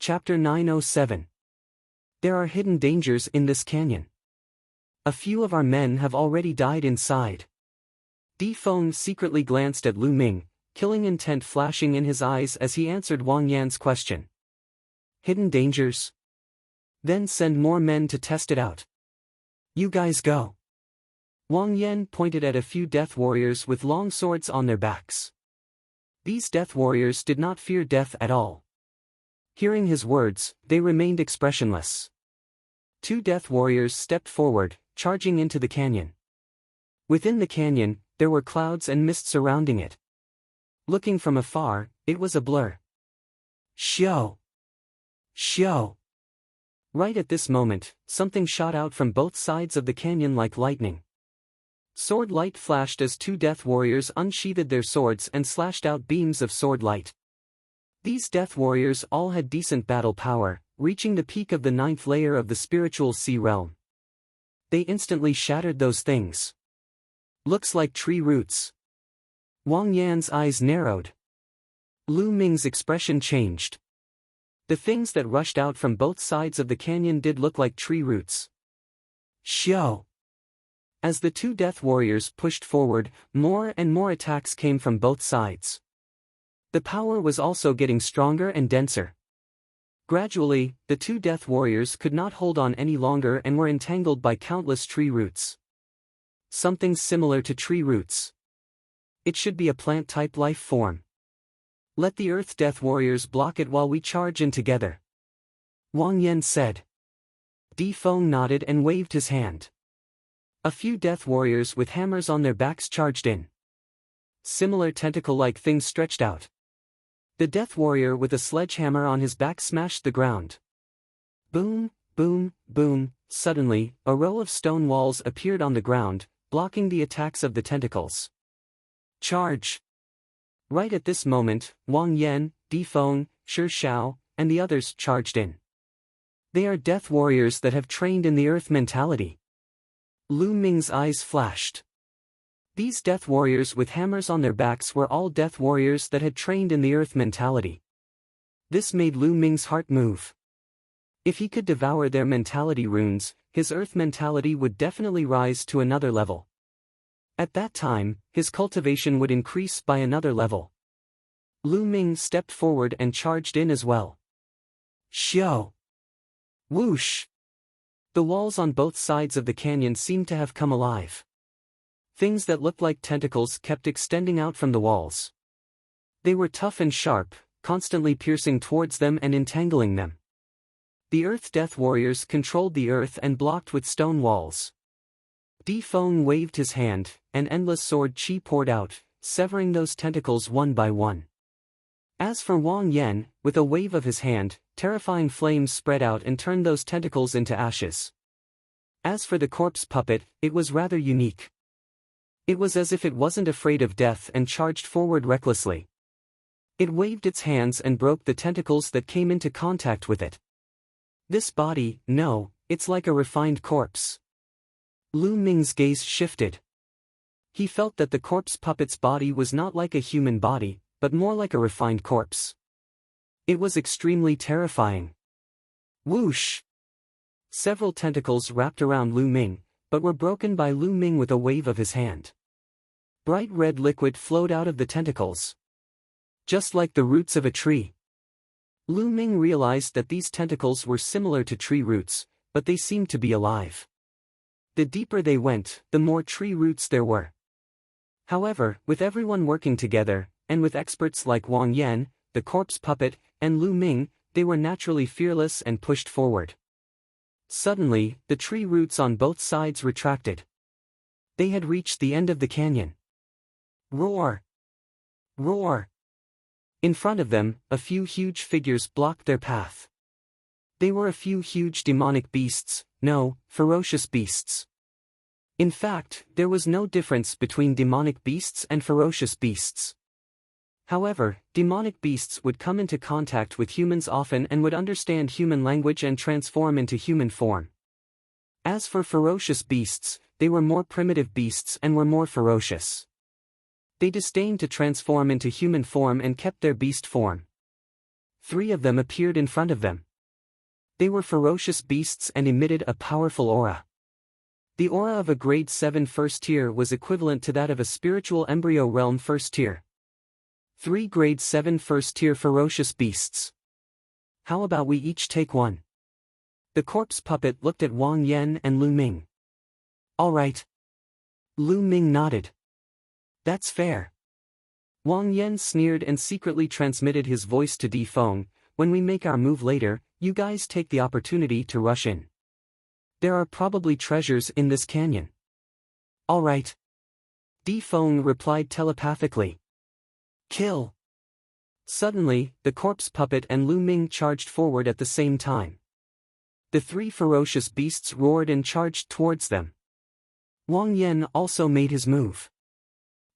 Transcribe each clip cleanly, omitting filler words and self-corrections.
Chapter 907. There are hidden dangers in this canyon. A few of our men have already died inside. Di Feng secretly glanced at Lu Ming, killing intent flashing in his eyes as he answered Wang Yan's question. Hidden dangers? Then send more men to test it out. You guys go. Wang Yan pointed at a few death warriors with long swords on their backs. These death warriors did not fear death at all. Hearing his words, they remained expressionless. Two death warriors stepped forward, charging into the canyon. Within the canyon, there were clouds and mist surrounding it. Looking from afar, it was a blur. Xiao! Xiao! Right at this moment, something shot out from both sides of the canyon like lightning. Sword light flashed as two death warriors unsheathed their swords and slashed out beams of sword light. These death warriors all had decent battle power, reaching the peak of the 9th layer of the spiritual sea realm. They instantly shattered those things. Looks like tree roots. Wang Yan's eyes narrowed. Lu Ming's expression changed. The things that rushed out from both sides of the canyon did look like tree roots. Xiao! As the two death warriors pushed forward, more and more attacks came from both sides. The power was also getting stronger and denser. Gradually, the two death warriors could not hold on any longer and were entangled by countless tree roots. Something similar to tree roots. It should be a plant-type life form. Let the Earth Death Warriors block it while we charge in together. Wang Yan said. Di Feng nodded and waved his hand. A few death warriors with hammers on their backs charged in. Similar tentacle-like things stretched out. The death warrior with a sledgehammer on his back smashed the ground. Boom, boom, boom. Suddenly, a row of stone walls appeared on the ground, blocking the attacks of the tentacles. Charge! Right at this moment, Wang Yan, Di Feng, Shi Xiao, and the others charged in. They are death warriors that have trained in the earth mentality. Lu Ming's eyes flashed. These death warriors with hammers on their backs were all death warriors that had trained in the earth mentality. This made Lu Ming's heart move. If he could devour their mentality runes, his earth mentality would definitely rise to another level. At that time, his cultivation would increase by another level. Lu Ming stepped forward and charged in as well. Xiao! Whoosh! The walls on both sides of the canyon seemed to have come alive. Things that looked like tentacles kept extending out from the walls. They were tough and sharp, constantly piercing towards them and entangling them. The Earth Death Warriors controlled the earth and blocked with stone walls. Di Feng waved his hand, and endless sword chi poured out, severing those tentacles one by one. As for Wang Yan, with a wave of his hand, terrifying flames spread out and turned those tentacles into ashes. As for the corpse puppet, it was rather unique. It was as if it wasn't afraid of death and charged forward recklessly. It waved its hands and broke the tentacles that came into contact with it. This body, no, it's like a refined corpse. Lu Ming's gaze shifted. He felt that the corpse puppet's body was not like a human body, but more like a refined corpse. It was extremely terrifying. Whoosh! Several tentacles wrapped around Lu Ming, but were broken by Lu Ming with a wave of his hand. Bright red liquid flowed out of the tentacles. Just like the roots of a tree. Lu Ming realized that these tentacles were similar to tree roots, but they seemed to be alive. The deeper they went, the more tree roots there were. However, with everyone working together, and with experts like Wang Yan, the corpse puppet, and Lu Ming, they were naturally fearless and pushed forward. Suddenly, the tree roots on both sides retracted. They had reached the end of the canyon. Roar! Roar! In front of them, a few huge figures blocked their path. They were a few huge demonic beasts, no, ferocious beasts. In fact, there was no difference between demonic beasts and ferocious beasts. However, demonic beasts would come into contact with humans often and would understand human language and transform into human form. As for ferocious beasts, they were more primitive beasts and were more ferocious. They disdained to transform into human form and kept their beast form. 3 of them appeared in front of them. They were ferocious beasts and emitted a powerful aura. The aura of a grade 7 first tier was equivalent to that of a spiritual embryo realm first tier. 3 grade 7 first tier ferocious beasts. How about we each take one? The corpse puppet looked at Wang Yan and Lu Ming. All right. Lu Ming nodded. That's fair. Wang Yan sneered and secretly transmitted his voice to Di Feng. When we make our move later, you guys take the opportunity to rush in. There are probably treasures in this canyon. All right. Di Feng replied telepathically. Kill. Suddenly, the corpse puppet and Lu Ming charged forward at the same time. The 3 ferocious beasts roared and charged towards them. Wang Yan also made his move.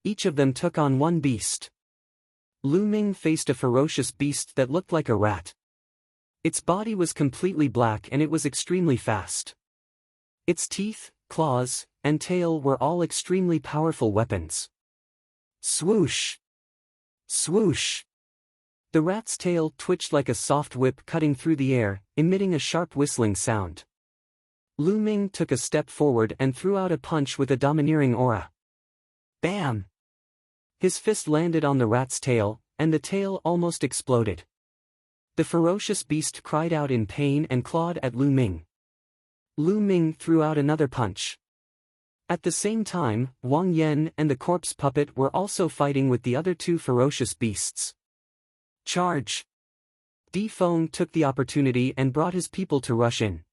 Each of them took on one beast. Lu Ming faced a ferocious beast that looked like a rat. Its body was completely black and it was extremely fast. Its teeth, claws, and tail were all extremely powerful weapons. Swoosh! Swoosh! The rat's tail twitched like a soft whip cutting through the air, emitting a sharp whistling sound. Lu Ming took a step forward and threw out a punch with a domineering aura. Bam! His fist landed on the rat's tail, and the tail almost exploded. The ferocious beast cried out in pain and clawed at Lu Ming. Lu Ming threw out another punch. At the same time, Wang Yan and the corpse puppet were also fighting with the other 2 ferocious beasts. Charge! Di Feng took the opportunity and brought his people to rush in.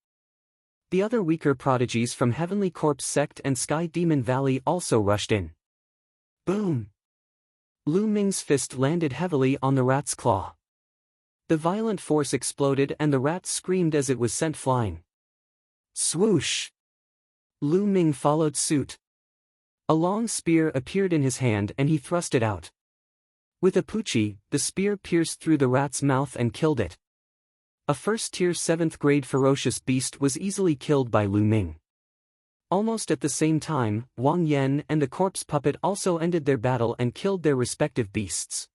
The other weaker prodigies from Heavenly Corpse Sect and Sky Demon Valley also rushed in. Boom! Lu Ming's fist landed heavily on the rat's claw. The violent force exploded and the rat screamed as it was sent flying. Swoosh! Lu Ming followed suit. A long spear appeared in his hand and he thrust it out. With a puchi, the spear pierced through the rat's mouth and killed it. A first-tier 7th grade ferocious beast was easily killed by Lu Ming. Almost at the same time, Wang Yan and the corpse puppet also ended their battle and killed their respective beasts.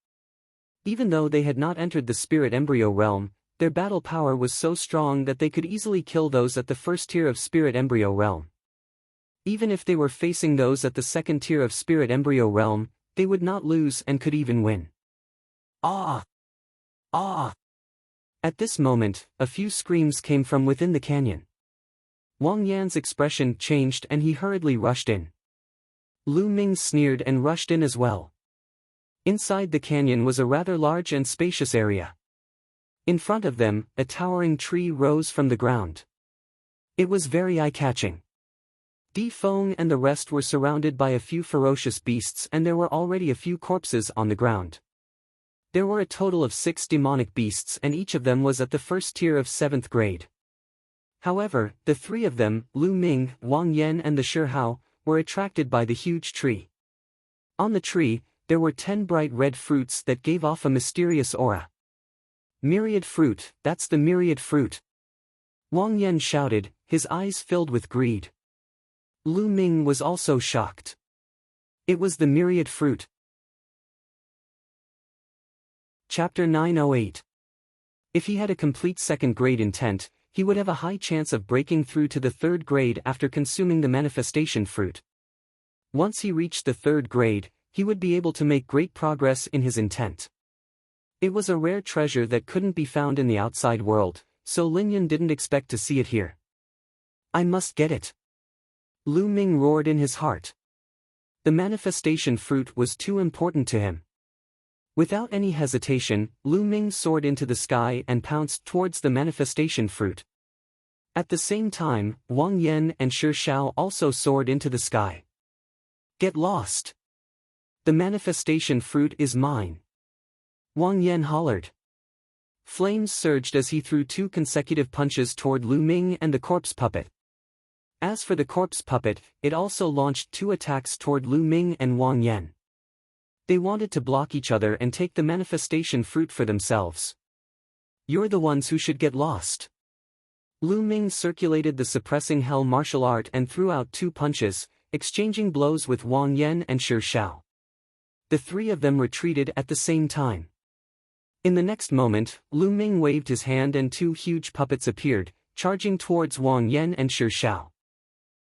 Even though they had not entered the spirit embryo realm, their battle power was so strong that they could easily kill those at the first tier of spirit embryo realm. Even if they were facing those at the second tier of spirit embryo realm, they would not lose and could even win. Ah! Ah! At this moment, a few screams came from within the canyon. Wang Yan's expression changed and he hurriedly rushed in. Lu Ming sneered and rushed in as well. Inside the canyon was a rather large and spacious area. In front of them, a towering tree rose from the ground. It was very eye-catching. Di Feng and the rest were surrounded by a few ferocious beasts and there were already a few corpses on the ground. There were a total of 6 demonic beasts and each of them was at the first tier of 7th grade. However, the 3 of them, Lu Ming, Wang Yan and the Shi Hao, were attracted by the huge tree. On the tree, there were 10 bright red fruits that gave off a mysterious aura. Myriad fruit, that's the myriad fruit. Wang Yan shouted, his eyes filled with greed. Lu Ming was also shocked. It was the myriad fruit. Chapter 908. If he had a complete 2nd grade intent, he would have a high chance of breaking through to the 3rd grade after consuming the manifestation fruit. Once he reached the 3rd grade, he would be able to make great progress in his intent. It was a rare treasure that couldn't be found in the outside world, so Linyan didn't expect to see it here. I must get it. Lu Ming roared in his heart. The manifestation fruit was too important to him. Without any hesitation, Lu Ming soared into the sky and pounced towards the manifestation fruit. At the same time, Wang Yan and Shi Shao also soared into the sky. Get lost! The manifestation fruit is mine! Wang Yan hollered. Flames surged as he threw 2 consecutive punches toward Lu Ming and the corpse puppet. As for the corpse puppet, it also launched 2 attacks toward Lu Ming and Wang Yan. They wanted to block each other and take the manifestation fruit for themselves. You're the ones who should get lost. Lu Ming circulated the suppressing hell martial art and threw out 2 punches, exchanging blows with Wang Yan and Shi Shao. The 3 of them retreated at the same time. In the next moment, Lu Ming waved his hand and two huge puppets appeared, charging towards Wang Yan and Shi Xiao.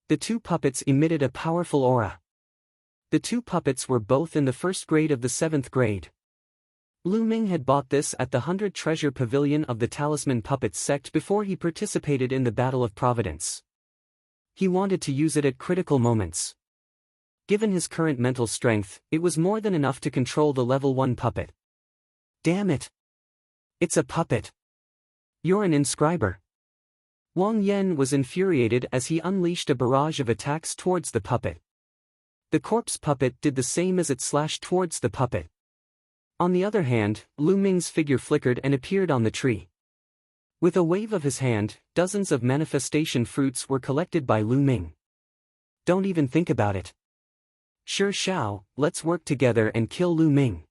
The two puppets emitted a powerful aura. The two puppets were both in the first grade of the 7th grade. Lu Ming had bought this at the 100 Treasure Pavilion of the Talisman Puppets sect before he participated in the Battle of Providence. He wanted to use it at critical moments. Given his current mental strength, it was more than enough to control the level 1 puppet. Damn it! It's a puppet! You're an inscriber! Wang Yan was infuriated as he unleashed a barrage of attacks towards the puppet. The corpse puppet did the same as it slashed towards the puppet. On the other hand, Lu Ming's figure flickered and appeared on the tree. With a wave of his hand, dozens of manifestation fruits were collected by Lu Ming. Don't even think about it. Shi Xiao, let's work together and kill Lu Ming.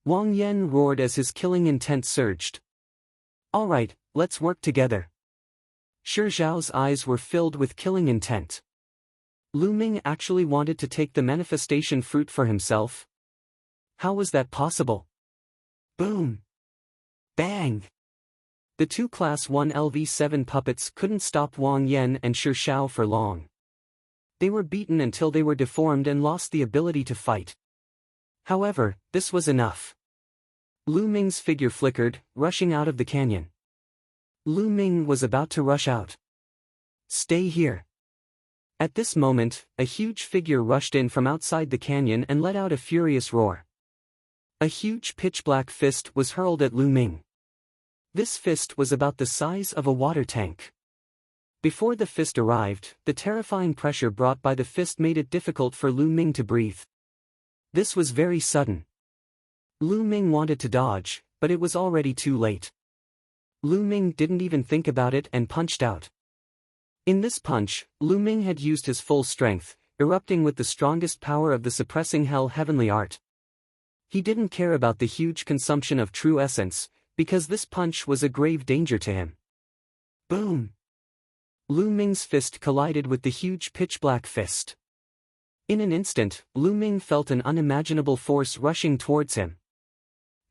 Wang Yan roared as his killing intent surged. Alright, let's work together. Shi Xiao's eyes were filled with killing intent. Lu Ming actually wanted to take the manifestation fruit for himself? How was that possible? Boom! Bang! The two Class 1 LV7 puppets couldn't stop Wang Yan and Shi Xiao for long. They were beaten until they were deformed and lost the ability to fight. However, this was enough. Lu Ming's figure flickered, rushing out of the canyon. Lu Ming was about to rush out. Stay here. At this moment, a huge figure rushed in from outside the canyon and let out a furious roar. A huge pitch-black fist was hurled at Lu Ming. This fist was about the size of a water tank. Before the fist arrived, the terrifying pressure brought by the fist made it difficult for Lu Ming to breathe. This was very sudden. Lu Ming wanted to dodge, but it was already too late. Lu Ming didn't even think about it and punched out. In this punch, Lu Ming had used his full strength, erupting with the strongest power of the suppressing hell heavenly art. He didn't care about the huge consumption of true essence, because this punch was a grave danger to him. Boom! Lu Ming's fist collided with the huge pitch-black fist. In an instant, Lu Ming felt an unimaginable force rushing towards him.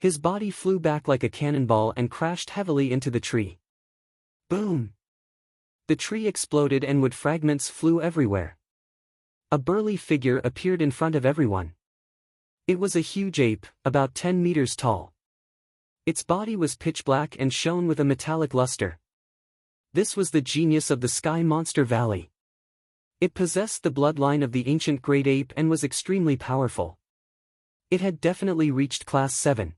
His body flew back like a cannonball and crashed heavily into the tree. Boom! The tree exploded and wood fragments flew everywhere. A burly figure appeared in front of everyone. It was a huge ape, about 10 meters tall. Its body was pitch black and shone with a metallic luster. This was the genius of the Sky Monster Valley. It possessed the bloodline of the ancient great ape and was extremely powerful. It had definitely reached Class 7.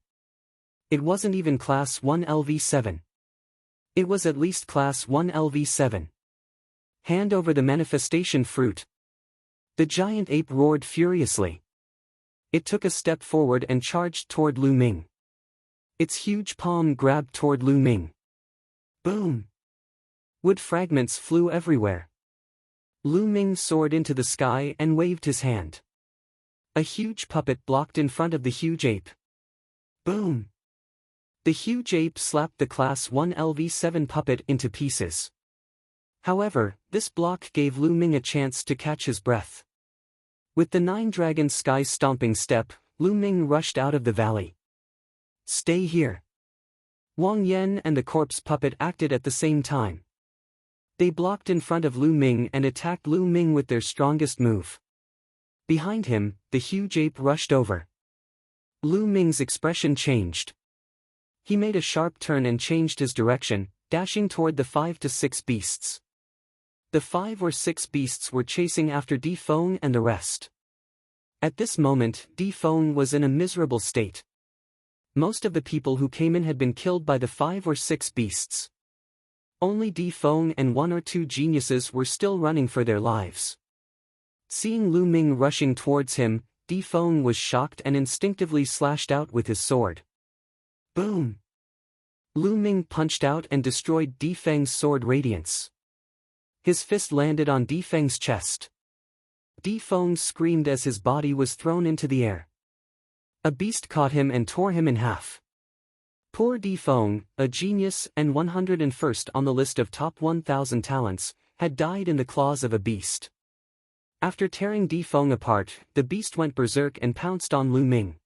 It wasn't even Class 1 LV7. It was at least Class 1 LV7. Hand over the manifestation fruit. The giant ape roared furiously. It took a step forward and charged toward Lu Ming. Its huge palm grabbed toward Lu Ming. Boom! Wood fragments flew everywhere. Lu Ming soared into the sky and waved his hand. A huge puppet blocked in front of the huge ape. Boom! The huge ape slapped the Class 1 LV7 puppet into pieces. However, this block gave Lu Ming a chance to catch his breath. With the 9-dragon sky stomping step, Lu Ming rushed out of the valley. Stay here. Wang Yan and the corpse puppet acted at the same time. They blocked in front of Lu Ming and attacked Lu Ming with their strongest move. Behind him, the huge ape rushed over. Lu Ming's expression changed. He made a sharp turn and changed his direction, dashing toward the 5 to 6 beasts. The 5 or 6 beasts were chasing after Di Feng and the rest. At this moment, Di Feng was in a miserable state. Most of the people who came in had been killed by the 5 or 6 beasts. Only Di Feng and 1 or 2 geniuses were still running for their lives. Seeing Lu Ming rushing towards him, Di Feng was shocked and instinctively slashed out with his sword. Boom! Lu Ming punched out and destroyed Di Feng's sword radiance. His fist landed on Di Feng's chest. Di Feng screamed as his body was thrown into the air. A beast caught him and tore him in half. Poor Di Feng, a genius and 101st on the list of top 1,000 talents, had died in the claws of a beast. After tearing Di Feng apart, the beast went berserk and pounced on Lu Ming.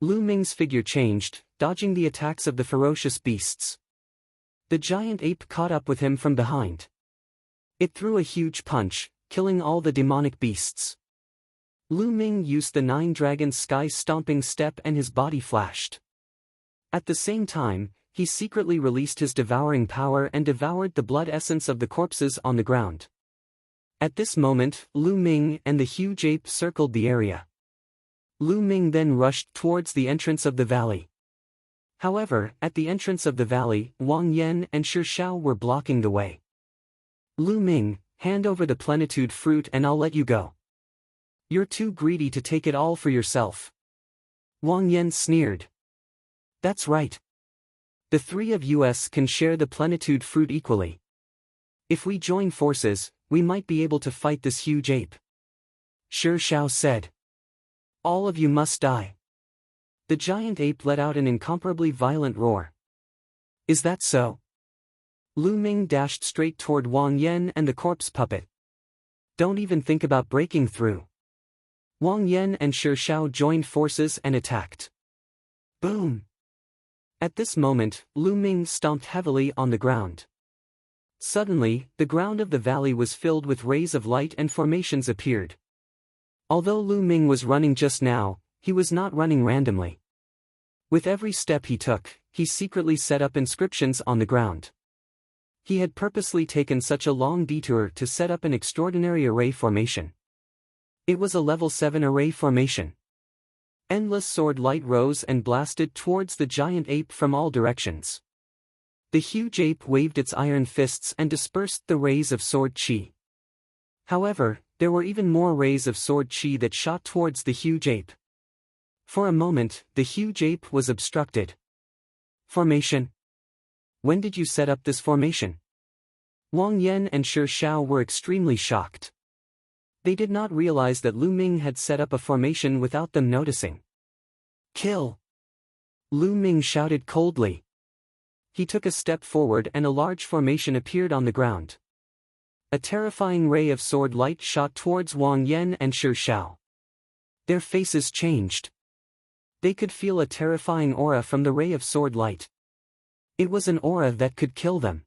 Lu Ming's figure changed, dodging the attacks of the ferocious beasts. The giant ape caught up with him from behind. It threw a huge punch, killing all the demonic beasts. Lu Ming used the Nine Dragons' sky-stomping step and his body flashed. At the same time, he secretly released his devouring power and devoured the blood essence of the corpses on the ground. At this moment, Lu Ming and the huge ape circled the area. Lu Ming then rushed towards the entrance of the valley. However, at the entrance of the valley, Wang Yan and Shi Shao were blocking the way. Lu Ming, hand over the plenitude fruit and I'll let you go. You're too greedy to take it all for yourself. Wang Yan sneered. That's right. The three of us can share the plenitude fruit equally. If we join forces, we might be able to fight this huge ape. Shi Shao said. All of you must die. The giant ape let out an incomparably violent roar. Is that so? Lu Ming dashed straight toward Wang Yan and the corpse puppet. Don't even think about breaking through. Wang Yan and Shi Shao joined forces and attacked. Boom! At this moment, Lu Ming stomped heavily on the ground. Suddenly, the ground of the valley was filled with rays of light and formations appeared. Although Lu Ming was running just now, he was not running randomly. With every step he took, he secretly set up inscriptions on the ground. He had purposely taken such a long detour to set up an extraordinary array formation. It was a level 7 array formation. Endless sword light rose and blasted towards the giant ape from all directions. The huge ape waved its iron fists and dispersed the rays of sword chi. However, there were even more rays of sword chi that shot towards the huge ape. For a moment, the huge ape was obstructed. Formation. When did you set up this formation? Wang Yan and Shi Shao were extremely shocked. They did not realize that Lu Ming had set up a formation without them noticing. Kill! Lu Ming shouted coldly. He took a step forward and a large formation appeared on the ground. A terrifying ray of sword light shot towards Wang Yan and Shi Shao. Their faces changed. They could feel a terrifying aura from the ray of sword light. It was an aura that could kill them.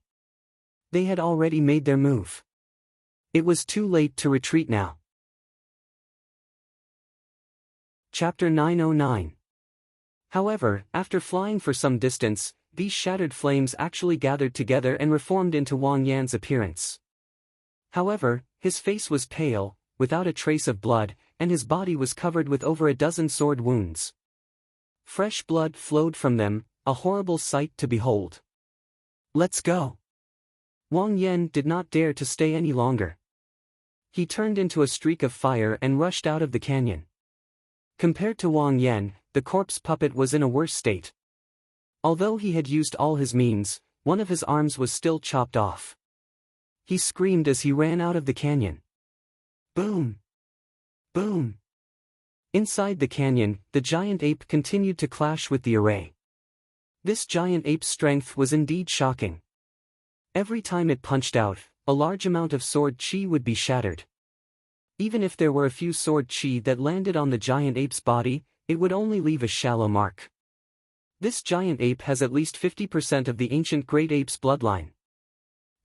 They had already made their move. It was too late to retreat now. Chapter 909. However, after flying for some distance, these shattered flames actually gathered together and reformed into Wang Yan's appearance. However, his face was pale, without a trace of blood, and his body was covered with over a dozen sword wounds. Fresh blood flowed from them, a horrible sight to behold. Let's go. Wang Yan did not dare to stay any longer. He turned into a streak of fire and rushed out of the canyon. Compared to Wang Yan, the corpse puppet was in a worse state. Although he had used all his means, one of his arms was still chopped off. He screamed as he ran out of the canyon. Boom! Boom! Inside the canyon, the giant ape continued to clash with the array. This giant ape's strength was indeed shocking. Every time it punched out, a large amount of sword chi would be shattered. Even if there were a few sword chi that landed on the giant ape's body, it would only leave a shallow mark. This giant ape has at least 50% of the ancient great ape's bloodline.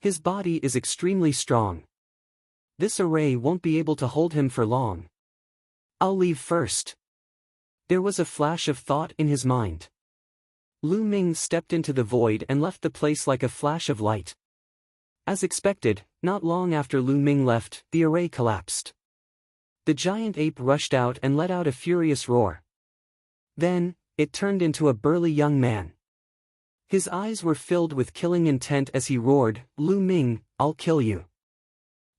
His body is extremely strong. This array won't be able to hold him for long. I'll leave first. There was a flash of thought in his mind. Lu Ming stepped into the void and left the place like a flash of light. As expected, not long after Lu Ming left, the array collapsed. The giant ape rushed out and let out a furious roar. Then, it turned into a burly young man. His eyes were filled with killing intent as he roared, "Lu Ming, I'll kill you."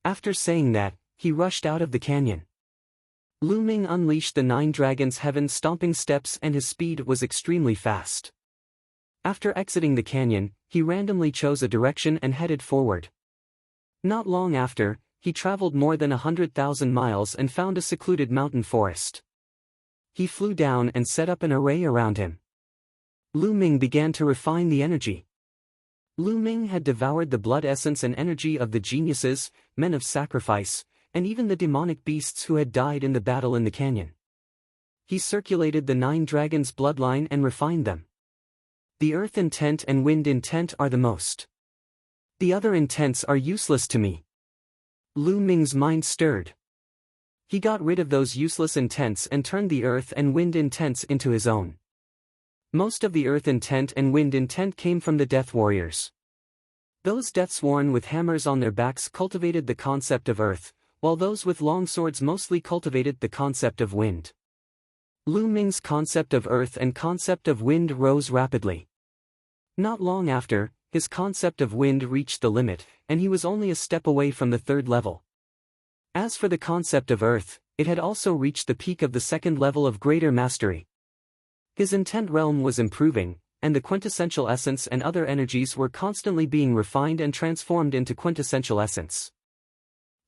After saying that, he rushed out of the canyon. Lu Ming unleashed the 9 dragons' heaven-stomping steps and his speed was extremely fast. After exiting the canyon, he randomly chose a direction and headed forward. Not long after, he traveled more than 100,000 miles and found a secluded mountain forest. He flew down and set up an array around him. Lu Ming began to refine the energy. Lu Ming had devoured the blood essence and energy of the geniuses, men of sacrifice, and even the demonic beasts who had died in the battle in the canyon. he circulated the 9 dragons' bloodline and refined them. The earth intent and wind intent are the most. The other intents are useless to me. Lu Ming's mind stirred. He got rid of those useless intents and turned the earth and wind intents into his own. Most of the earth intent and wind intent came from the death warriors. Those deathsworn with hammers on their backs cultivated the concept of earth, while those with long swords mostly cultivated the concept of wind. Lu Ming's concept of earth and concept of wind rose rapidly. Not long after, his concept of wind reached the limit, and he was only a step away from the 3rd level. As for the concept of earth, it had also reached the peak of the 2nd level of greater mastery. His intent realm was improving, and the quintessential essence and other energies were constantly being refined and transformed into quintessential essence.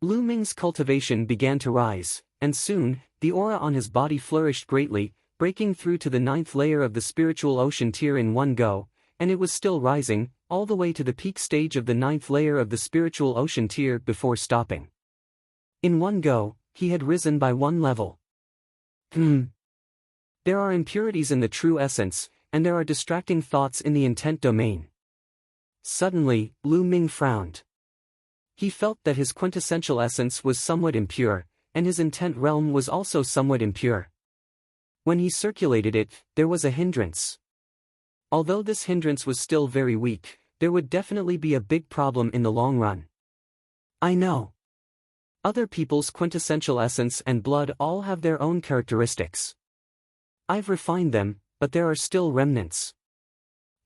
Lu Ming's cultivation began to rise, and soon, the aura on his body flourished greatly, breaking through to the 9th layer of the spiritual ocean tier in one go, and it was still rising, all the way to the peak stage of the 9th layer of the spiritual ocean tier before stopping. In one go, he had risen by 1 level. There are impurities in the true essence, and there are distracting thoughts in the intent domain. Suddenly, Lu Ming frowned. He felt that his quintessential essence was somewhat impure, and his intent realm was also somewhat impure. When he circulated it, there was a hindrance. Although this hindrance was still very weak, there would definitely be a big problem in the long run. I know. Other people's quintessential essence and blood all have their own characteristics. I've refined them, but there are still remnants.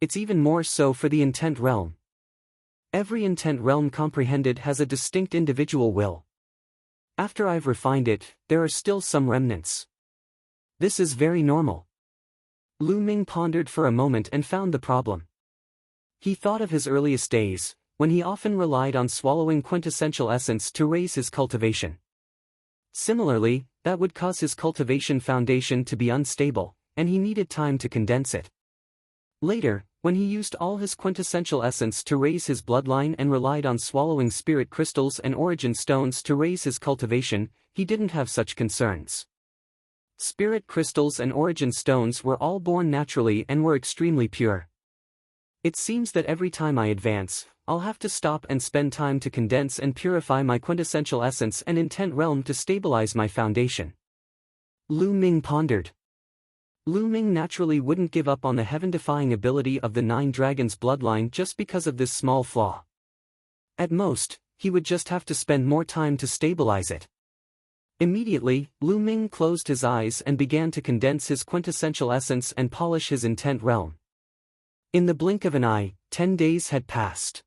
It's even more so for the intent realm. Every intent realm comprehended has a distinct individual will. After I've refined it, there are still some remnants. This is very normal. Lu Ming pondered for a moment and found the problem. He thought of his earliest days, when he often relied on swallowing quintessential essence to raise his cultivation. Similarly, that would cause his cultivation foundation to be unstable, and he needed time to condense it. Later, when he used all his quintessential essence to raise his bloodline and relied on swallowing spirit crystals and origin stones to raise his cultivation, he didn't have such concerns. Spirit crystals and origin stones were all born naturally and were extremely pure. It seems that every time I advance, I'll have to stop and spend time to condense and purify my quintessential essence and intent realm to stabilize my foundation. Lu Ming pondered. Lu Ming naturally wouldn't give up on the heaven-defying ability of the 9 dragons bloodline just because of this small flaw. At most, he would just have to spend more time to stabilize it. Immediately, Lu Ming closed his eyes and began to condense his quintessential essence and polish his intent realm. In the blink of an eye, 10 days had passed.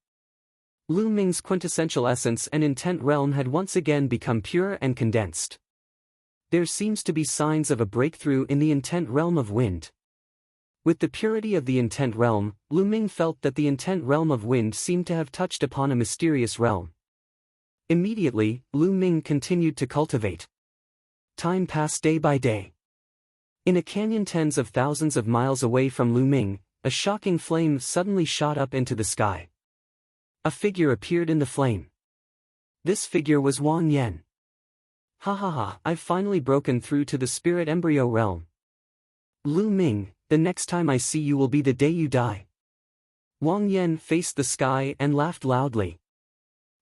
Lu Ming's quintessential essence and intent realm had once again become pure and condensed. There seems to be signs of a breakthrough in the intent realm of wind. With the purity of the intent realm, Lu Ming felt that the intent realm of wind seemed to have touched upon a mysterious realm. Immediately, Lu Ming continued to cultivate. Time passed day by day. In a canyon tens of thousands of miles away from Lu Ming, a shocking flame suddenly shot up into the sky. A figure appeared in the flame. This figure was Wang Yan. Ha ha ha, I've finally broken through to the spirit embryo realm. Lu Ming, the next time I see you will be the day you die. Wang Yan faced the sky and laughed loudly.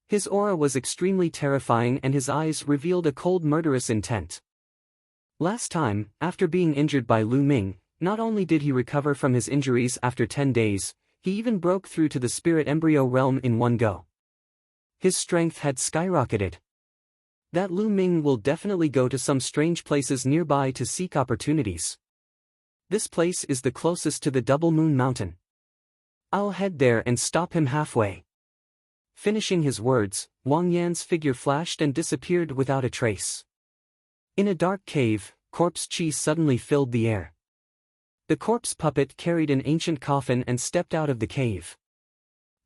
His aura was extremely terrifying and his eyes revealed a cold murderous intent. Last time, after being injured by Lu Ming, not only did he recover from his injuries after 10 days, he even broke through to the spirit embryo realm in one go. His strength had skyrocketed. That Lu Ming will definitely go to some strange places nearby to seek opportunities. This place is the closest to the Double Moon Mountain. I'll head there and stop him halfway. Finishing his words, Wang Yan's figure flashed and disappeared without a trace. In a dark cave, corpse qi suddenly filled the air. The corpse puppet carried an ancient coffin and stepped out of the cave.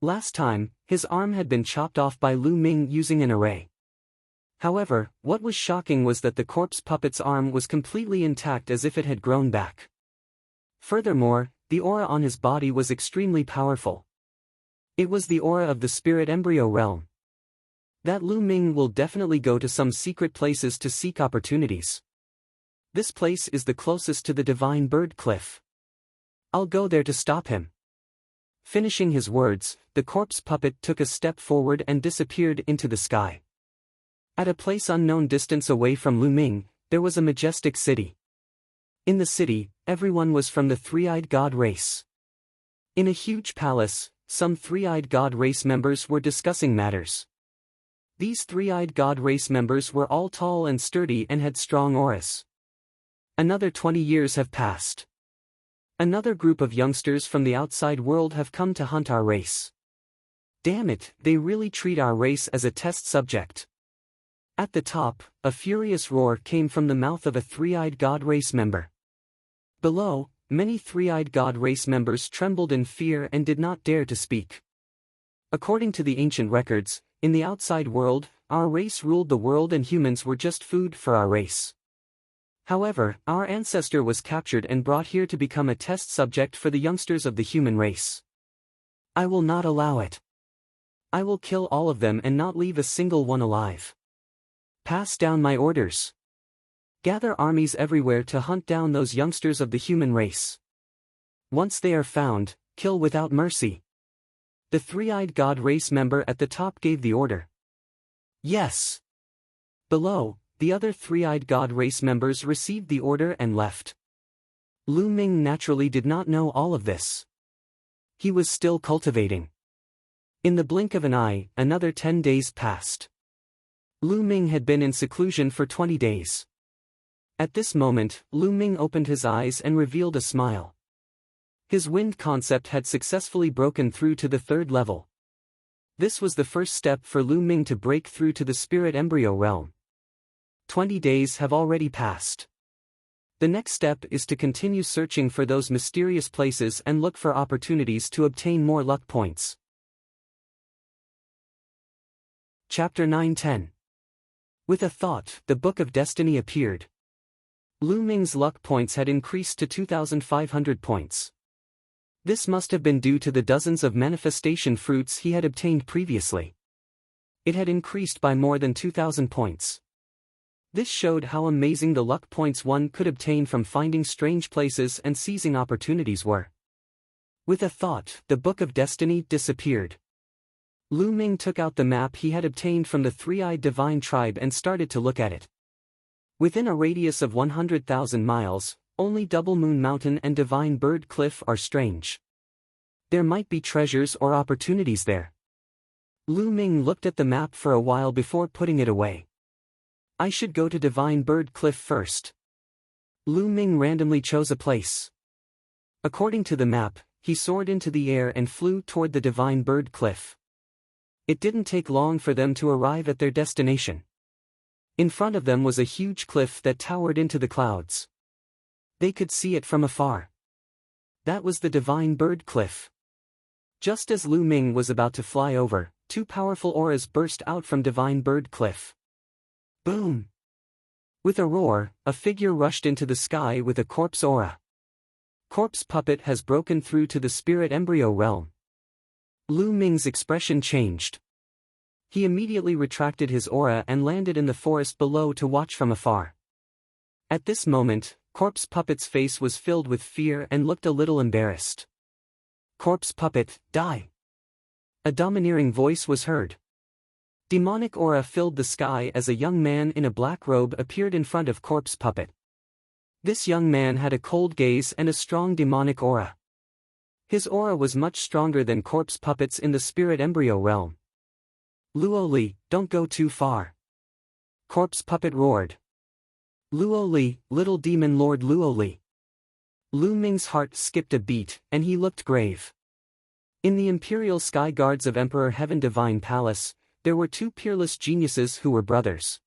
Last time, his arm had been chopped off by Lu Ming using an array. However, what was shocking was that the corpse puppet's arm was completely intact as if it had grown back. Furthermore, the aura on his body was extremely powerful. It was the aura of the spirit embryo realm. That Lu Ming will definitely go to some secret places to seek opportunities. This place is the closest to the divine bird cliff. I'll go there to stop him. Finishing his words, the corpse puppet took a step forward and disappeared into the sky. At a place unknown distance away from Lu Ming, there was a majestic city. In the city, everyone was from the three-eyed god race. In a huge palace, some three-eyed god race members were discussing matters. These three-eyed god race members were all tall and sturdy and had strong auras. Another 20 years have passed. Another group of youngsters from the outside world have come to hunt our race. Damn it, they really treat our race as a test subject. At the top, a furious roar came from the mouth of a three-eyed god race member. Below, many three-eyed god race members trembled in fear and did not dare to speak. According to the ancient records, in the outside world, our race ruled the world and humans were just food for our race. However, our ancestor was captured and brought here to become a test subject for the youngsters of the human race. I will not allow it. I will kill all of them and not leave a single one alive. Pass down my orders. Gather armies everywhere to hunt down those youngsters of the human race. Once they are found, kill without mercy. The three-eyed god race member at the top gave the order. Yes. Below, the other three-eyed god race members received the order and left. Lu Ming naturally did not know all of this. He was still cultivating. In the blink of an eye, another 10 days passed. Lu Ming had been in seclusion for 20 days. At this moment, Lu Ming opened his eyes and revealed a smile. His wind concept had successfully broken through to the 3rd level. This was the first step for Lu Ming to break through to the spirit embryo realm. 20 days have already passed. The next step is to continue searching for those mysterious places and look for opportunities to obtain more luck points. Chapter 9-10. With a thought, the Book of Destiny appeared. Lu Ming's luck points had increased to 2,500 points. This must have been due to the dozens of manifestation fruits he had obtained previously. It had increased by more than 2,000 points. This showed how amazing the luck points one could obtain from finding strange places and seizing opportunities were. With a thought, the Book of Destiny disappeared. Lu Ming took out the map he had obtained from the three-eyed divine tribe and started to look at it. Within a radius of 100,000 miles, only Double Moon Mountain and Divine Bird Cliff are strange. There might be treasures or opportunities there. Lu Ming looked at the map for a while before putting it away. I should go to Divine Bird Cliff first. Lu Ming randomly chose a place. According to the map, he soared into the air and flew toward the Divine Bird Cliff. It didn't take long for them to arrive at their destination. In front of them was a huge cliff that towered into the clouds. They could see it from afar. That was the Divine Bird Cliff. Just as Lu Ming was about to fly over, 2 powerful auras burst out from Divine Bird Cliff. Boom! With a roar, a figure rushed into the sky with a corpse aura. Corpse puppet has broken through to the spirit embryo realm. Lu Ming's expression changed. He immediately retracted his aura and landed in the forest below to watch from afar. At this moment, Corpse Puppet's face was filled with fear and looked a little embarrassed. Corpse Puppet, die! A domineering voice was heard. Demonic aura filled the sky as a young man in a black robe appeared in front of Corpse Puppet. This young man had a cold gaze and a strong demonic aura. His aura was much stronger than Corpse Puppet's in the spirit embryo realm. Luo Li, don't go too far. Corpse Puppet roared. Luo Li, little demon lord Luo Li. Lu Ming's heart skipped a beat, and he looked grave. In the Imperial Sky Guards of Emperor Heaven Divine Palace, there were 2 peerless geniuses who were brothers.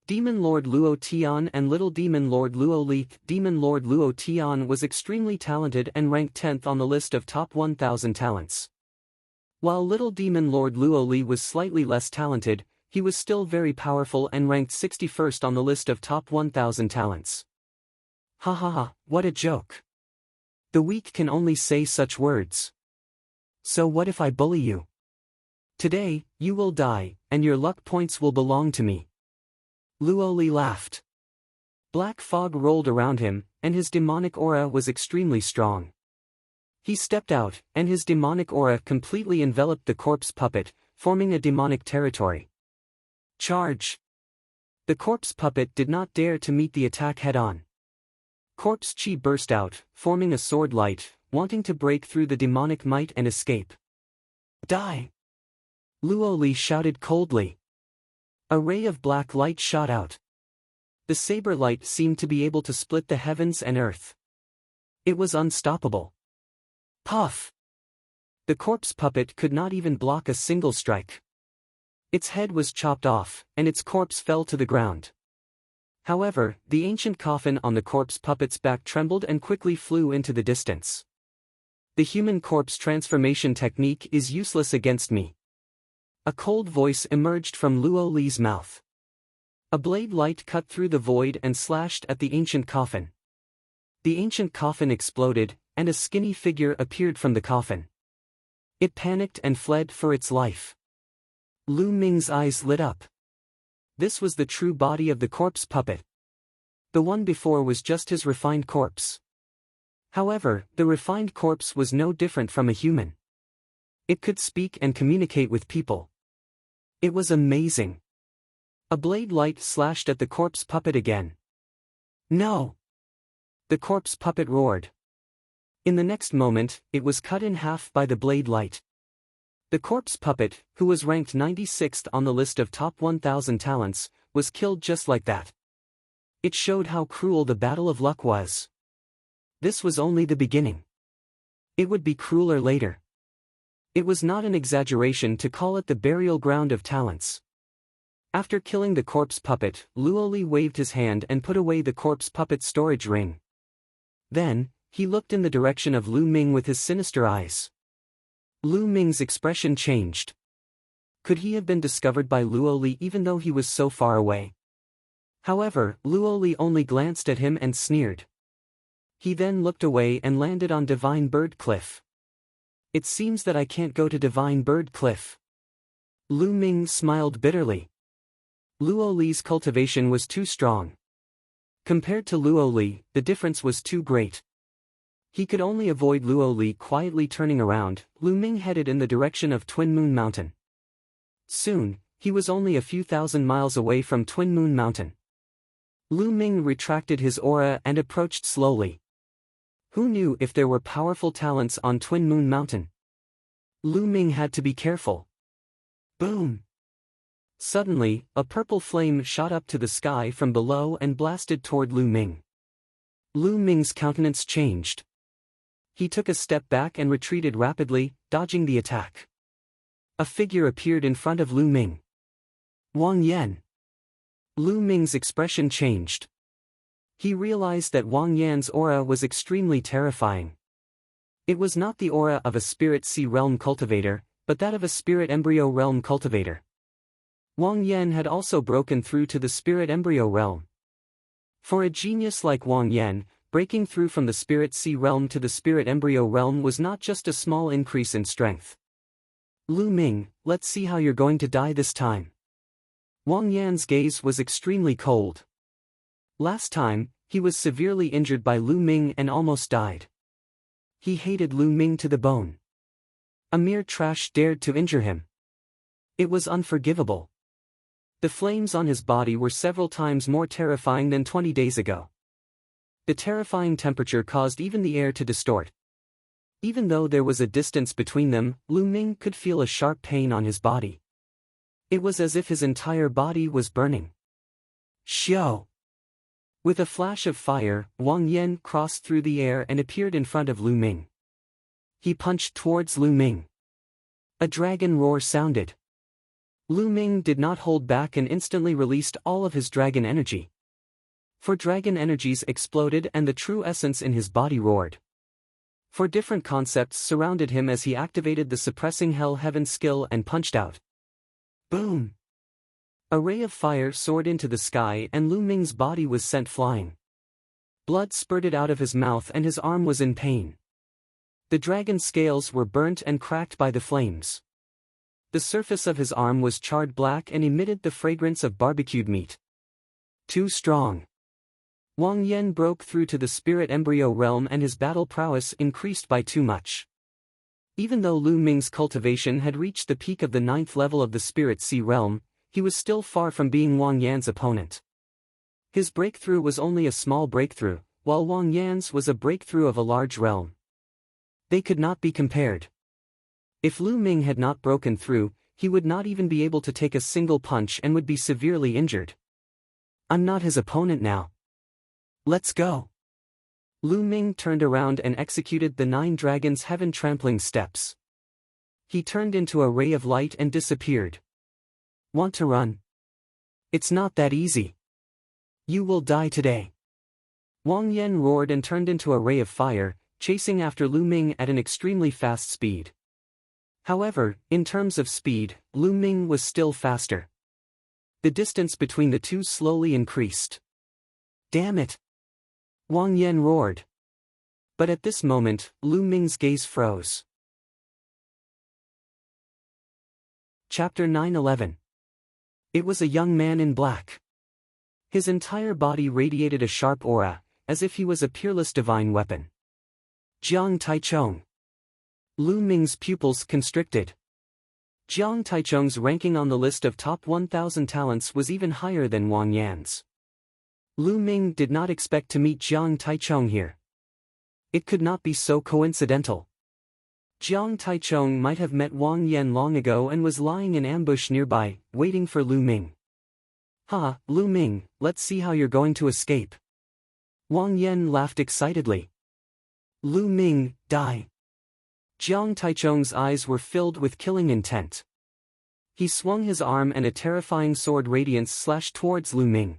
Demon Lord Luo Tian and Little Demon Lord Luo Li. Demon Lord Luo Tian was extremely talented and ranked 10th on the list of top 1,000 talents. While Little Demon Lord Luo Li was slightly less talented, he was still very powerful and ranked 61st on the list of top 1,000 talents. Ha ha ha, what a joke. The weak can only say such words. So what if I bully you? Today, you will die, and your luck points will belong to me. Luo Li laughed. Black fog rolled around him, and his demonic aura was extremely strong. He stepped out, and his demonic aura completely enveloped the corpse puppet, forming a demonic territory. Charge! The corpse puppet did not dare to meet the attack head-on. Corpse chi burst out, forming a sword light, wanting to break through the demonic might and escape. Die! Luo Li shouted coldly. A ray of black light shot out. The saber light seemed to be able to split the heavens and earth. It was unstoppable. Puff! The corpse puppet could not even block a single strike. Its head was chopped off, and its corpse fell to the ground. However, the ancient coffin on the corpse puppet's back trembled and quickly flew into the distance. The human corpse transformation technique is useless against me. A cold voice emerged from Luo Li's mouth. A blade light cut through the void and slashed at the ancient coffin. The ancient coffin exploded, and a skinny figure appeared from the coffin. It panicked and fled for its life. Lu Ming's eyes lit up. This was the true body of the corpse puppet. The one before was just his refined corpse. However, the refined corpse was no different from a human. It could speak and communicate with people. It was amazing. A blade light slashed at the corpse puppet again. No! The corpse puppet roared. In the next moment, it was cut in half by the blade light. The corpse puppet, who was ranked 96th on the list of top 1,000 talents, was killed just like that. It showed how cruel the battle of luck was. This was only the beginning. It would be crueler later. It was not an exaggeration to call it the burial ground of talents. After killing the corpse puppet, Luo Li waved his hand and put away the corpse puppet's storage ring. Then, he looked in the direction of Lu Ming with his sinister eyes. Lu Ming's expression changed. Could he have been discovered by Luo Li even though he was so far away? However, Luo Li only glanced at him and sneered. He then looked away and landed on Divine Bird Cliff. It seems that I can't go to Divine Bird Cliff. Lu Ming smiled bitterly. Luo Li's cultivation was too strong. Compared to Luo Li, the difference was too great. He could only avoid Luo Li quietly turning around. Lu Ming headed in the direction of Twin Moon Mountain. Soon, he was only a few thousand miles away from Twin Moon Mountain. Lu Ming retracted his aura and approached slowly. Who knew if there were powerful talents on Twin Moon Mountain? Lu Ming had to be careful. Boom! Suddenly, a purple flame shot up to the sky from below and blasted toward Lu Ming. Lu Ming's countenance changed. He took a step back and retreated rapidly, dodging the attack. A figure appeared in front of Lu Ming. Wang Yan. Lu Ming's expression changed. He realized that Wang Yan's aura was extremely terrifying. It was not the aura of a Spirit Sea Realm cultivator, but that of a Spirit Embryo Realm cultivator. Wang Yan had also broken through to the Spirit Embryo Realm. For a genius like Wang Yan, breaking through from the Spirit Sea Realm to the Spirit Embryo Realm was not just a small increase in strength. Lu Ming, let's see how you're going to die this time. Wang Yan's gaze was extremely cold. Last time, he was severely injured by Lu Ming and almost died. He hated Lu Ming to the bone. A mere trash dared to injure him. It was unforgivable. The flames on his body were several times more terrifying than 20 days ago. The terrifying temperature caused even the air to distort. Even though there was a distance between them, Lu Ming could feel a sharp pain on his body. It was as if his entire body was burning. Xiao! With a flash of fire, Wang Yan crossed through the air and appeared in front of Lu Ming. He punched towards Lu Ming. A dragon roar sounded. Lu Ming did not hold back and instantly released all of his dragon energy. For dragon energies exploded and the true essence in his body roared. For different concepts surrounded him as he activated the suppressing Hell Heaven skill and punched out. Boom! A ray of fire soared into the sky and Lu Ming's body was sent flying. Blood spurted out of his mouth and his arm was in pain. The dragon scales were burnt and cracked by the flames. The surface of his arm was charred black and emitted the fragrance of barbecued meat. Too strong. Wang Yan broke through to the spirit embryo realm and his battle prowess increased by too much. Even though Lu Ming's cultivation had reached the peak of the 9th level of the spirit sea realm, he was still far from being Wang Yan's opponent. His breakthrough was only a small breakthrough, while Wang Yan's was a breakthrough of a large realm. They could not be compared. If Lu Ming had not broken through, he would not even be able to take a single punch and would be severely injured. I'm not his opponent now. Let's go. Lu Ming turned around and executed the 9 dragons' heaven trampling steps. He turned into a ray of light and disappeared. Want to run? It's not that easy. You will die today. Wang Yan roared and turned into a ray of fire, chasing after Lu Ming at an extremely fast speed. However, in terms of speed, Lu Ming was still faster. The distance between the two slowly increased. Damn it! Wang Yan roared. But at this moment, Lu Ming's gaze froze. Chapter 9-11. It was a young man in black. His entire body radiated a sharp aura, as if he was a peerless divine weapon. Jiang Taichong. Lu Ming's pupils constricted. Jiang Taichong's ranking on the list of top 1,000 talents was even higher than Wang Yan's. Lu Ming did not expect to meet Jiang Taichong here. It could not be so coincidental. Jiang Taichong might have met Wang Yan long ago and was lying in ambush nearby, waiting for Lu Ming. Ha, Lu Ming, let's see how you're going to escape. Wang Yan laughed excitedly. Lu Ming, die. Jiang Taichong's eyes were filled with killing intent. He swung his arm and a terrifying sword radiance slashed towards Lu Ming.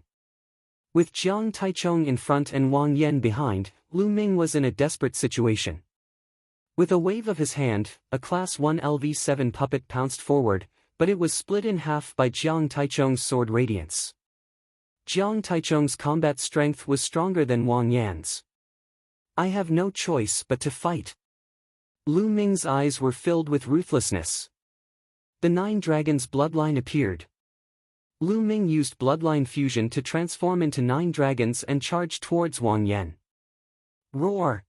With Jiang Taichong in front and Wang Yan behind, Lu Ming was in a desperate situation. With a wave of his hand, a Class 1 LV-7 puppet pounced forward, but it was split in half by Jiang Taichong's sword radiance. Jiang Taichong's combat strength was stronger than Wang Yan's. I have no choice but to fight. Lu Ming's eyes were filled with ruthlessness. The 9 dragons' bloodline appeared. Lu Ming used bloodline fusion to transform into 9 dragons and charged towards Wang Yan. Roar!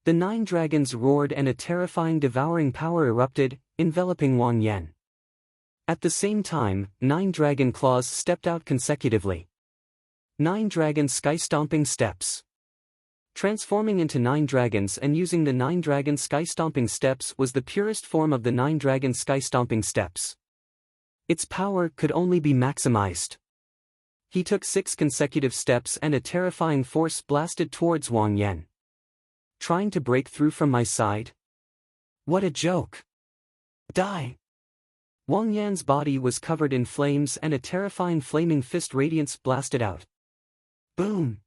The 9 dragons roared and a terrifying devouring power erupted, enveloping Wang Yan. At the same time, 9 dragon claws stepped out consecutively. 9 dragon sky-stomping steps. Transforming into 9 dragons and using the 9 dragon sky-stomping steps was the purest form of the 9 dragon sky-stomping steps. Its power could only be maximized. He took 6 consecutive steps and a terrifying force blasted towards Wang Yan. Trying to break through from my side? What a joke! Die! Wang Yan's body was covered in flames and a terrifying flaming fist radiance blasted out. Boom!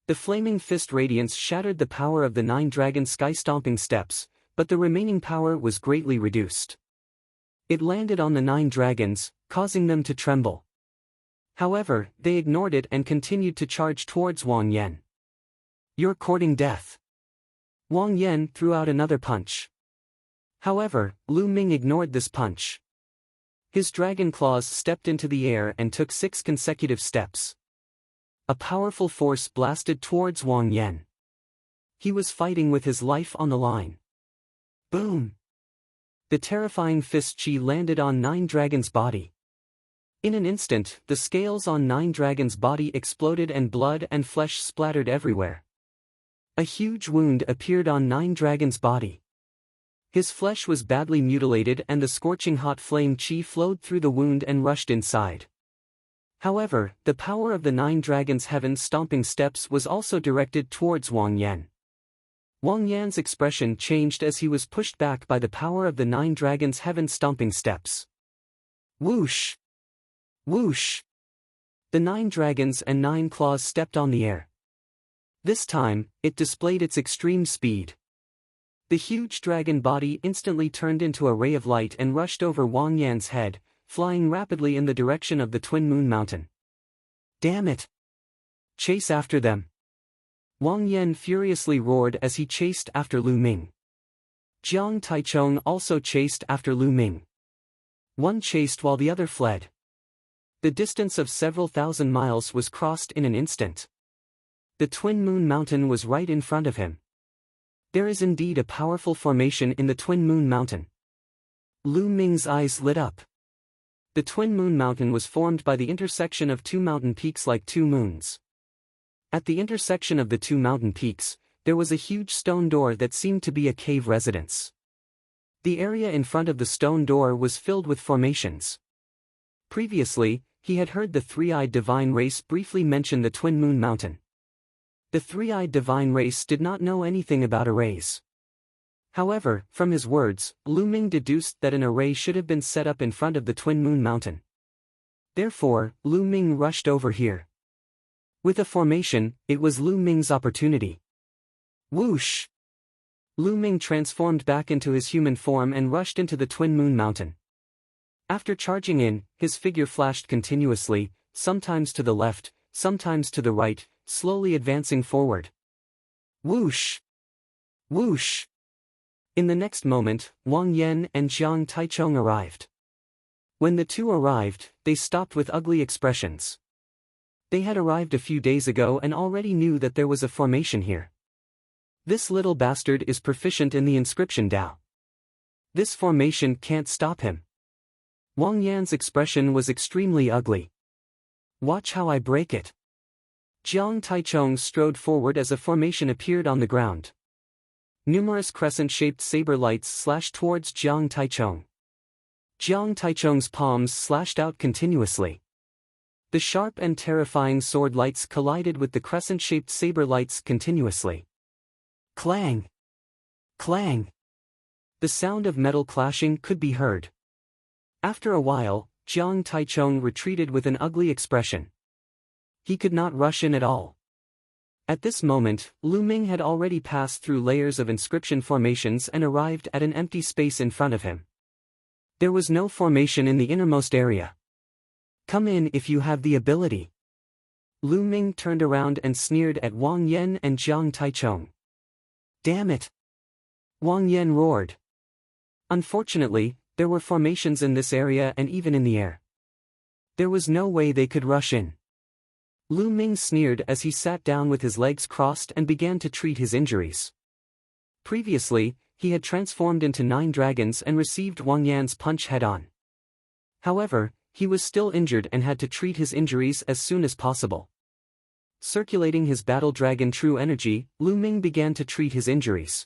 The flaming fist radiance shattered the power of the 9 dragon sky-stomping steps, but the remaining power was greatly reduced. It landed on the 9 dragons, causing them to tremble. However, they ignored it and continued to charge towards Wang Yan. You're courting death. Wang Yan threw out another punch. However, Lu Ming ignored this punch. His dragon claws stepped into the air and took 6 consecutive steps. A powerful force blasted towards Wang Yan. He was fighting with his life on the line. Boom! The terrifying fist chi landed on 9 dragons' body. In an instant, the scales on 9 dragons' body exploded and blood and flesh splattered everywhere. A huge wound appeared on 9 dragons' body. His flesh was badly mutilated and the scorching hot flame chi flowed through the wound and rushed inside. However, the power of the 9 dragons' heaven-stomping steps was also directed towards Wang Yan. Wang Yan's expression changed as he was pushed back by the power of the 9 dragons' heaven-stomping steps. Whoosh! Whoosh! The 9 dragons and 9 claws stepped on the air. This time, it displayed its extreme speed. The huge dragon body instantly turned into a ray of light and rushed over Wang Yan's head, flying rapidly in the direction of the Twin Moon Mountain. Damn it! Chase after them! Wang Yan furiously roared as he chased after Lu Ming. Jiang Taichong also chased after Lu Ming. One chased while the other fled. The distance of several thousand miles was crossed in an instant. The Twin Moon Mountain was right in front of him. There is indeed a powerful formation in the Twin Moon Mountain. Lu Ming's eyes lit up. The Twin Moon Mountain was formed by the intersection of two mountain peaks like two moons. At the intersection of the two mountain peaks, there was a huge stone door that seemed to be a cave residence. The area in front of the stone door was filled with formations. Previously, he had heard the three-eyed divine race briefly mention the Twin Moon Mountain. The three-eyed divine race did not know anything about arrays. However, from his words, Lu Ming deduced that an array should have been set up in front of the Twin Moon Mountain. Therefore, Lu Ming rushed over here. With a formation, it was Lu Ming's opportunity. Whoosh! Lu Ming transformed back into his human form and rushed into the Twin Moon Mountain. After charging in, his figure flashed continuously, sometimes to the left, sometimes to the right, slowly advancing forward. Whoosh! Whoosh! In the next moment, Wang Yan and Jiang Taichong arrived. When the two arrived, they stopped with ugly expressions. They had arrived a few days ago and already knew that there was a formation here. This little bastard is proficient in the inscription Dao. This formation can't stop him. Wang Yan's expression was extremely ugly. Watch how I break it. Jiang Taichong strode forward as a formation appeared on the ground. Numerous crescent-shaped saber lights slashed towards Jiang Taichong. Jiang Taichong's palms slashed out continuously. The sharp and terrifying sword lights collided with the crescent-shaped saber lights continuously. Clang! Clang! The sound of metal clashing could be heard. After a while, Jiang Taichong retreated with an ugly expression. He could not rush in at all. At this moment, Lu Ming had already passed through layers of inscription formations and arrived at an empty space in front of him. There was no formation in the innermost area. Come in if you have the ability. Lu Ming turned around and sneered at Wang Yan and Jiang Taichong. Damn it! Wang Yan roared. Unfortunately, there were formations in this area and even in the air. There was no way they could rush in. Lu Ming sneered as he sat down with his legs crossed and began to treat his injuries. Previously, he had transformed into 9 dragons and received Wang Yan's punch head-on. However, he was still injured and had to treat his injuries as soon as possible. Circulating his battle dragon true energy, Lu Ming began to treat his injuries.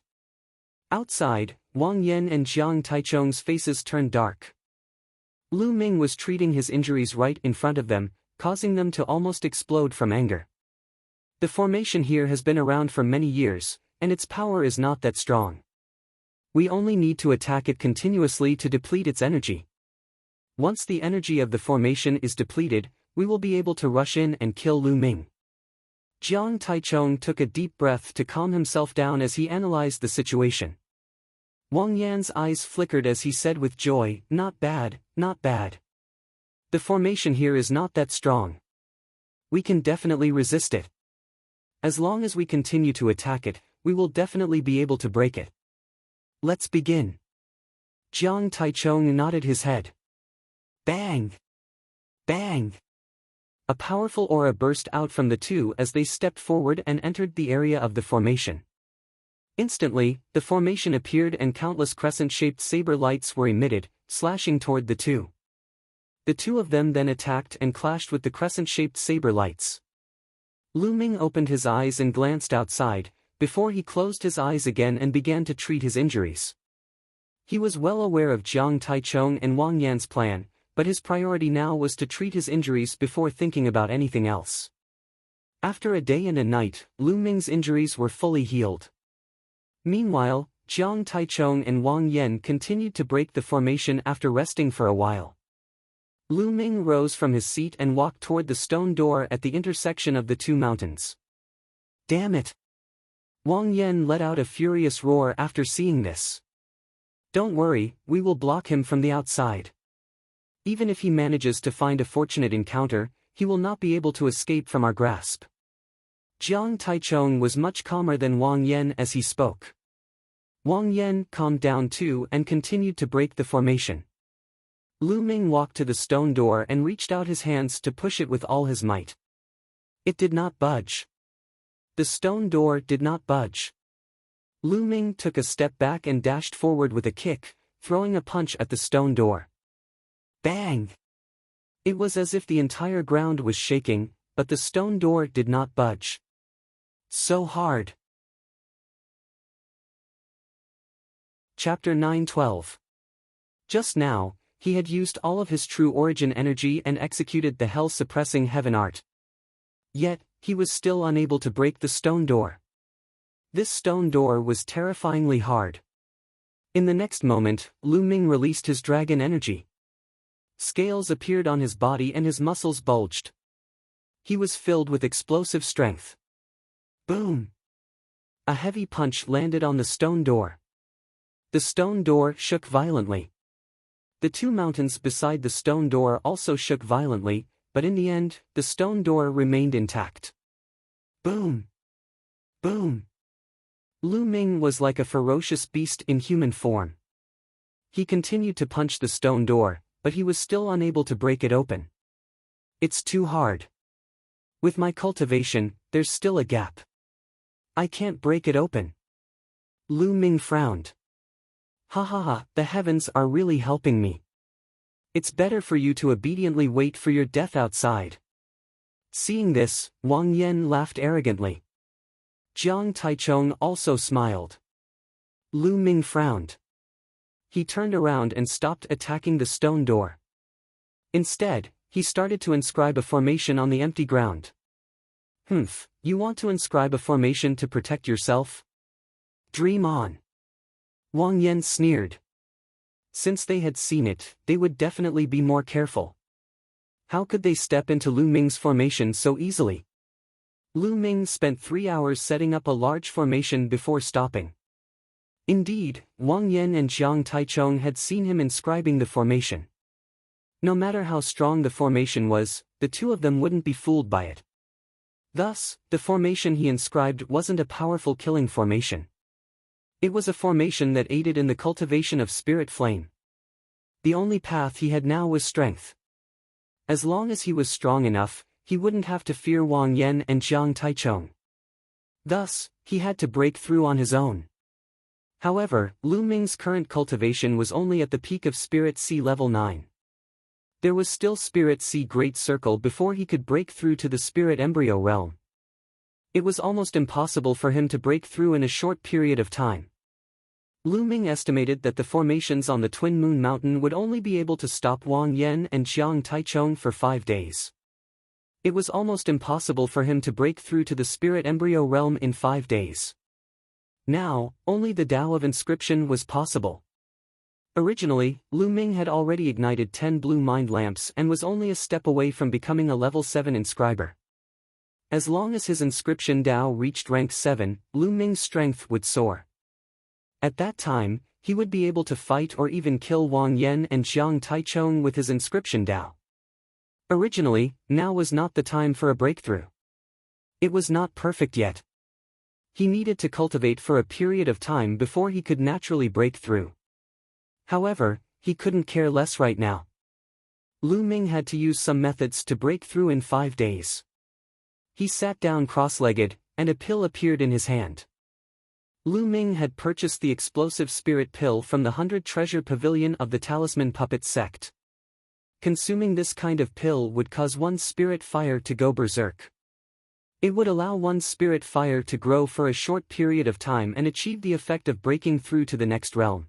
Outside, Wang Yan and Jiang Taichong's faces turned dark. Lu Ming was treating his injuries right in front of them, causing them to almost explode from anger. The formation here has been around for many years, and its power is not that strong. We only need to attack it continuously to deplete its energy. Once the energy of the formation is depleted, we will be able to rush in and kill Lu Ming. Jiang Taichong took a deep breath to calm himself down as he analyzed the situation. Wang Yan's eyes flickered as he said with joy, "Not bad, not bad. The formation here is not that strong. We can definitely resist it. As long as we continue to attack it, we will definitely be able to break it. Let's begin." Jiang Taichong nodded his head. Bang! Bang! A powerful aura burst out from the two as they stepped forward and entered the area of the formation. Instantly, the formation appeared and countless crescent-shaped saber lights were emitted, slashing toward the two. The two of them then attacked and clashed with the crescent-shaped saber lights. Lu Ming opened his eyes and glanced outside, before he closed his eyes again and began to treat his injuries. He was well aware of Jiang Taichong and Wang Yan's plan, but his priority now was to treat his injuries before thinking about anything else. After a day and a night, Lu Ming's injuries were fully healed. Meanwhile, Jiang Taichong and Wang Yan continued to break the formation after resting for a while. Lu Ming rose from his seat and walked toward the stone door at the intersection of the two mountains. Damn it! Wang Yan let out a furious roar after seeing this. Don't worry, we will block him from the outside. Even if he manages to find a fortunate encounter, he will not be able to escape from our grasp. Jiang Taichong was much calmer than Wang Yan as he spoke. Wang Yan calmed down too and continued to break the formation. Lu Ming walked to the stone door and reached out his hands to push it with all his might. It did not budge. The stone door did not budge. Lu Ming took a step back and dashed forward with a kick, throwing a punch at the stone door. Bang! It was as if the entire ground was shaking, but the stone door did not budge. So hard. Chapter 9:12. Just now, he had used all of his true origin energy and executed the hell-suppressing heaven art. Yet, he was still unable to break the stone door. This stone door was terrifyingly hard. In the next moment, Lu Ming released his dragon energy. Scales appeared on his body and his muscles bulged. He was filled with explosive strength. Boom! A heavy punch landed on the stone door. The stone door shook violently. The two mountains beside the stone door also shook violently, but in the end, the stone door remained intact. Boom! Boom! Lu Ming was like a ferocious beast in human form. He continued to punch the stone door, but he was still unable to break it open. It's too hard. With my cultivation, there's still a gap. I can't break it open. Lu Ming frowned. Ha ha ha, the heavens are really helping me. It's better for you to obediently wait for your death outside. Seeing this, Wang Yan laughed arrogantly. Jiang Taichong also smiled. Lu Ming frowned. He turned around and stopped attacking the stone door. Instead, he started to inscribe a formation on the empty ground. You want to inscribe a formation to protect yourself? Dream on. Wang Yan sneered. Since they had seen it, they would definitely be more careful. How could they step into Lu Ming's formation so easily? Lu Ming spent 3 hours setting up a large formation before stopping. Indeed, Wang Yan and Jiang Taichong had seen him inscribing the formation. No matter how strong the formation was, the two of them wouldn't be fooled by it. Thus, the formation he inscribed wasn't a powerful killing formation. It was a formation that aided in the cultivation of spirit flame. The only path he had now was strength. As long as he was strong enough, he wouldn't have to fear Wang Yan and Jiang Taichong. Thus, he had to break through on his own. However, Lu Ming's current cultivation was only at the peak of Spirit Sea level 9. There was still Spirit Sea Great Circle before he could break through to the Spirit Embryo realm. It was almost impossible for him to break through in a short period of time. Lu Ming estimated that the formations on the Twin Moon Mountain would only be able to stop Wang Yan and Jiang Taichong for 5 days. It was almost impossible for him to break through to the Spirit Embryo realm in 5 days. Now, only the Tao of Inscription was possible. Originally, Lu Ming had already ignited 10 blue mind lamps and was only a step away from becoming a level 7 inscriber. As long as his inscription Tao reached rank 7, Lu Ming's strength would soar. At that time, he would be able to fight or even kill Wang Yan and Jiang Taichong with his inscription Tao. Originally, now was not the time for a breakthrough. It was not perfect yet. He needed to cultivate for a period of time before he could naturally break through. However, he couldn't care less right now. Lu Ming had to use some methods to break through in 5 days. He sat down cross-legged, and a pill appeared in his hand. Lu Ming had purchased the explosive spirit pill from the 100 Treasure Pavilion of the Talisman Puppet sect. Consuming this kind of pill would cause one's spirit fire to go berserk. It would allow one's spirit fire to grow for a short period of time and achieve the effect of breaking through to the next realm.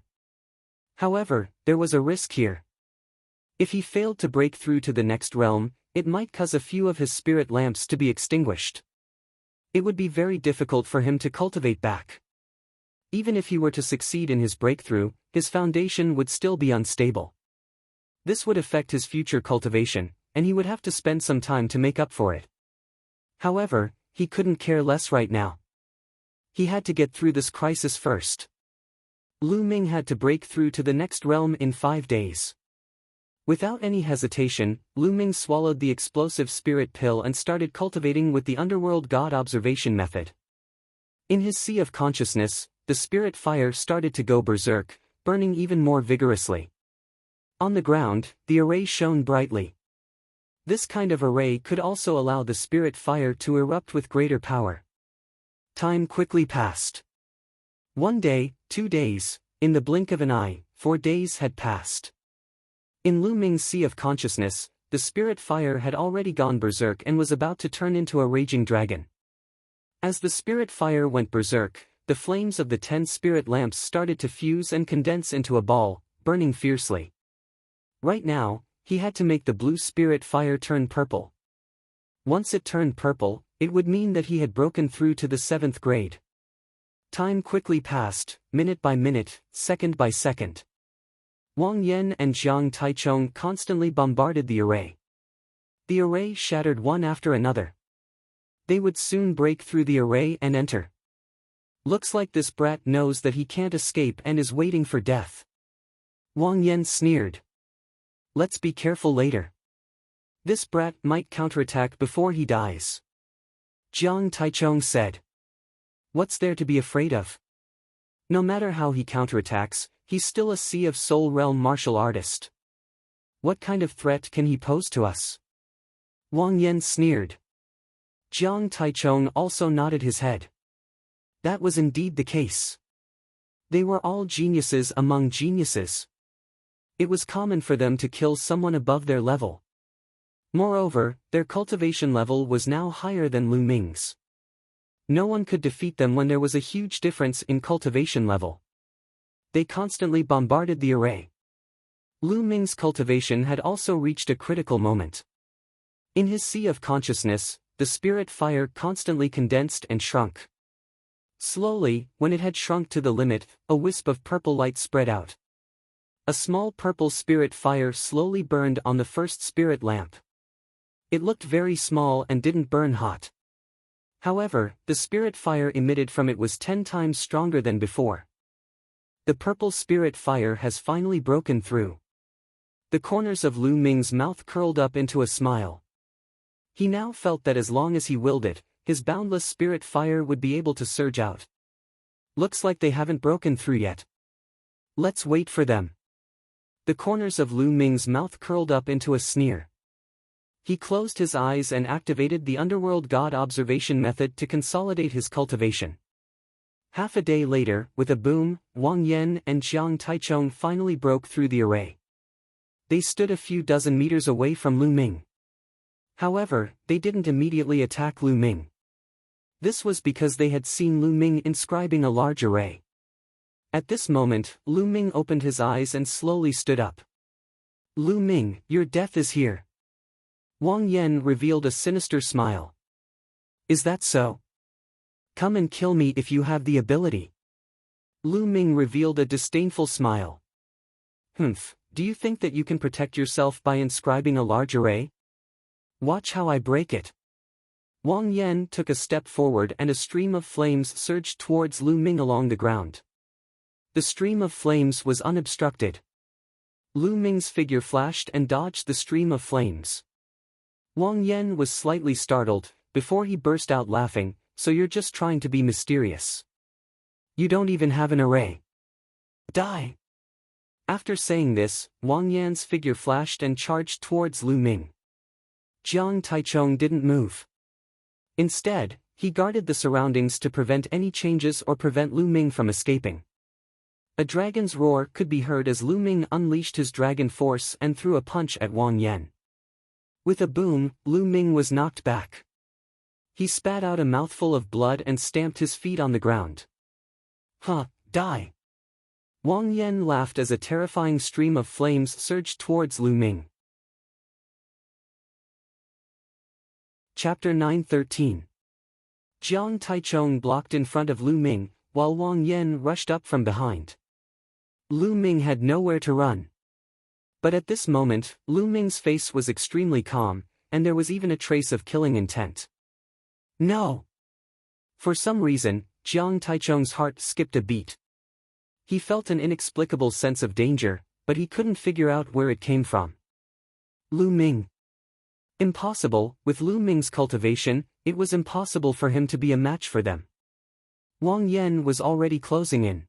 However, there was a risk here. If he failed to break through to the next realm, it might cause a few of his spirit lamps to be extinguished. It would be very difficult for him to cultivate back. Even if he were to succeed in his breakthrough, his foundation would still be unstable. This would affect his future cultivation, and he would have to spend some time to make up for it. However, he couldn't care less right now. He had to get through this crisis first. Lu Ming had to break through to the next realm in 5 days. Without any hesitation, Lu Ming swallowed the explosive spirit pill and started cultivating with the Underworld God Observation method. In his sea of consciousness, the spirit fire started to go berserk, burning even more vigorously. On the ground, the array shone brightly. This kind of array could also allow the spirit fire to erupt with greater power. Time quickly passed. 1 day, 2 days, in the blink of an eye, 4 days had passed. In Lu Ming's sea of consciousness, the spirit fire had already gone berserk and was about to turn into a raging dragon. As the spirit fire went berserk, the flames of the 10 spirit lamps started to fuse and condense into a ball, burning fiercely. Right now, he had to make the blue spirit fire turn purple. Once it turned purple, it would mean that he had broken through to the 7th grade. Time quickly passed, minute by minute, second by second. Wang Yan and Jiang Taichong constantly bombarded the array. The array shattered one after another. They would soon break through the array and enter. Looks like this brat knows that he can't escape and is waiting for death. Wang Yan sneered. Let's be careful later. This brat might counterattack before he dies. Jiang Taichong said. What's there to be afraid of? No matter how he counterattacks, he's still a Sea of Soul Realm martial artist. What kind of threat can he pose to us? Wang Yan sneered. Jiang Taichong also nodded his head. That was indeed the case. They were all geniuses among geniuses. It was common for them to kill someone above their level. Moreover, their cultivation level was now higher than Lu Ming's. No one could defeat them when there was a huge difference in cultivation level. They constantly bombarded the array. Lu Ming's cultivation had also reached a critical moment. In his sea of consciousness, the spirit fire constantly condensed and shrunk. Slowly, when it had shrunk to the limit, a wisp of purple light spread out. A small purple spirit fire slowly burned on the first spirit lamp. It looked very small and didn't burn hot. However, the spirit fire emitted from it was 10 times stronger than before. The purple spirit fire has finally broken through. The corners of Lu Ming's mouth curled up into a smile. He now felt that as long as he willed it, his boundless spirit fire would be able to surge out. Looks like they haven't broken through yet. Let's wait for them. The corners of Lu Ming's mouth curled up into a sneer. He closed his eyes and activated the Underworld God Observation method to consolidate his cultivation. Half a day later, with a boom, Wang Yan and Jiang Taichong finally broke through the array. They stood a few dozen meters away from Lu Ming. However, they didn't immediately attack Lu Ming. This was because they had seen Lu Ming inscribing a large array. At this moment, Lu Ming opened his eyes and slowly stood up. Lu Ming, your death is here. Wang Yan revealed a sinister smile. Is that so? Come and kill me if you have the ability. Lu Ming revealed a disdainful smile. Humph, do you think that you can protect yourself by inscribing a large array? Watch how I break it. Wang Yan took a step forward and a stream of flames surged towards Lu Ming along the ground. The stream of flames was unobstructed. Lu Ming's figure flashed and dodged the stream of flames. Wang Yan was slightly startled, before he burst out laughing, so you're just trying to be mysterious. You don't even have an array. Die! After saying this, Wang Yan's figure flashed and charged towards Lu Ming. Jiang Taichong didn't move. Instead, he guarded the surroundings to prevent any changes or prevent Lu Ming from escaping. A dragon's roar could be heard as Lu Ming unleashed his dragon force and threw a punch at Wang Yan. With a boom, Lu Ming was knocked back. He spat out a mouthful of blood and stamped his feet on the ground. Huh, die! Wang Yan laughed as a terrifying stream of flames surged towards Lu Ming. Chapter 9:13. Jiang Taichong blocked in front of Lu Ming, while Wang Yan rushed up from behind. Lu Ming had nowhere to run. But at this moment, Lu Ming's face was extremely calm, and there was even a trace of killing intent. No! For some reason, Jiang Taichong's heart skipped a beat. He felt an inexplicable sense of danger, but he couldn't figure out where it came from. Lu Ming. Impossible, with Lu Ming's cultivation, it was impossible for him to be a match for them. Wang Yan was already closing in.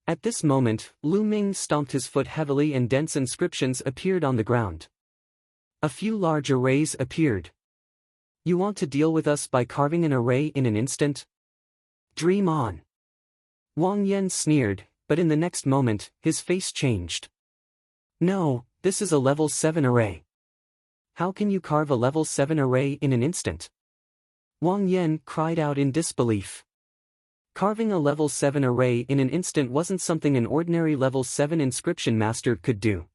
At this moment, Lu Ming stomped his foot heavily and dense inscriptions appeared on the ground. A few large arrays appeared. You want to deal with us by carving an array in an instant? Dream on. Wang Yan sneered, but in the next moment, his face changed. No, this is a level 7 array. How can you carve a level 7 array in an instant? Wang Yan cried out in disbelief. Carving a level 7 array in an instant wasn't something an ordinary level 7 inscription master could do.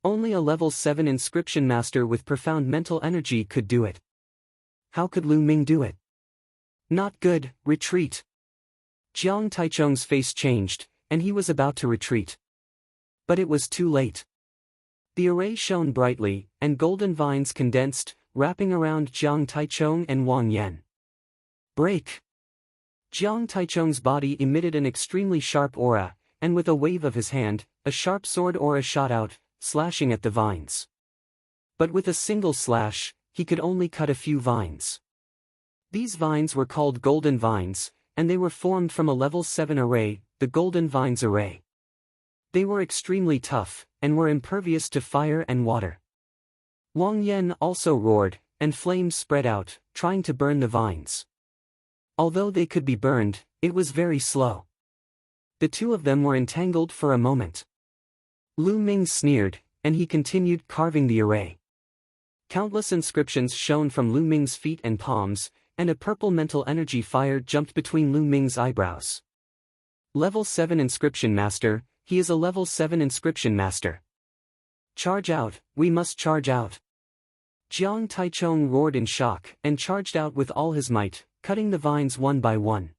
Only a level 7 inscription master with profound mental energy could do it. How could Lu Ming do it? Not good, retreat. Jiang Taichung's face changed, and he was about to retreat. But it was too late. The array shone brightly, and golden vines condensed, wrapping around Jiang Taichung and Wang Yan. Break! Jiang Taichung's body emitted an extremely sharp aura, and with a wave of his hand, a sharp sword aura shot out, slashing at the vines. But with a single slash, he could only cut a few vines. These vines were called golden vines, and they were formed from a level 7 array, the golden vines array. They were extremely tough, and were impervious to fire and water. Wang Yan also roared, and flames spread out, trying to burn the vines. Although they could be burned, it was very slow. The two of them were entangled for a moment. Lu Ming sneered, and he continued carving the array. Countless inscriptions shone from Lu Ming's feet and palms, and a purple mental energy fire jumped between Lu Ming's eyebrows. Level 7 Inscription Master, he is a level 7 Inscription Master. Charge out, we must charge out. Jiang Taichung roared in shock and charged out with all his might, cutting the vines one by one.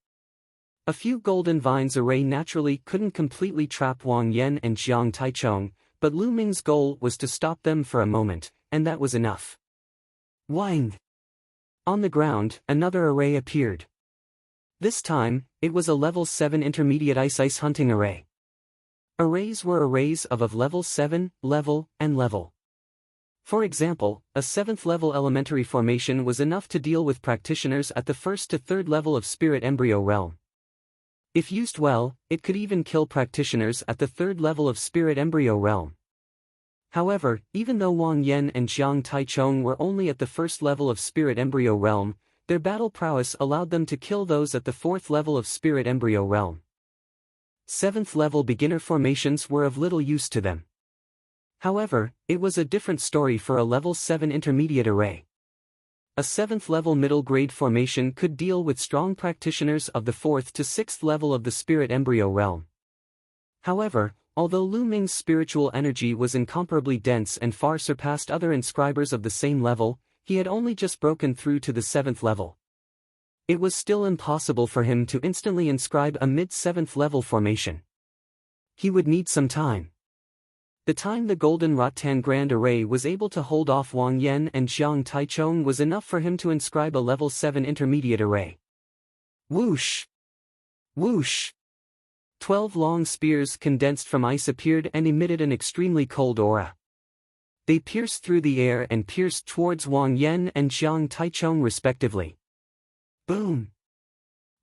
A few golden vines array naturally couldn't completely trap Wang Yan and Jiang Taichung, but Lu Ming's goal was to stop them for a moment, and that was enough. Wang! On the ground, another array appeared. This time, it was a level 7 intermediate ice hunting array. Arrays were arrays of level 7, level, and level. For example, a 7th level elementary formation was enough to deal with practitioners at the 1st to 3rd level of spirit embryo realm. If used well, it could even kill practitioners at the 3rd level of spirit embryo realm. However, even though Wang Yan and Jiang Taichung were only at the 1st level of spirit embryo realm, their battle prowess allowed them to kill those at the 4th level of spirit embryo realm. 7th level beginner formations were of little use to them. However, it was a different story for a level 7 intermediate array. A 7th level middle grade formation could deal with strong practitioners of the 4th to 6th level of the spirit embryo realm. However, although Lu Ming's spiritual energy was incomparably dense and far surpassed other inscribers of the same level, he had only just broken through to the 7th level. It was still impossible for him to instantly inscribe a mid-7th level formation. He would need some time. The time the Golden Rattan Grand Array was able to hold off Wang Yan and Jiang Taichung was enough for him to inscribe a level 7 intermediate array. Whoosh! Whoosh! 12 long spears condensed from ice appeared and emitted an extremely cold aura. They pierced through the air and pierced towards Wang Yan and Jiang Taichung respectively. Boom!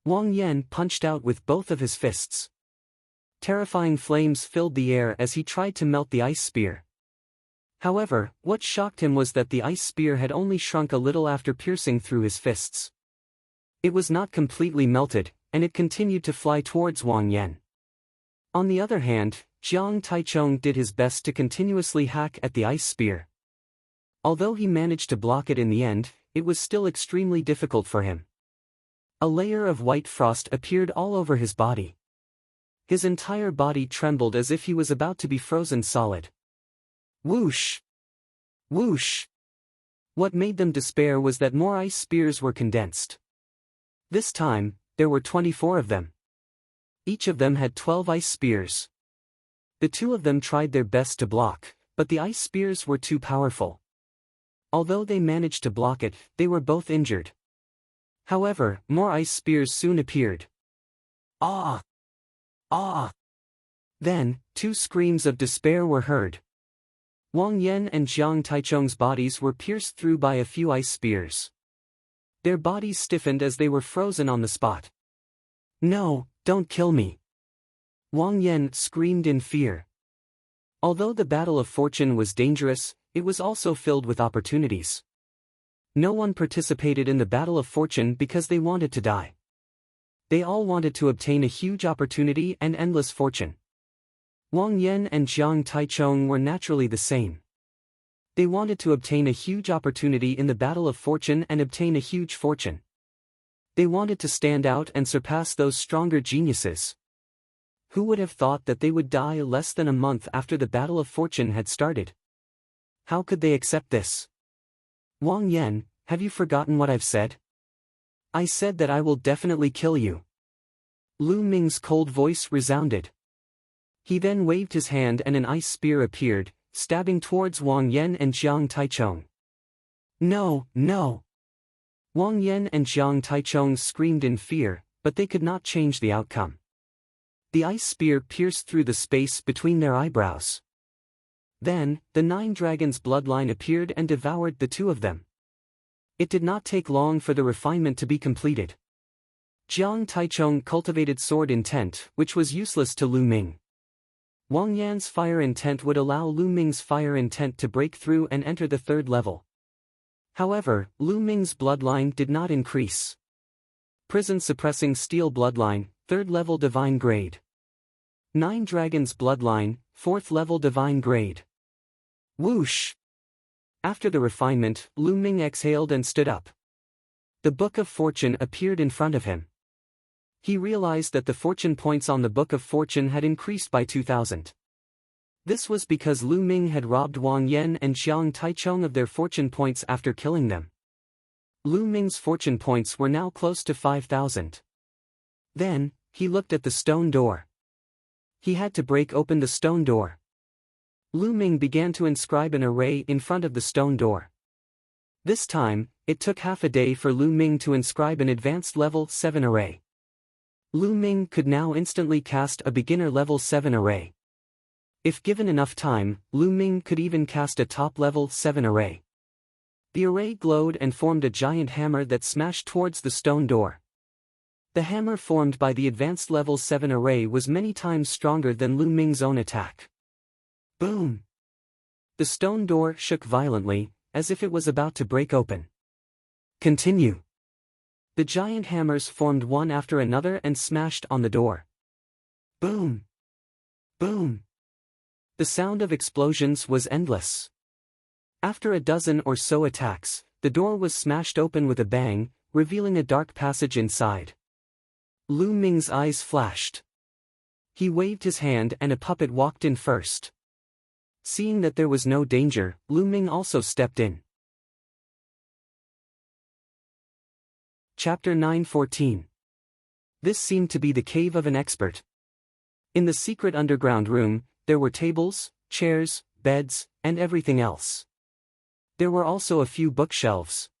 Wang Yan punched out with both of his fists. Terrifying flames filled the air as he tried to melt the ice spear. However, what shocked him was that the ice spear had only shrunk a little after piercing through his fists. It was not completely melted, and it continued to fly towards Wang Yan. On the other hand, Jiang Taichung did his best to continuously hack at the ice spear. Although he managed to block it in the end, it was still extremely difficult for him. A layer of white frost appeared all over his body. His entire body trembled as if he was about to be frozen solid. Whoosh! Whoosh! What made them despair was that more ice spears were condensed. This time, there were 24 of them. Each of them had 12 ice spears. The two of them tried their best to block, but the ice spears were too powerful. Although they managed to block it, they were both injured. However, more ice spears soon appeared. Ah! Ah! Then, two screams of despair were heard. Wang Yan and Jiang Taichung's bodies were pierced through by a few ice spears. Their bodies stiffened as they were frozen on the spot. No, don't kill me! Wang Yan screamed in fear. Although the battle of fortune was dangerous, it was also filled with opportunities. No one participated in the battle of fortune because they wanted to die. They all wanted to obtain a huge opportunity and endless fortune. Wang Yan and Jiang Taichung were naturally the same. They wanted to obtain a huge opportunity in the battle of fortune and obtain a huge fortune. They wanted to stand out and surpass those stronger geniuses. Who would have thought that they would die less than a month after the battle of fortune had started? How could they accept this? Wang Yan, have you forgotten what I've said? I said that I will definitely kill you. Lu Ming's cold voice resounded. He then waved his hand and an ice spear appeared, stabbing towards Wang Yan and Jiang Taichung. No, no! Wang Yan and Jiang Taichung screamed in fear, but they could not change the outcome. The ice spear pierced through the space between their eyebrows. Then, the 9 dragons' bloodline appeared and devoured the two of them. It did not take long for the refinement to be completed. Jiang Taichung cultivated sword intent, which was useless to Lu Ming. Wang Yan's fire intent would allow Lu Ming's fire intent to break through and enter the 3rd level. However, Lu Ming's bloodline did not increase. Prison-suppressing steel bloodline, 3rd level divine grade. 9 dragons bloodline, 4th level divine grade. Whoosh! After the refinement, Lu Ming exhaled and stood up. The Book of Fortune appeared in front of him. He realized that the fortune points on the Book of Fortune had increased by 2,000. This was because Lu Ming had robbed Wang Yan and Jiang Taichung of their fortune points after killing them. Lu Ming's fortune points were now close to 5,000. Then, he looked at the stone door. He had to break open the stone door. Lu Ming began to inscribe an array in front of the stone door. This time, it took half a day for Lu Ming to inscribe an advanced level 7 array. Lu Ming could now instantly cast a beginner level 7 array. If given enough time, Lu Ming could even cast a top level 7 array. The array glowed and formed a giant hammer that smashed towards the stone door. The hammer formed by the advanced level 7 array was many times stronger than Lu Ming's own attack. Boom! The stone door shook violently, as if it was about to break open. Continue. The giant hammers formed one after another and smashed on the door. Boom! Boom! The sound of explosions was endless. After a dozen or so attacks, the door was smashed open with a bang, revealing a dark passage inside. Lu Ming's eyes flashed. He waved his hand and a puppet walked in first. Seeing that there was no danger, Lu Ming also stepped in. Chapter 9:14. This seemed to be the cave of an expert. In the secret underground room, there were tables, chairs, beds, and everything else. There were also a few bookshelves.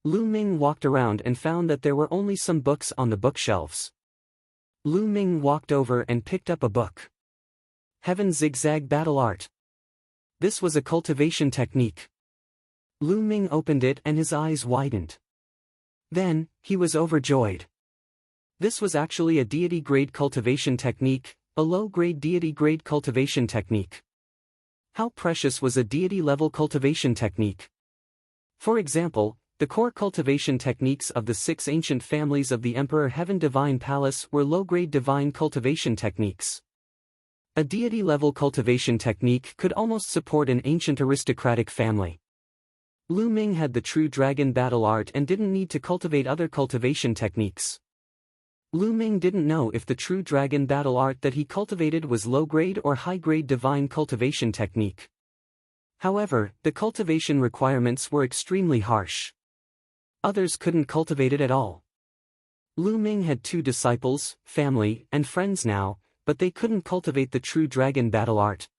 Lu Ming walked around and found that there were only some books on the bookshelves. Lu Ming walked over and picked up a book. Heaven Zigzag Battle Art. This was a cultivation technique. Lu Ming opened it and his eyes widened. Then, he was overjoyed. This was actually a deity-grade cultivation technique, a low-grade deity-grade cultivation technique. How precious was a deity-level cultivation technique? For example, the core cultivation techniques of the 6 ancient families of the Emperor Heaven Divine Palace were low-grade divine cultivation techniques. A deity-level cultivation technique could almost support an ancient aristocratic family. Lu Ming had the true dragon battle art and didn't need to cultivate other cultivation techniques. Lu Ming didn't know if the true dragon battle art that he cultivated was low-grade or high-grade divine cultivation technique. However, the cultivation requirements were extremely harsh. Others couldn't cultivate it at all. Lu Ming had 2 disciples, family, and friends now, but they couldn't cultivate the true dragon battle art.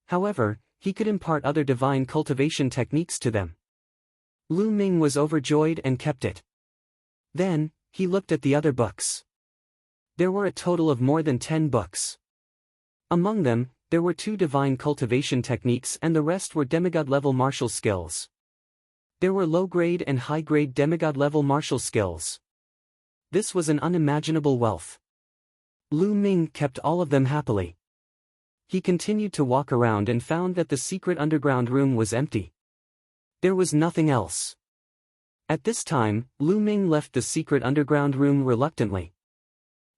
However, he could impart other divine cultivation techniques to them. Lu Ming was overjoyed and kept it. Then, he looked at the other books. There were a total of more than 10 books. Among them, there were 2 divine cultivation techniques and the rest were demigod-level martial skills. There were low-grade and high-grade demigod-level martial skills. This was an unimaginable wealth. Lu Ming kept all of them happily. He continued to walk around and found that the secret underground room was empty. There was nothing else. At this time, Lu Ming left the secret underground room reluctantly.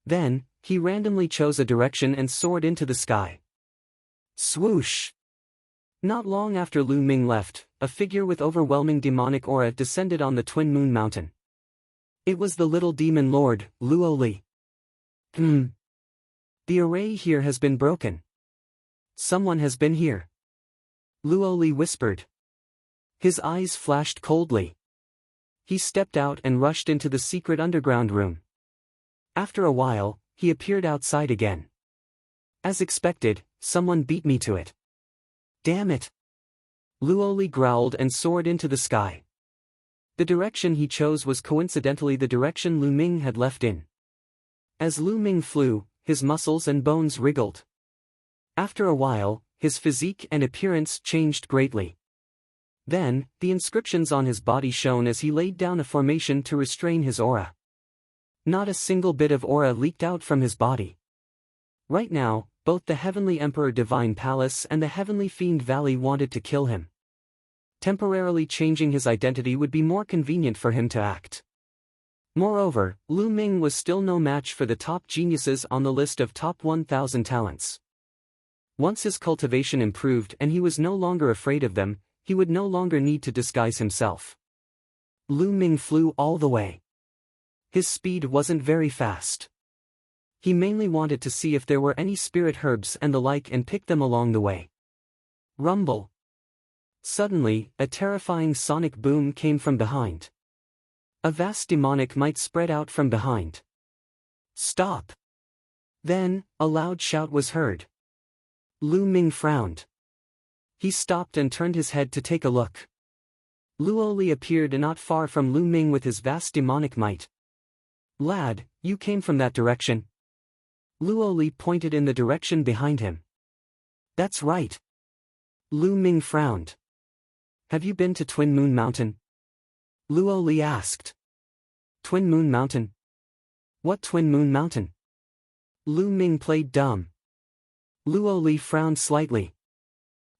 Then, he randomly chose a direction and soared into the sky. Swoosh! Not long after Lu Ming left, a figure with overwhelming demonic aura descended on the Twin Moon Mountain. It was the little demon lord, Luo Li. The array here has been broken. Someone has been here. Luo Li whispered. His eyes flashed coldly. He stepped out and rushed into the secret underground room. After a while, he appeared outside again. As expected, someone beat me to it. Damn it! Luo Li growled and soared into the sky. The direction he chose was coincidentally the direction Lu Ming had left in. As Lu Ming flew, his muscles and bones wriggled. After a while, his physique and appearance changed greatly. Then, the inscriptions on his body shone as he laid down a formation to restrain his aura. Not a single bit of aura leaked out from his body. Right now, both the Heavenly Emperor Divine Palace and the Heavenly Fiend Valley wanted to kill him. Temporarily changing his identity would be more convenient for him to act. Moreover, Lu Ming was still no match for the top geniuses on the list of top 1,000 talents. Once his cultivation improved and he was no longer afraid of them, he would no longer need to disguise himself. Lu Ming flew all the way. His speed wasn't very fast. He mainly wanted to see if there were any spirit herbs and the like and pick them along the way. Rumble. Suddenly, a terrifying sonic boom came from behind. A vast demonic might spread out from behind. Stop! Then, a loud shout was heard. Lu Ming frowned. He stopped and turned his head to take a look. Luo Li appeared not far from Lu Ming with his vast demonic might. Lad, you came from that direction? Luo Li pointed in the direction behind him. That's right. Lu Ming frowned. Have you been to Twin Moon Mountain? Luo Li asked. Twin Moon Mountain? What Twin Moon Mountain? Lu Ming played dumb. Luo Li frowned slightly.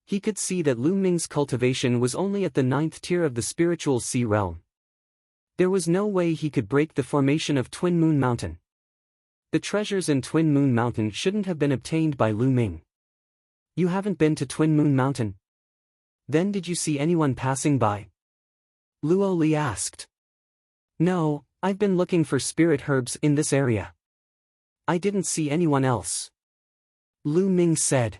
He could see that Lu Ming's cultivation was only at the 9th tier of the spiritual sea realm. There was no way he could break the formation of Twin Moon Mountain. The treasures in Twin Moon Mountain shouldn't have been obtained by Lu Ming. You haven't been to Twin Moon Mountain? Then did you see anyone passing by? Luo Li asked. No, I've been looking for spirit herbs in this area. I didn't see anyone else. Lu Ming said.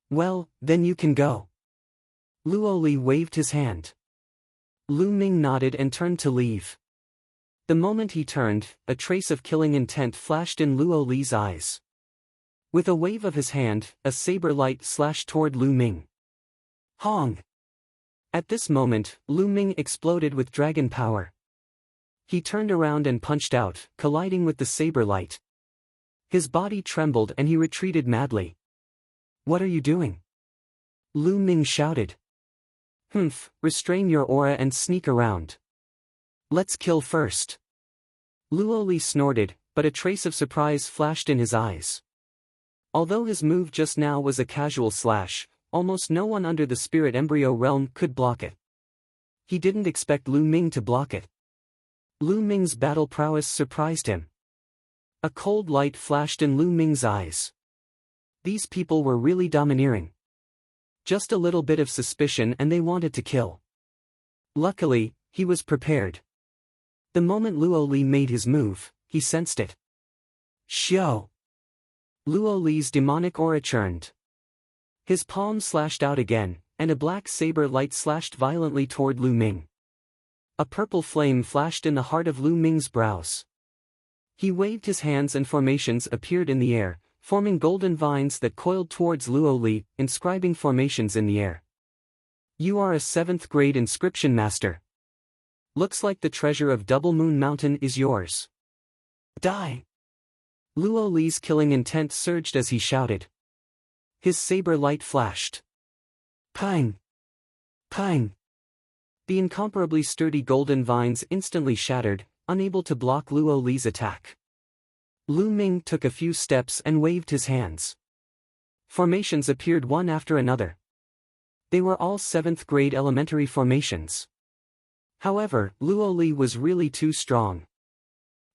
Well, then you can go. Luo Li waved his hand. Lu Ming nodded and turned to leave. The moment he turned, a trace of killing intent flashed in Luo Li's eyes. With a wave of his hand, a saber light slashed toward Lu Ming. Hong! At this moment, Lu Ming exploded with dragon power. He turned around and punched out, colliding with the saber light. His body trembled and he retreated madly. What are you doing? Lu Ming shouted. Restrain your aura and sneak around. Let's kill first. Luo Li snorted, but a trace of surprise flashed in his eyes. Although his move just now was a casual slash, almost no one under the spirit embryo realm could block it. He didn't expect Lu Ming to block it. Lu Ming's battle prowess surprised him. A cold light flashed in Lu Ming's eyes. These people were really domineering. Just a little bit of suspicion and they wanted to kill. Luckily, he was prepared. The moment Luo Li made his move, he sensed it. Xiao! Luo Li's demonic aura churned. His palm slashed out again, and a black saber light slashed violently toward Lu Ming. A purple flame flashed in the heart of Lu Ming's brows. He waved his hands and formations appeared in the air, forming golden vines that coiled towards Luo Li, inscribing formations in the air. You are a 7th grade inscription master. Looks like the treasure of Double Moon Mountain is yours. Die! Luo Li's killing intent surged as he shouted. His saber light flashed. Pang! Pang! The incomparably sturdy golden vines instantly shattered, unable to block Luo Li's attack. Lu Ming took a few steps and waved his hands. Formations appeared one after another. They were all 7th grade elementary formations. However, Luo Li was really too strong.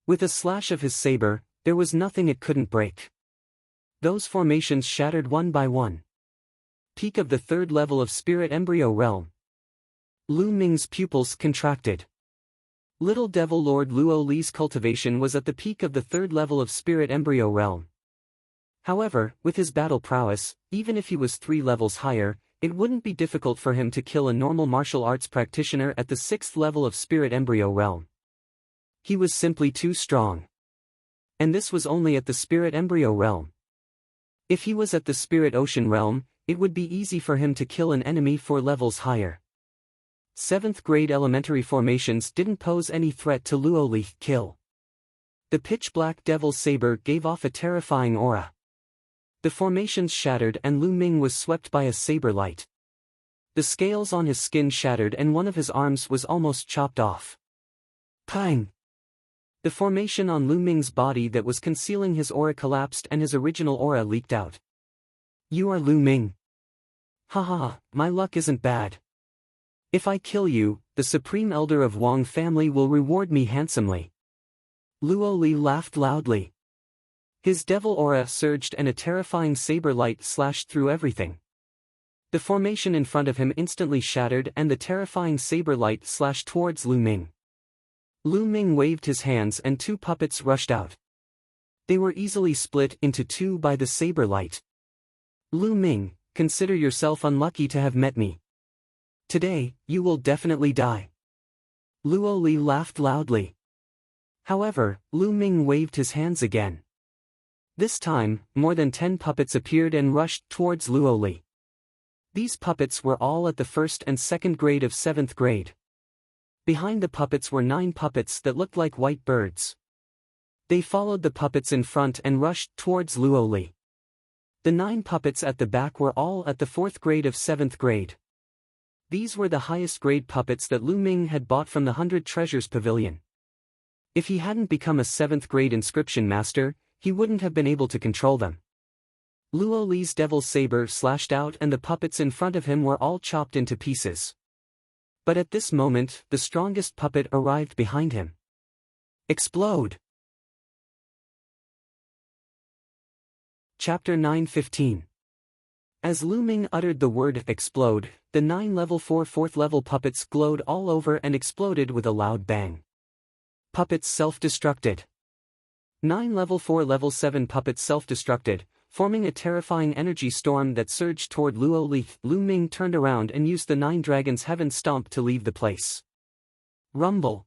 With a slash of his saber, There was nothing it couldn't break. Those formations shattered one by one. Peak of the third level of Spirit Embryo Realm. Lu Ming's pupils contracted. Little Devil Lord Luo Li's cultivation was at the peak of the third level of Spirit Embryo Realm. However, with his battle prowess, even if he was 3 levels higher, it wouldn't be difficult for him to kill a normal martial arts practitioner at the 6th level of Spirit Embryo Realm. He was simply too strong. And this was only at the Spirit Embryo Realm. If he was at the Spirit Ocean Realm, it would be easy for him to kill an enemy 4 levels higher. 7th grade elementary formations didn't pose any threat to Luo Li's kill. The pitch-black Devil's Saber gave off a terrifying aura. The formations shattered and Lu Ming was swept by a saber light. The scales on his skin shattered and one of his arms was almost chopped off. Pang! The formation on Lu Ming's body that was concealing his aura collapsed and his original aura leaked out. You are Lu Ming. Haha, my luck isn't bad. If I kill you, the Supreme Elder of Wang family will reward me handsomely. Luo Li laughed loudly. His devil aura surged and a terrifying saber light slashed through everything. The formation in front of him instantly shattered and the terrifying saber light slashed towards Lu Ming. Lu Ming waved his hands and 2 puppets rushed out. They were easily split into 2 by the saber light. Lu Ming, consider yourself unlucky to have met me. Today, you will definitely die. Luo Li laughed loudly. However, Lu Ming waved his hands again. This time, more than 10 puppets appeared and rushed towards Luo Li. These puppets were all at the 1st and 2nd grade of 7th grade. Behind the puppets were 9 puppets that looked like white birds. They followed the puppets in front and rushed towards Luo Li. The 9 puppets at the back were all at the 4th grade of 7th grade. These were the highest grade puppets that Lu Ming had bought from the 100 Treasures Pavilion. If he hadn't become a 7th grade inscription master, he wouldn't have been able to control them. Luo Li's Devil's Saber slashed out and the puppets in front of him were all chopped into pieces. But at this moment, the strongest puppet arrived behind him. Explode! Chapter 9:15. As Lu Ming uttered the word explode, the 9 level 4 4th level puppets glowed all over and exploded with a loud bang. Puppets self-destructed. 9 level 4 level 7 puppets self-destructed, forming a terrifying energy storm that surged toward Luo Li. Lu Ming turned around and used the 9 Dragons Heaven Stomp to leave the place. Rumble.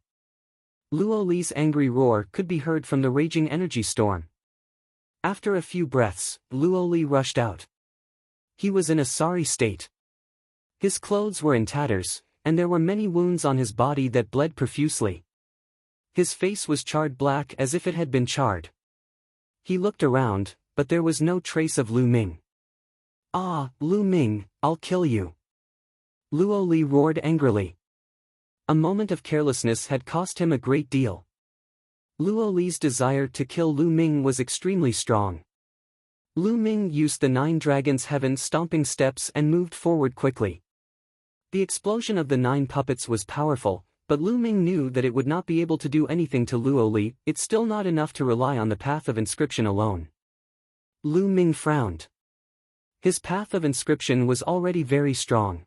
Luo Li's angry roar could be heard from the raging energy storm. After a few breaths, Luo Li rushed out. He was in a sorry state. His clothes were in tatters, and there were many wounds on his body that bled profusely. His face was charred black as if it had been charred. He looked around, but there was no trace of Lu Ming. Ah, Lu Ming, I'll kill you. Luo Li roared angrily. A moment of carelessness had cost him a great deal. Luo Li's desire to kill Lu Ming was extremely strong. Lu Ming used the 9 Dragons Heaven stomping steps and moved forward quickly. The explosion of the 9 puppets was powerful, but Lu Ming knew that it would not be able to do anything to Luo Li. It's still not enough to rely on the path of inscription alone. Lu Ming frowned. His path of inscription was already very strong.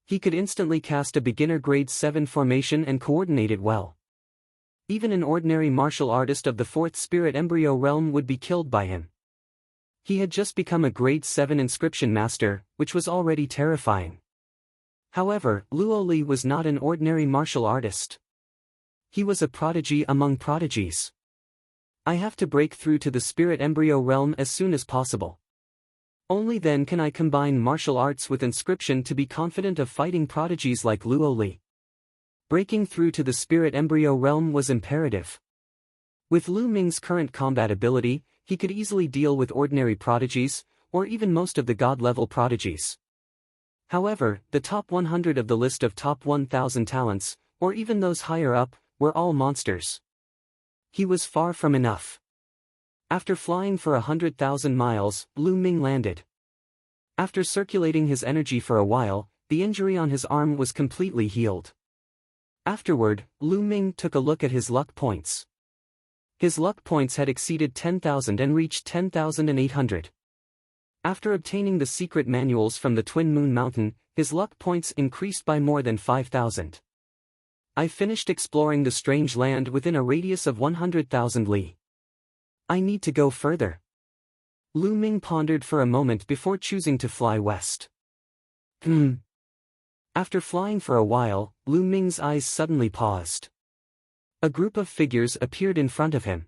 He could instantly cast a beginner grade 7 formation and coordinate it well. Even an ordinary martial artist of the 4th Spirit Embryo Realm would be killed by him. He had just become a grade 7 inscription master, which was already terrifying. However, Luo Li was not an ordinary martial artist. He was a prodigy among prodigies. I have to break through to the Spirit Embryo Realm as soon as possible. Only then can I combine martial arts with inscription to be confident of fighting prodigies like Luo Li. Breaking through to the Spirit Embryo Realm was imperative. With Lu Ming's current combat ability, he could easily deal with ordinary prodigies, or even most of the god-level prodigies. However, the top 100 of the list of top 1,000 talents, or even those higher up, were all monsters. He was far from enough. After flying for 100,000 miles, Lu Ming landed. After circulating his energy for a while, the injury on his arm was completely healed. Afterward, Lu Ming took a look at his luck points. His luck points had exceeded 10,000 and reached 10,800. After obtaining the secret manuals from the Twin Moon Mountain, his luck points increased by more than 5,000. I finished exploring the strange land within a radius of 100,000 li. I need to go further. Lu Ming pondered for a moment before choosing to fly west. After flying for a while, Lu Ming's eyes suddenly paused. A group of figures appeared in front of him.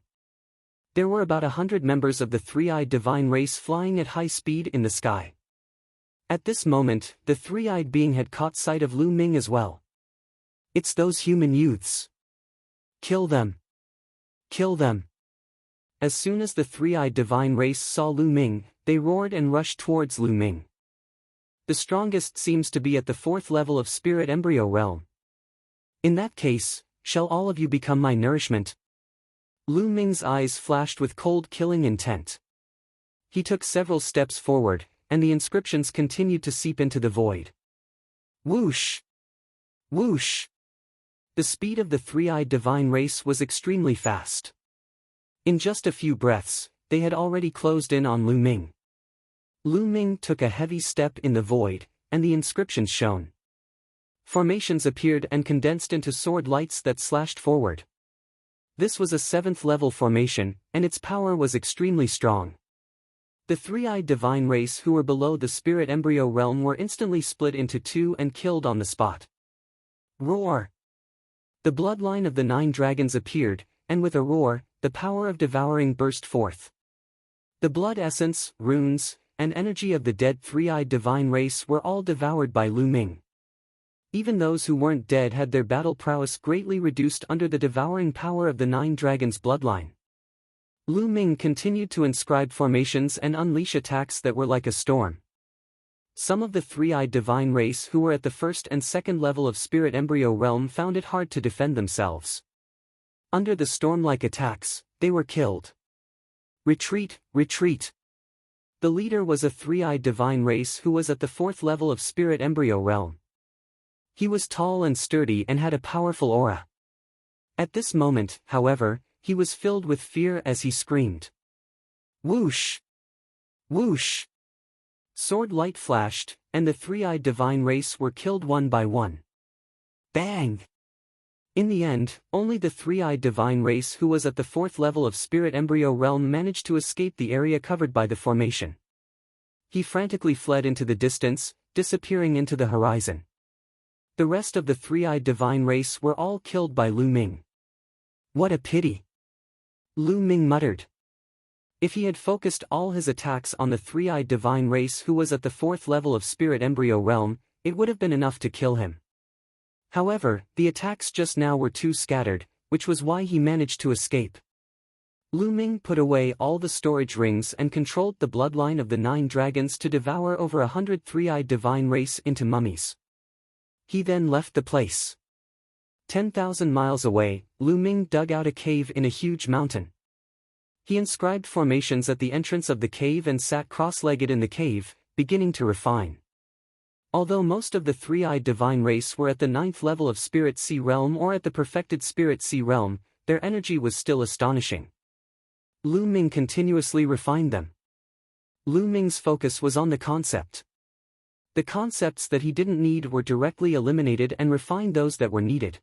There were about 100 members of the three-eyed divine race flying at high speed in the sky. At this moment, the three-eyed being had caught sight of Lu Ming as well. It's those human youths. Kill them. Kill them. As soon as the three-eyed divine race saw Lu Ming, they roared and rushed towards Lu Ming. The strongest seems to be at the 4th level of spirit embryo realm. In that case, shall all of you become my nourishment? Lu Ming's eyes flashed with cold killing intent. He took several steps forward, and the inscriptions continued to seep into the void. Whoosh! Whoosh! The speed of the three-eyed divine race was extremely fast. In just a few breaths, they had already closed in on Lu Ming. Lu Ming took a heavy step in the void, and the inscriptions shone. Formations appeared and condensed into sword lights that slashed forward. This was a 7th level formation, and its power was extremely strong. The three-eyed divine race who were below the spirit embryo realm were instantly split into two and killed on the spot. Roar! The bloodline of the 9 dragons appeared, and with a roar, the power of devouring burst forth. The blood essence, runes, and energy of the dead three-eyed divine race were all devoured by Lu Ming. Even those who weren't dead had their battle prowess greatly reduced under the devouring power of the 9 dragons' bloodline. Lu Ming continued to inscribe formations and unleash attacks that were like a storm. Some of the three-eyed divine race who were at the 1st and 2nd level of spirit embryo realm found it hard to defend themselves. Under the storm-like attacks, they were killed. Retreat, retreat! The leader was a three-eyed divine race who was at the 4th level of spirit embryo realm. He was tall and sturdy and had a powerful aura. At this moment, however, he was filled with fear as he screamed. Whoosh! Whoosh! Sword light flashed, and the three-eyed divine race were killed one by one. Bang! In the end, only the three-eyed divine race who was at the 4th level of spirit embryo realm managed to escape the area covered by the formation. He frantically fled into the distance, disappearing into the horizon. The rest of the three-eyed divine race were all killed by Lu Ming. What a pity! Lu Ming muttered. If he had focused all his attacks on the three-eyed divine race who was at the 4th level of spirit embryo realm, it would have been enough to kill him. However, the attacks just now were too scattered, which was why he managed to escape. Lu Ming put away all the storage rings and controlled the bloodline of the 9 dragons to devour over 100 three-eyed divine race into mummies. He then left the place. 10,000 miles away, Lu Ming dug out a cave in a huge mountain. He inscribed formations at the entrance of the cave and sat cross-legged in the cave, beginning to refine. Although most of the three-eyed divine race were at the 9th level of Spirit Sea Realm or at the perfected Spirit Sea Realm, their energy was still astonishing. Lu Ming continuously refined them. Lu Ming's focus was on the concept. The concepts that he didn't need were directly eliminated and refined those that were needed.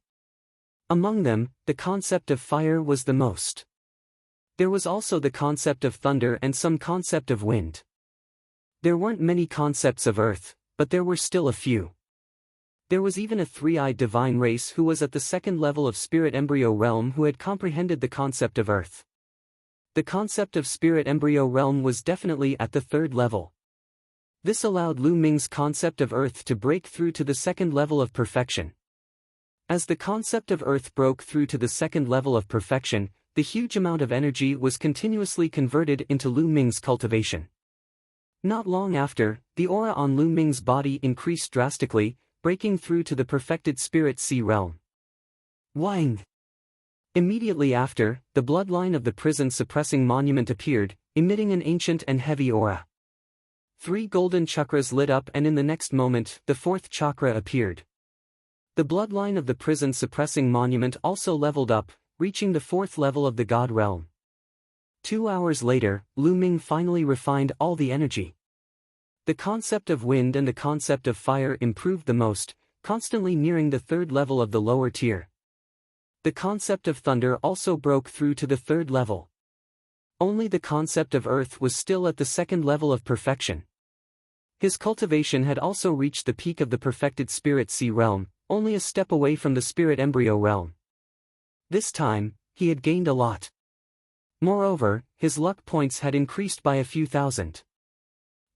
Among them, the concept of fire was the most. There was also the concept of thunder and some concept of wind. There weren't many concepts of earth, but there were still a few. There was even a three-eyed divine race who was at the 2nd level of spirit embryo realm who had comprehended the concept of earth. The concept of spirit embryo realm was definitely at the 3rd level. This allowed Lu Ming's concept of earth to break through to the 2nd level of perfection. As the concept of earth broke through to the 2nd level of perfection, the huge amount of energy was continuously converted into Lu Ming's cultivation. Not long after, the aura on Lu Ming's body increased drastically, breaking through to the perfected Spirit Sea Realm. Wang! Immediately after, the bloodline of the prison-suppressing monument appeared, emitting an ancient and heavy aura. 3 golden chakras lit up and in the next moment, the 4th chakra appeared. The bloodline of the prison-suppressing monument also leveled up, reaching the 4th level of the God realm. 2 hours later, Lu Ming finally refined all the energy. The concept of wind and the concept of fire improved the most, constantly nearing the 3rd level of the lower tier. The concept of thunder also broke through to the 3rd level. Only the concept of earth was still at the 2nd level of perfection. His cultivation had also reached the peak of the perfected spirit sea realm, only a step away from the spirit embryo realm. This time, he had gained a lot. Moreover, his luck points had increased by a few thousand.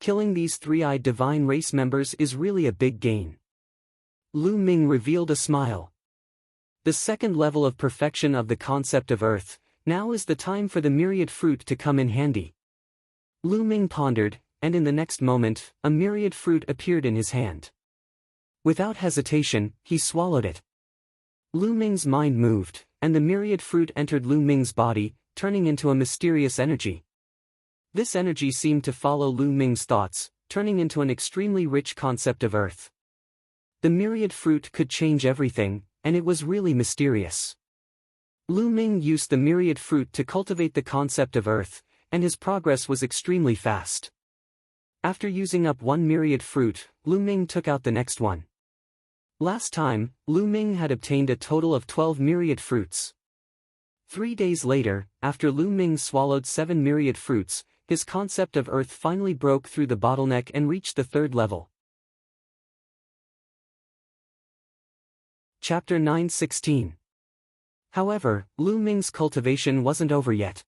Killing these three-eyed divine race members is really a big gain. Lu Ming revealed a smile. The 2nd level of perfection of the concept of earth, now is the time for the myriad fruit to come in handy. Lu Ming pondered, and in the next moment, a myriad fruit appeared in his hand. Without hesitation, he swallowed it. Lu Ming's mind moved, and the myriad fruit entered Lu Ming's body, turning into a mysterious energy. This energy seemed to follow Lu Ming's thoughts, turning into an extremely rich concept of earth. The myriad fruit could change everything, and it was really mysterious. Lu Ming used the myriad fruit to cultivate the concept of earth, and his progress was extremely fast. After using up one myriad fruit, Lu Ming took out the next one. Last time, Lu Ming had obtained a total of 12 myriad fruits. 3 days later, after Lu Ming swallowed 7 myriad fruits, his concept of earth finally broke through the bottleneck and reached the 3rd level. Chapter 9:16. However, Lu Ming's cultivation wasn't over yet.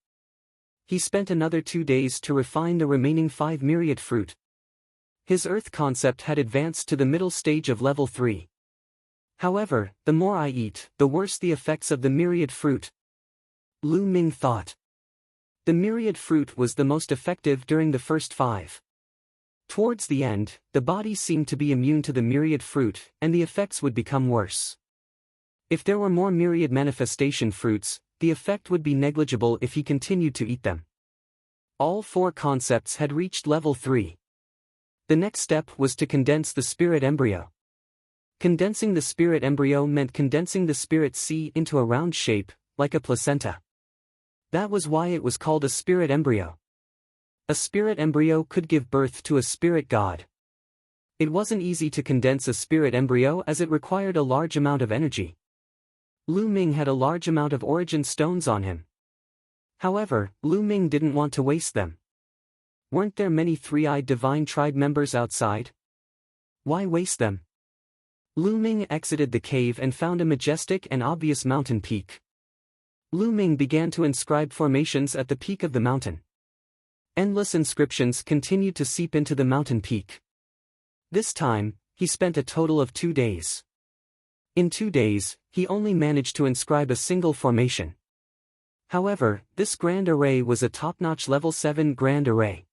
He spent another 2 days to refine the remaining 5 myriad fruit. His earth concept had advanced to the middle stage of level 3. However, the more I eat, the worse the effects of the myriad fruit. Lu Ming thought. The myriad fruit was the most effective during the first 5. Towards the end, the body seemed to be immune to the myriad fruit, and the effects would become worse. If there were more myriad manifestation fruits, the effect would be negligible if he continued to eat them. All 4 concepts had reached level 3. The next step was to condense the spirit embryo. Condensing the spirit embryo meant condensing the spirit sea into a round shape, like a placenta. That was why it was called a spirit embryo. A spirit embryo could give birth to a spirit god. It wasn't easy to condense a spirit embryo as it required a large amount of energy. Lu Ming had a large amount of origin stones on him. However, Lu Ming didn't want to waste them. Weren't there many three-eyed divine tribe members outside? Why waste them? Lu Ming exited the cave and found a majestic and obvious mountain peak. Lu Ming began to inscribe formations at the peak of the mountain. Endless inscriptions continued to seep into the mountain peak. This time, he spent a total of 2 days. In 2 days, he only managed to inscribe a single formation. However, this grand array was a top-notch level 7 grand array.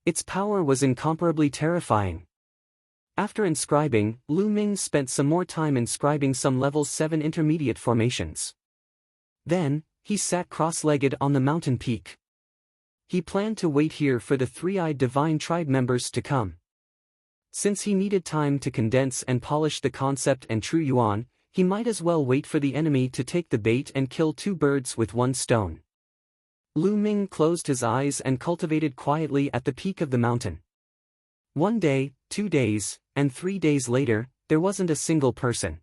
Its power was incomparably terrifying. After inscribing, Lu Ming spent some more time inscribing some level 7 intermediate formations. Then, he sat cross-legged on the mountain peak. He planned to wait here for the three-eyed divine tribe members to come. Since he needed time to condense and polish the concept and true yuan, he might as well wait for the enemy to take the bait and kill 2 birds with 1 stone. Lu Ming closed his eyes and cultivated quietly at the peak of the mountain. 1 day, 2 days, and 3 days later, there wasn't a single person.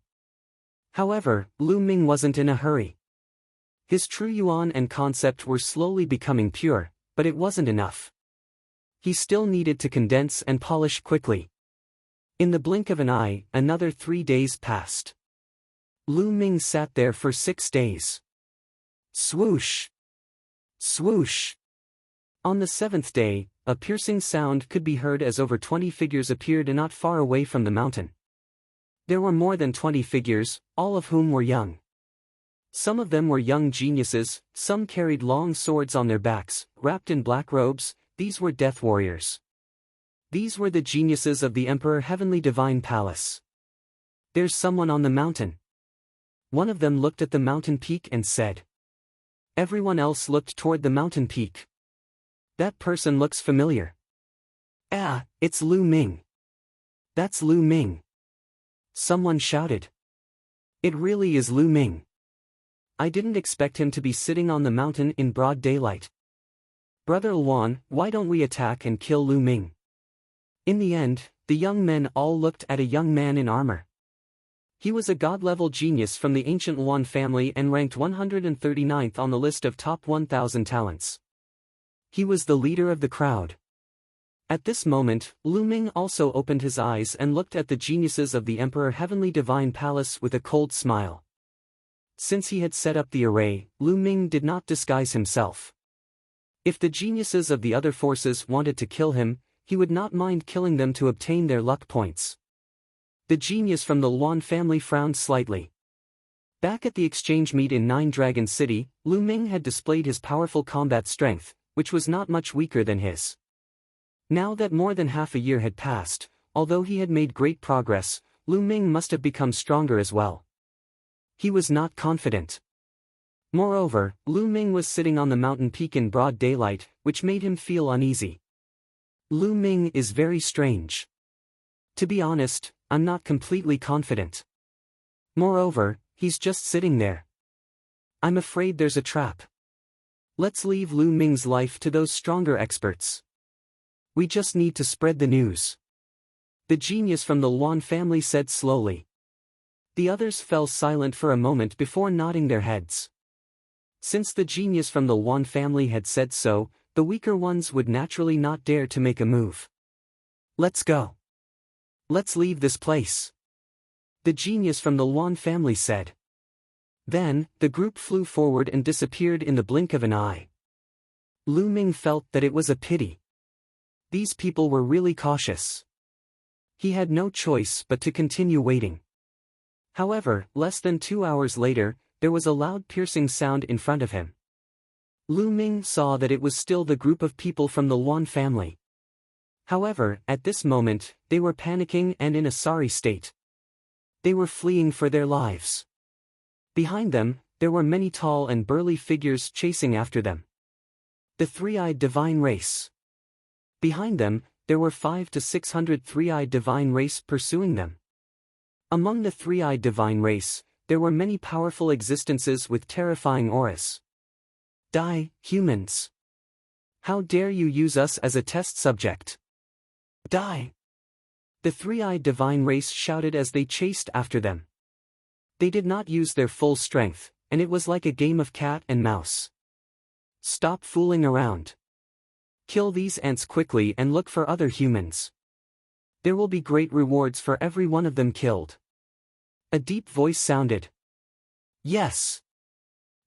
However, Lu Ming wasn't in a hurry. His true yuan and concept were slowly becoming pure, but it wasn't enough. He still needed to condense and polish quickly. In the blink of an eye, another 3 days passed. Lu Ming sat there for 6 days. Swoosh! Swoosh! On the 7th day, a piercing sound could be heard as over 20 figures appeared not far away from the mountain. There were more than 20 figures, all of whom were young. Some of them were young geniuses, some carried long swords on their backs, wrapped in black robes. These were death warriors. These were the geniuses of the Emperor Heavenly Divine Palace. There's someone on the mountain. One of them looked at the mountain peak and said. Everyone else looked toward the mountain peak. That person looks familiar. Ah, it's Lu Ming. That's Lu Ming. Someone shouted. It really is Lu Ming. I didn't expect him to be sitting on the mountain in broad daylight. Brother Luan, why don't we attack and kill Lu Ming? In the end, the young men all looked at a young man in armor. He was a god-level genius from the ancient Luan family and ranked 139th on the list of top 1,000 talents. He was the leader of the crowd. At this moment, Lu Ming also opened his eyes and looked at the geniuses of the Emperor Heavenly Divine Palace with a cold smile. Since he had set up the array, Lu Ming did not disguise himself. If the geniuses of the other forces wanted to kill him, he would not mind killing them to obtain their luck points. The genius from the Luan family frowned slightly. Back at the exchange meet in Nine Dragon City, Lu Ming had displayed his powerful combat strength, which was not much weaker than his. Now that more than half a year had passed, although he had made great progress, Lu Ming must have become stronger as well. He was not confident. Moreover, Lu Ming was sitting on the mountain peak in broad daylight, which made him feel uneasy. Lu Ming is very strange. To be honest, I'm not completely confident. Moreover, he's just sitting there. I'm afraid there's a trap. Let's leave Lu Ming's life to those stronger experts. We just need to spread the news. The genius from the Luan family said slowly. The others fell silent for a moment before nodding their heads. Since the genius from the Luan family had said so, the weaker ones would naturally not dare to make a move. Let's go. Let's leave this place. The genius from the Luan family said. Then, the group flew forward and disappeared in the blink of an eye. Lu Ming felt that it was a pity. These people were really cautious. He had no choice but to continue waiting. However, less than 2 hours later, there was a loud piercing sound in front of him. Lu Ming saw that it was still the group of people from the Luan family. However, at this moment, they were panicking and in a sorry state. They were fleeing for their lives. Behind them, there were many tall and burly figures chasing after them. The three-eyed divine race. Behind them, there were 500 to 600 three-eyed divine race pursuing them. Among the three-eyed divine race, there were many powerful existences with terrifying auras. Die, humans! How dare you use us as a test subject? Die! The three-eyed divine race shouted as they chased after them. They did not use their full strength, and it was like a game of cat and mouse. Stop fooling around. Kill these ants quickly and look for other humans. There will be great rewards for every one of them killed. A deep voice sounded. Yes.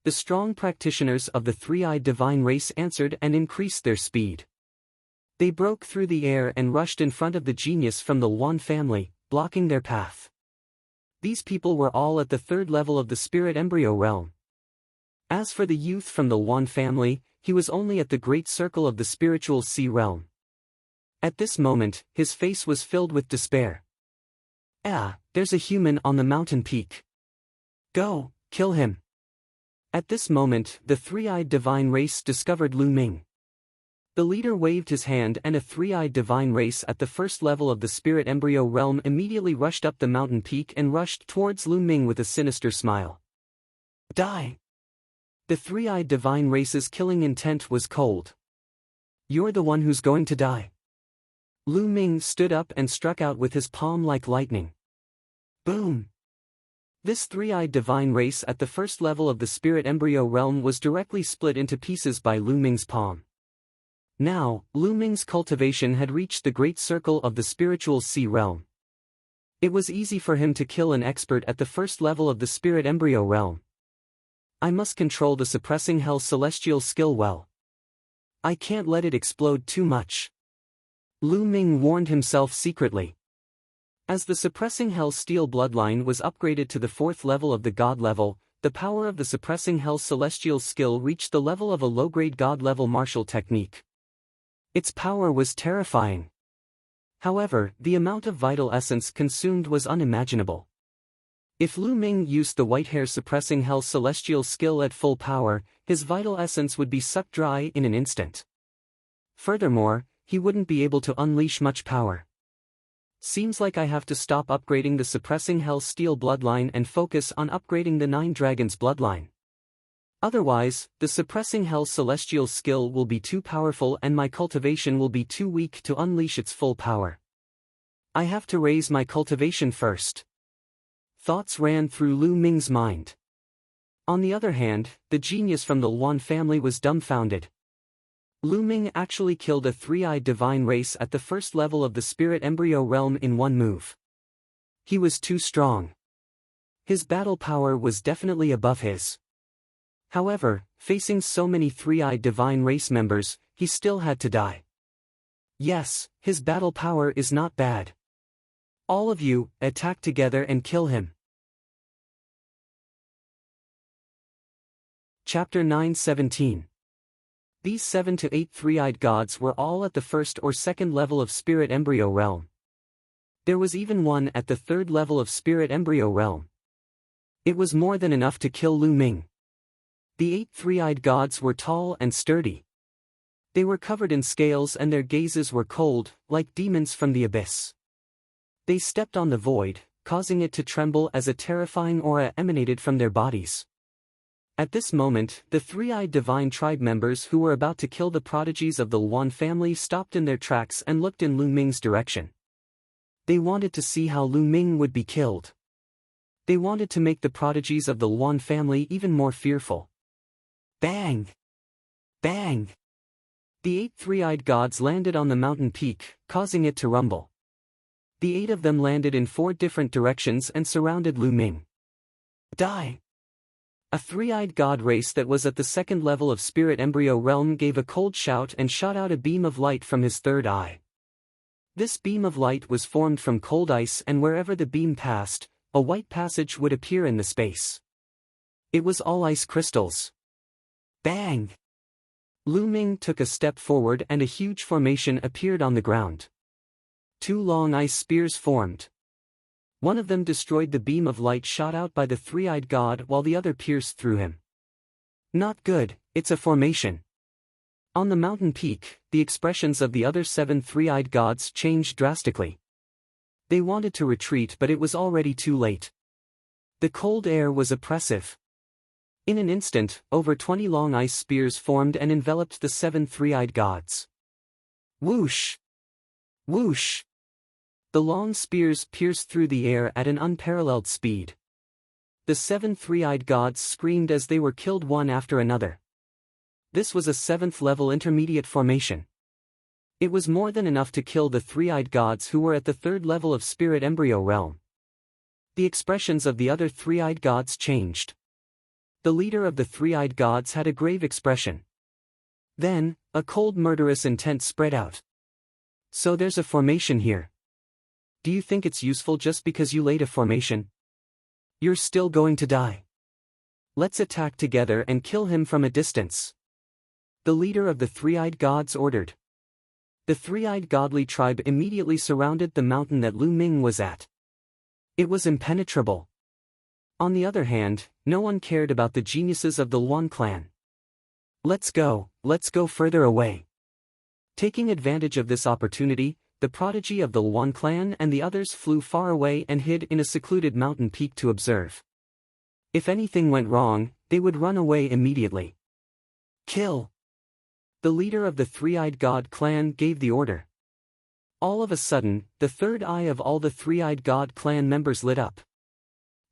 The strong practitioners of the three-eyed divine race answered and increased their speed. They broke through the air and rushed in front of the genius from the Luan family, blocking their path. These people were all at the third level of the spirit embryo realm. As for the youth from the Luan family, he was only at the great circle of the spiritual sea realm. At this moment, his face was filled with despair. Ah, there's a human on the mountain peak. Go, kill him. At this moment, the three-eyed divine race discovered Lu Ming. The leader waved his hand and a three-eyed divine race at the first level of the spirit embryo realm immediately rushed up the mountain peak and rushed towards Lu Ming with a sinister smile. Die! The three-eyed divine race's killing intent was cold. You're the one who's going to die. Lu Ming stood up and struck out with his palm like lightning. Boom! This three-eyed divine race at the first level of the spirit embryo realm was directly split into pieces by Lu Ming's palm. Now, Lu Ming's cultivation had reached the great circle of the spiritual sea realm. It was easy for him to kill an expert at the first level of the spirit embryo realm. I must control the suppressing hell celestial skill well. I can't let it explode too much. Lu Ming warned himself secretly. As the suppressing hell steel bloodline was upgraded to the fourth level of the god level, the power of the suppressing hell celestial skill reached the level of a low-grade god level martial technique. Its power was terrifying. However, the amount of vital essence consumed was unimaginable. If Lu Ming used the white hair suppressing hell celestial skill at full power, his vital essence would be sucked dry in an instant. Furthermore, he wouldn't be able to unleash much power. Seems like I have to stop upgrading the suppressing hell steel bloodline and focus on upgrading the Nine Dragons bloodline. Otherwise, the suppressing hell celestial skill will be too powerful and my cultivation will be too weak to unleash its full power. I have to raise my cultivation first. Thoughts ran through Lu Ming's mind. On the other hand, the genius from the Luan family was dumbfounded. Lu Ming actually killed a three-eyed divine race at the first level of the spirit embryo realm in one move. He was too strong. His battle power was definitely above his. However, facing so many three-eyed divine race members, he still had to die. Yes, his battle power is not bad. All of you, attack together and kill him. Chapter 9:17. These 7 to 8 three-eyed gods were all at the first or second level of spirit embryo realm. There was even one at the third level of spirit embryo realm. It was more than enough to kill Lu Ming. The 8 three-eyed gods were tall and sturdy. They were covered in scales and their gazes were cold, like demons from the abyss. They stepped on the void, causing it to tremble as a terrifying aura emanated from their bodies. At this moment, the three-eyed divine tribe members who were about to kill the prodigies of the Luan family stopped in their tracks and looked in Lu Ming's direction. They wanted to see how Lu Ming would be killed. They wanted to make the prodigies of the Luan family even more fearful. Bang! Bang! The 8 three-eyed gods landed on the mountain peak, causing it to rumble. The 8 of them landed in 4 different directions and surrounded Lu Ming. Die! A three-eyed god race that was at the second level of spirit embryo realm gave a cold shout and shot out a beam of light from his third eye. This beam of light was formed from cold ice, and wherever the beam passed, a white passage would appear in the space. It was all ice crystals. Bang! Lu Ming took a step forward and a huge formation appeared on the ground. 2 long ice spears formed. One of them destroyed the beam of light shot out by the three-eyed god while the other pierced through him. Not good, it's a formation. On the mountain peak, the expressions of the other 7 three-eyed gods changed drastically. They wanted to retreat, but it was already too late. The cold air was oppressive. In an instant, over 20 long ice spears formed and enveloped the 7 three-eyed gods. Whoosh! Whoosh! The long spears pierced through the air at an unparalleled speed. The 7 three-eyed gods screamed as they were killed one after another. This was a 7th-level intermediate formation. It was more than enough to kill the three-eyed gods who were at the 3rd level of spirit embryo realm. The expressions of the other three-eyed gods changed. The leader of the three-eyed gods had a grave expression. Then, a cold murderous intent spread out. So there's a formation here. Do you think it's useful just because you laid a formation? You're still going to die. Let's attack together and kill him from a distance. The leader of the three-eyed gods ordered. The three-eyed godly tribe immediately surrounded the mountain that Lu Ming was at. It was impenetrable. On the other hand, no one cared about the geniuses of the Luan clan. Let's go further away. Taking advantage of this opportunity, the prodigy of the Luan clan and the others flew far away and hid in a secluded mountain peak to observe. If anything went wrong, they would run away immediately. Kill! The leader of the three-eyed god clan gave the order. All of a sudden, the third eye of all the three-eyed god clan members lit up.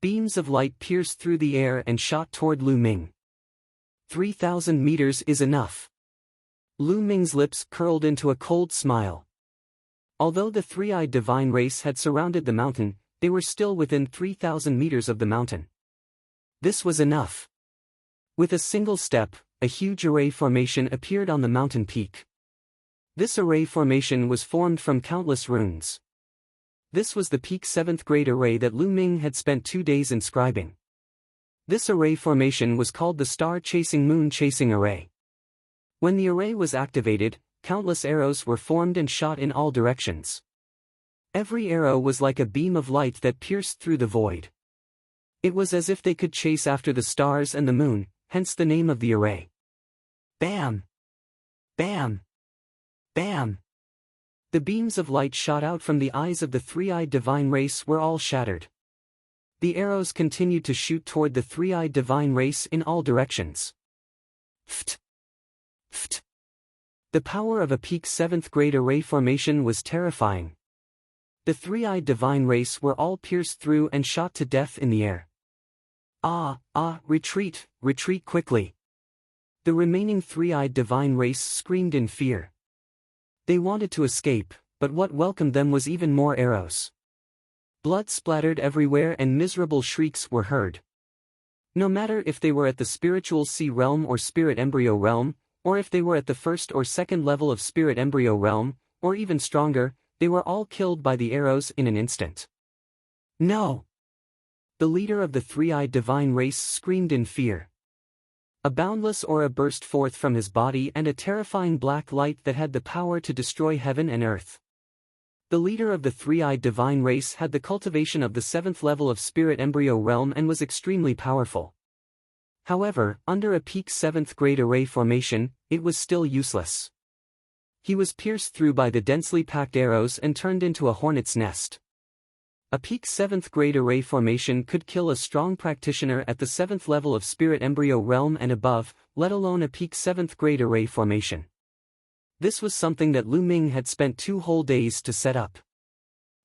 Beams of light pierced through the air and shot toward Lu Ming. 3,000 meters is enough. Lu Ming's lips curled into a cold smile. Although the three-eyed divine race had surrounded the mountain, they were still within 3,000 meters of the mountain. This was enough. With a single step, a huge array formation appeared on the mountain peak. This array formation was formed from countless runes. This was the peak 7th grade array that Lu Ming had spent 2 days inscribing. This array formation was called the Star-Chasing Moon-Chasing Array. When the array was activated, countless arrows were formed and shot in all directions. Every arrow was like a beam of light that pierced through the void. It was as if they could chase after the stars and the moon, hence the name of the array. Bam! Bam! Bam! The beams of light shot out from the eyes of the three-eyed divine race were all shattered. The arrows continued to shoot toward the three-eyed divine race in all directions. Ft. Ft. The power of a peak 7th grade array formation was terrifying. The three-eyed divine race were all pierced through and shot to death in the air. Retreat, retreat quickly. The remaining three-eyed divine race screamed in fear. They wanted to escape, but what welcomed them was even more arrows. Blood splattered everywhere and miserable shrieks were heard. No matter if they were at the spiritual sea realm or spirit embryo realm, or if they were at the first or second level of spirit embryo realm, or even stronger, they were all killed by the arrows in an instant. No! The leader of the three-eyed divine race screamed in fear. A boundless aura burst forth from his body and a terrifying black light that had the power to destroy heaven and earth. The leader of the three-eyed divine race had the cultivation of the 7th level of spirit embryo realm and was extremely powerful. However, under a peak 7th grade array formation, it was still useless. He was pierced through by the densely packed arrows and turned into a hornet's nest. A peak 7th grade array formation could kill a strong practitioner at the 7th level of spirit embryo realm and above, let alone a peak 7th grade array formation. This was something that Lu Ming had spent 2 whole days to set up.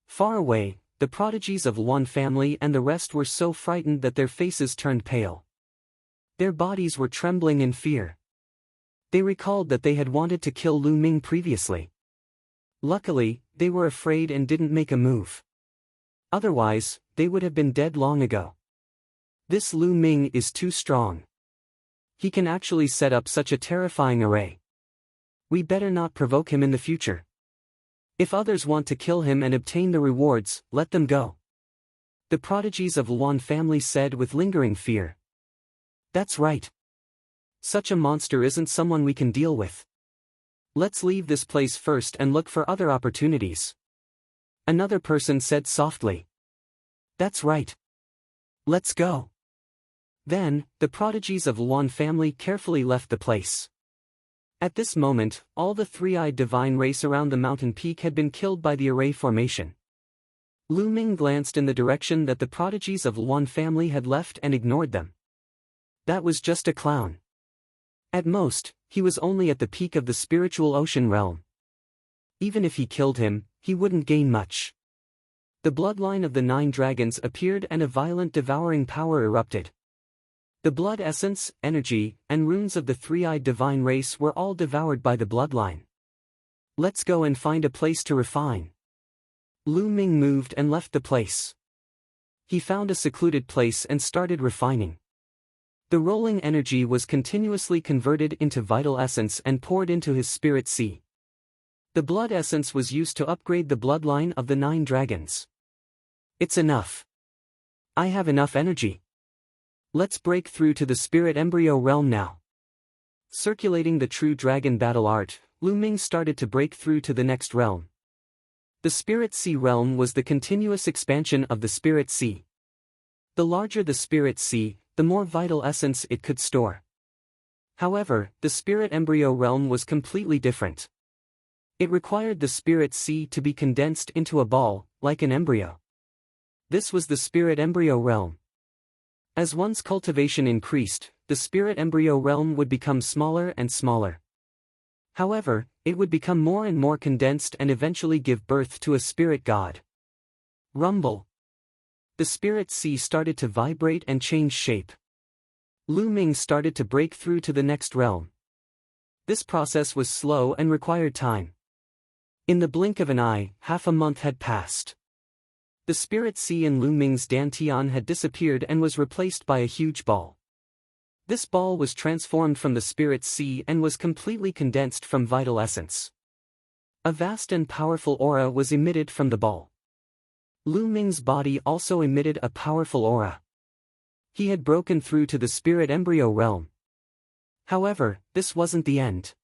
Far away, the prodigies of Luan family and the rest were so frightened that their faces turned pale. Their bodies were trembling in fear. They recalled that they had wanted to kill Lu Ming previously. Luckily, they were afraid and didn't make a move. Otherwise, they would have been dead long ago. This Lu Ming is too strong. He can actually set up such a terrifying array. We better not provoke him in the future. If others want to kill him and obtain the rewards, let them go. The prodigies of Luan family said with lingering fear. That's right. Such a monster isn't someone we can deal with. Let's leave this place first and look for other opportunities. Another person said softly. That's right. Let's go. Then, the prodigies of Luan family carefully left the place. At this moment, all the three-eyed divine race around the mountain peak had been killed by the array formation. Lu Ming glanced in the direction that the prodigies of Luan family had left and ignored them. That was just a clown. At most, he was only at the peak of the spiritual ocean realm. Even if he killed him, he wouldn't gain much. The bloodline of the 9 dragons appeared and a violent devouring power erupted. The blood essence, energy, and runes of the three-eyed divine race were all devoured by the bloodline. Let's go and find a place to refine. Lu Ming moved and left the place. He found a secluded place and started refining. The rolling energy was continuously converted into vital essence and poured into his spirit sea. The blood essence was used to upgrade the bloodline of the 9 dragons. It's enough. I have enough energy. Let's break through to the spirit embryo realm now. Circulating the true dragon battle art, Lu Ming started to break through to the next realm. The spirit sea realm was the continuous expansion of the spirit sea. The larger the spirit sea, the more vital essence it could store. However, the spirit embryo realm was completely different. It required the spirit sea to be condensed into a ball, like an embryo. This was the spirit embryo realm. As one's cultivation increased, the spirit embryo realm would become smaller and smaller. However, it would become more and more condensed and eventually give birth to a spirit god. Rumble. The spirit sea started to vibrate and change shape. Lu Ming started to break through to the next realm. This process was slow and required time. In the blink of an eye, half a month had passed. The spirit sea in Lu Ming's dantian had disappeared and was replaced by a huge ball. This ball was transformed from the spirit sea and was completely condensed from vital essence. A vast and powerful aura was emitted from the ball. Lu Ming's body also emitted a powerful aura. He had broken through to the spirit embryo realm. However, this wasn't the end.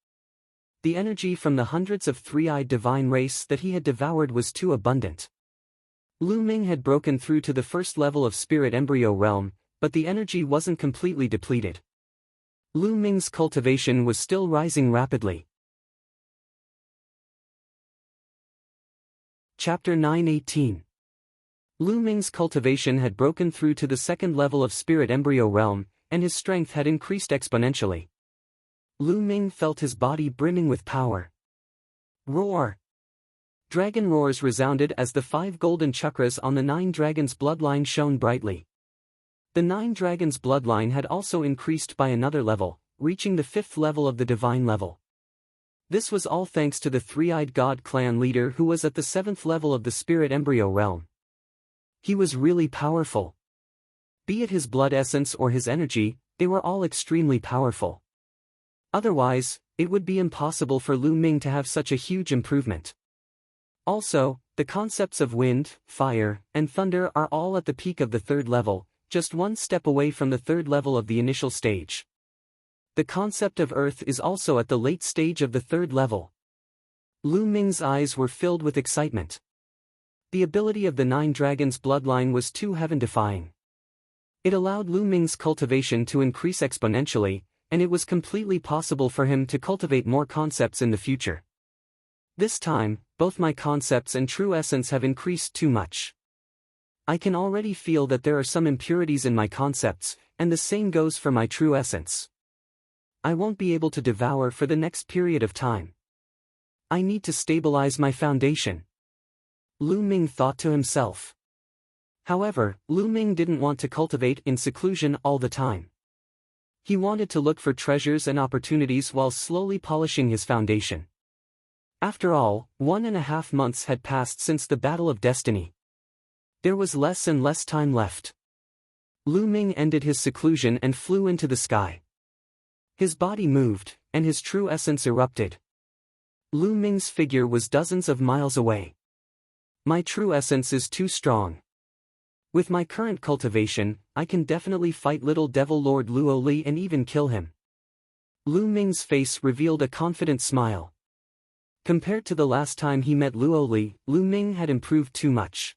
The energy from the hundreds of three-eyed divine race that he had devoured was too abundant. Lu Ming had broken through to the first level of spirit embryo realm, but the energy wasn't completely depleted. Lu Ming's cultivation was still rising rapidly. Chapter 9:18. Lu Ming's cultivation had broken through to the second level of spirit embryo realm, and his strength had increased exponentially. Lu Ming felt his body brimming with power. Roar! Dragon roars resounded as the 5 golden chakras on the 9 dragons' bloodline shone brightly. The 9 dragons' bloodline had also increased by another level, reaching the 5th level of the divine level. This was all thanks to the three-eyed god clan leader who was at the 7th level of the spirit embryo realm. He was really powerful. Be it his blood essence or his energy, they were all extremely powerful. Otherwise, it would be impossible for Lu Ming to have such a huge improvement. Also, the concepts of wind, fire, and thunder are all at the peak of the 3rd level, just one step away from the 3rd level of the initial stage. The concept of earth is also at the late stage of the 3rd level. Lu Ming's eyes were filled with excitement. The ability of the 9 dragons' bloodline was too heaven-defying. It allowed Lu Ming's cultivation to increase exponentially, and it was completely possible for him to cultivate more concepts in the future. This time, both my concepts and true essence have increased too much. I can already feel that there are some impurities in my concepts, and the same goes for my true essence. I won't be able to devour for the next period of time. I need to stabilize my foundation. Lu Ming thought to himself. However, Lu Ming didn't want to cultivate in seclusion all the time. He wanted to look for treasures and opportunities while slowly polishing his foundation. After all, 1.5 months had passed since the Battle of Destiny. There was less and less time left. Lu Ming ended his seclusion and flew into the sky. His body moved, and his true essence erupted. Lu Ming's figure was dozens of miles away. My true essence is too strong. With my current cultivation, I can definitely fight Little Devil Lord Luo Li and even kill him. Lu Ming's face revealed a confident smile. Compared to the last time he met Luo Li, Lu Ming had improved too much.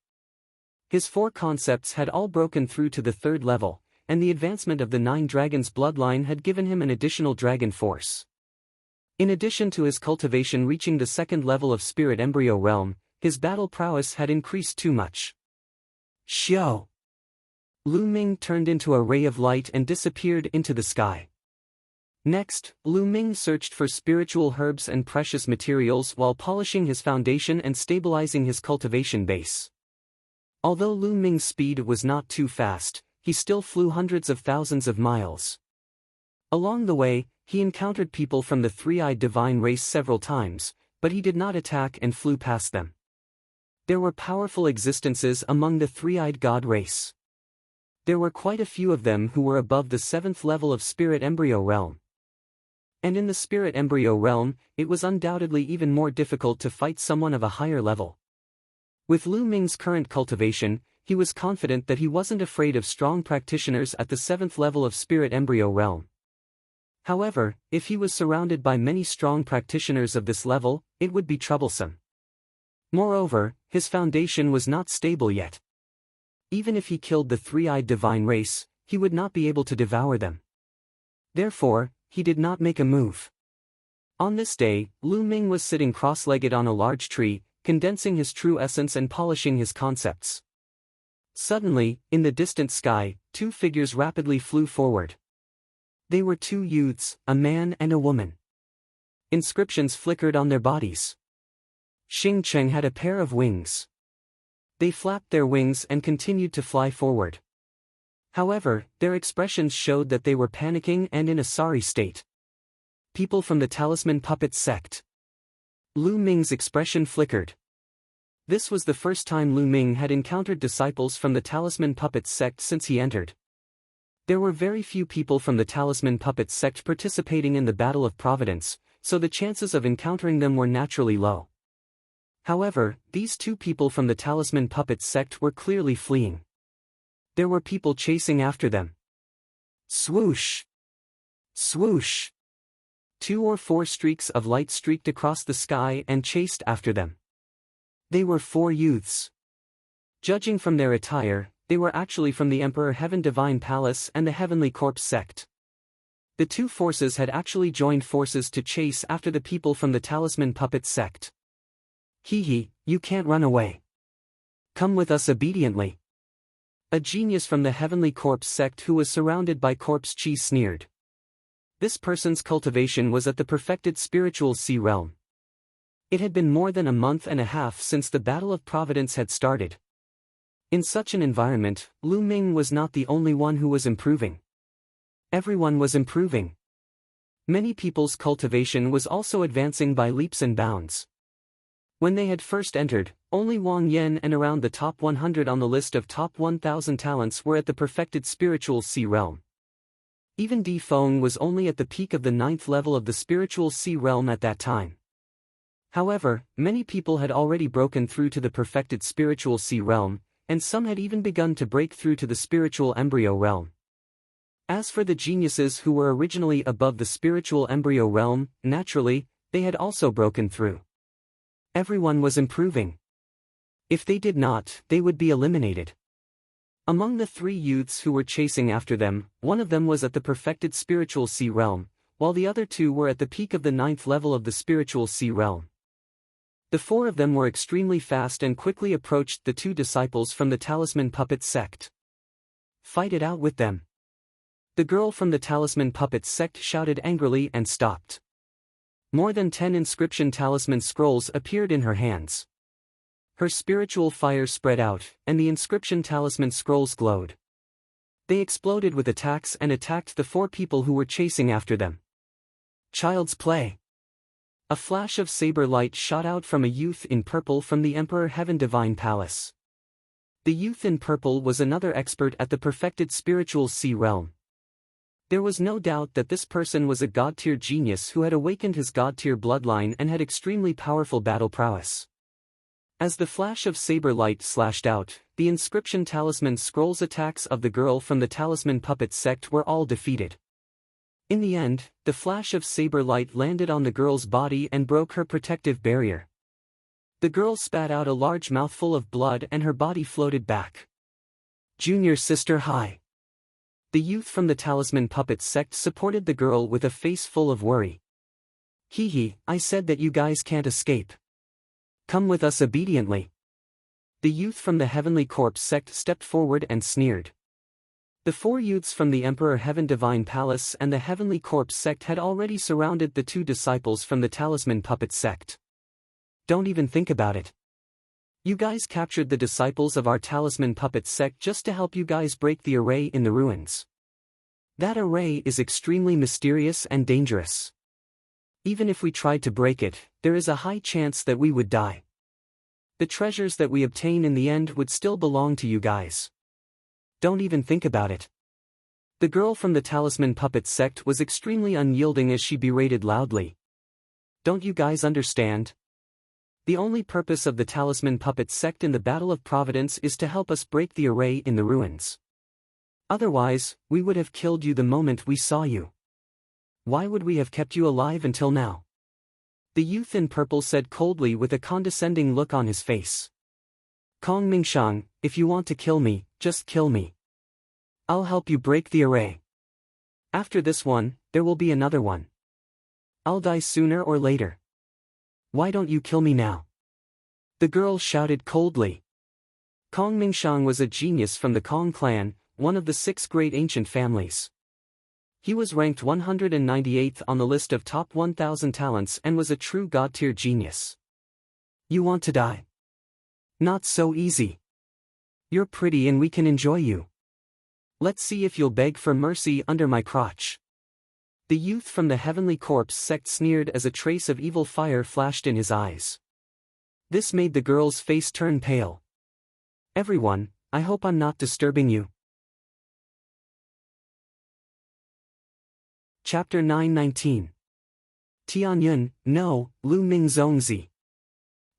His 4 concepts had all broken through to the 3rd level, and the advancement of the 9 dragons' bloodline had given him an additional dragon force. In addition to his cultivation reaching the 2nd level of spirit embryo realm, his battle prowess had increased too much. Xiao! Lu Ming turned into a ray of light and disappeared into the sky. Next, Lu Ming searched for spiritual herbs and precious materials while polishing his foundation and stabilizing his cultivation base. Although Lu Ming's speed was not too fast, he still flew hundreds of thousands of miles. Along the way, he encountered people from the 3-eyed divine race several times, but he did not attack and flew past them. There were powerful existences among the 3-eyed god race. There were quite a few of them who were above the 7th level of spirit embryo realm. And in the spirit embryo realm, it was undoubtedly even more difficult to fight someone of a higher level. With Lu Ming's current cultivation, he was confident that he wasn't afraid of strong practitioners at the 7th level of spirit embryo realm. However, if he was surrounded by many strong practitioners of this level, it would be troublesome. Moreover, his foundation was not stable yet. Even if he killed the 3-eyed divine race, he would not be able to devour them. Therefore, he did not make a move. On this day, Lu Ming was sitting cross-legged on a large tree, condensing his true essence and polishing his concepts. Suddenly, in the distant sky, 2 figures rapidly flew forward. They were 2 youths, a man and a woman. Inscriptions flickered on their bodies. Xing Cheng had a pair of wings. They flapped their wings and continued to fly forward. However, their expressions showed that they were panicking and in a sorry state. People from the Talisman Puppet sect. Lu Ming's expression flickered. This was the first time Lu Ming had encountered disciples from the Talisman Puppet sect since he entered. There were very few people from the Talisman Puppet sect participating in the Battle of Providence, so the chances of encountering them were naturally low. However, these 2 people from the Talisman Puppet sect were clearly fleeing. There were people chasing after them. Swoosh! Swoosh! 2 or 4 streaks of light streaked across the sky and chased after them. They were 4 youths. Judging from their attire, they were actually from the Emperor Heaven Divine Palace and the Heavenly Corpse sect. The 2 forces had actually joined forces to chase after the people from the Talisman Puppet sect. Hee, you can't run away. Come with us obediently. A genius from the Heavenly Corpse sect who was surrounded by corpse chi sneered. This person's cultivation was at the perfected spiritual sea realm. It had been more than a month and a half since the Battle of Providence had started. In such an environment, Lu Ming was not the only one who was improving. Everyone was improving. Many people's cultivation was also advancing by leaps and bounds. When they had first entered, only Wang Yan and around the top 100 on the list of top 1,000 talents were at the perfected spiritual sea realm. Even Di Feng was only at the peak of the 9th level of the spiritual sea realm at that time. However, many people had already broken through to the perfected spiritual sea realm, and some had even begun to break through to the spiritual embryo realm. As for the geniuses who were originally above the spiritual embryo realm, naturally, they had also broken through. Everyone was improving. If they did not, they would be eliminated. Among the 3 youths who were chasing after them, one of them was at the perfected spiritual sea realm, while the other 2 were at the peak of the 9th level of the spiritual sea realm. The 4 of them were extremely fast and quickly approached the 2 disciples from the Talisman Puppet sect. "Fight it out with them." The girl from the Talisman Puppet sect shouted angrily and stopped. More than 10 inscription talisman scrolls appeared in her hands. Her spiritual fire spread out, and the inscription talisman scrolls glowed. They exploded with attacks and attacked the 4 people who were chasing after them. Child's play. A flash of saber light shot out from a youth in purple from the Emperor Heaven Divine Palace. The youth in purple was another expert at the perfected spiritual sea realm. There was no doubt that this person was a god-tier genius who had awakened his god-tier bloodline and had extremely powerful battle prowess. As the flash of saber light slashed out, the inscription talisman scrolls attacks of the girl from the Talisman Puppet sect were all defeated. In the end, the flash of saber light landed on the girl's body and broke her protective barrier. The girl spat out a large mouthful of blood and her body floated back. Junior sister hi. The youth from the Talisman Puppet sect supported the girl with a face full of worry. Hee, I said that you guys can't escape. Come with us obediently. The youth from the Heavenly Corpse sect stepped forward and sneered. The 4 youths from the Emperor Heaven Divine Palace and the Heavenly Corpse sect had already surrounded the 2 disciples from the Talisman Puppet sect. Don't even think about it. You guys captured the disciples of our Talisman Puppet sect just to help you guys break the array in the ruins. That array is extremely mysterious and dangerous. Even if we tried to break it, there is a high chance that we would die. The treasures that we obtain in the end would still belong to you guys. Don't even think about it. The girl from the Talisman Puppet sect was extremely unyielding as she berated loudly. Don't you guys understand? The only purpose of the Talisman Puppet sect in the Battle of Providence is to help us break the array in the ruins. Otherwise, we would have killed you the moment we saw you. Why would we have kept you alive until now? The youth in purple said coldly with a condescending look on his face. Kong Mingshang, if you want to kill me, just kill me. I'll help you break the array. After this one, there will be another one. I'll die sooner or later. Why don't you kill me now? The girl shouted coldly. Kong Mingshang was a genius from the Kong clan, one of the 6 great ancient families. He was ranked 198th on the list of top 1,000 talents and was a true god-tier genius. You want to die? Not so easy. You're pretty and we can enjoy you. Let's see if you'll beg for mercy under my crotch. The youth from the Heavenly Corpse sect sneered as a trace of evil fire flashed in his eyes. This made the girl's face turn pale. Everyone, I hope I'm not disturbing you. Chapter 9:19. Tianyun, no, Lu Ming Zongzi.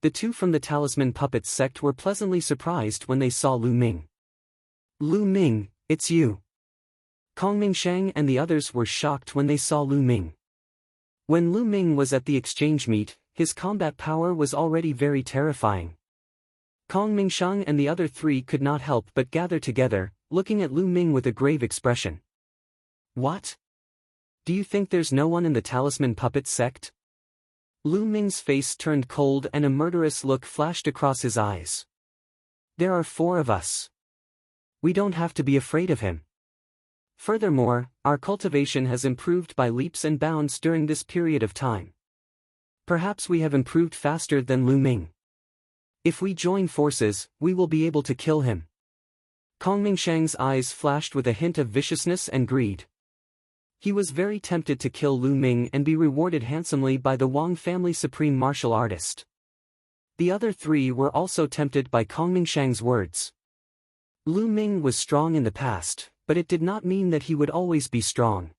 The 2 from the Talisman Puppet sect were pleasantly surprised when they saw Lu Ming. Lu Ming, it's you. Kong Mingshang and the others were shocked when they saw Lu Ming. When Lu Ming was at the exchange meet, his combat power was already very terrifying. Kong Mingshang and the other 3 could not help but gather together, looking at Lu Ming with a grave expression. What? Do you think there's no one in the Talisman Puppet sect? Lu Ming's face turned cold and a murderous look flashed across his eyes. There are 4 of us. We don't have to be afraid of him. Furthermore, our cultivation has improved by leaps and bounds during this period of time. Perhaps we have improved faster than Lu Ming. If we join forces, we will be able to kill him. Kong Mingshang's eyes flashed with a hint of viciousness and greed. He was very tempted to kill Lu Ming and be rewarded handsomely by the Wang family supreme martial artist. The other three were also tempted by Kong Mingshang's words. Lu Ming was strong in the past, but it did not mean that he would always be strong.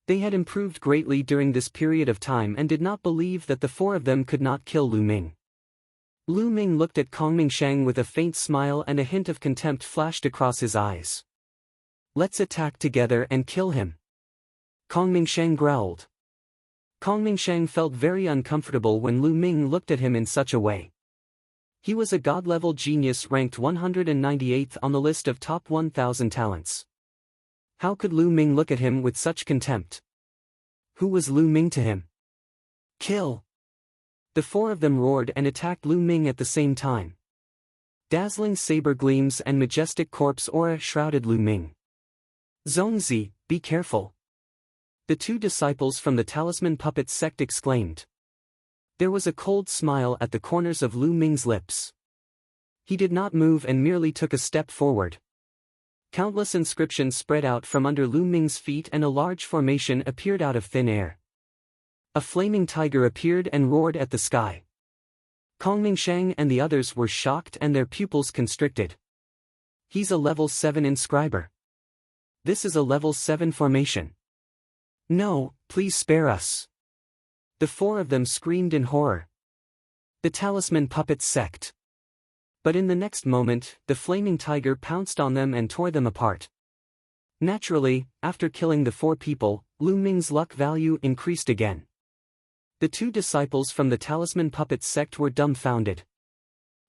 They had improved greatly during this period of time and did not believe that the four of them could not kill Lu Ming. Lu Ming looked at Kong Mingshang with a faint smile and a hint of contempt flashed across his eyes. Let's attack together and kill him. Kong Mingshang growled. Kong Mingshang felt very uncomfortable when Lu Ming looked at him in such a way. He was a god-level genius ranked 198th on the list of top 1,000 talents. How could Lu Ming look at him with such contempt? Who was Lu Ming to him? Kill! The four of them roared and attacked Lu Ming at the same time. Dazzling saber gleams and majestic corpse aura shrouded Lu Ming. Zongzi, be careful! The two disciples from the Talisman Puppet sect exclaimed. There was a cold smile at the corners of Lu Ming's lips. He did not move and merely took a step forward. Countless inscriptions spread out from under Lu Ming's feet and a large formation appeared out of thin air. A flaming tiger appeared and roared at the sky. Kong Mingshang and the others were shocked and their pupils constricted. He's a level 7 inscriber. This is a level 7 formation. No, please spare us. The four of them screamed in horror. The Talisman Puppet sect. But in the next moment, the flaming tiger pounced on them and tore them apart. Naturally, after killing the four people, Lu Ming's luck value increased again. The two disciples from the Talisman Puppet sect were dumbfounded.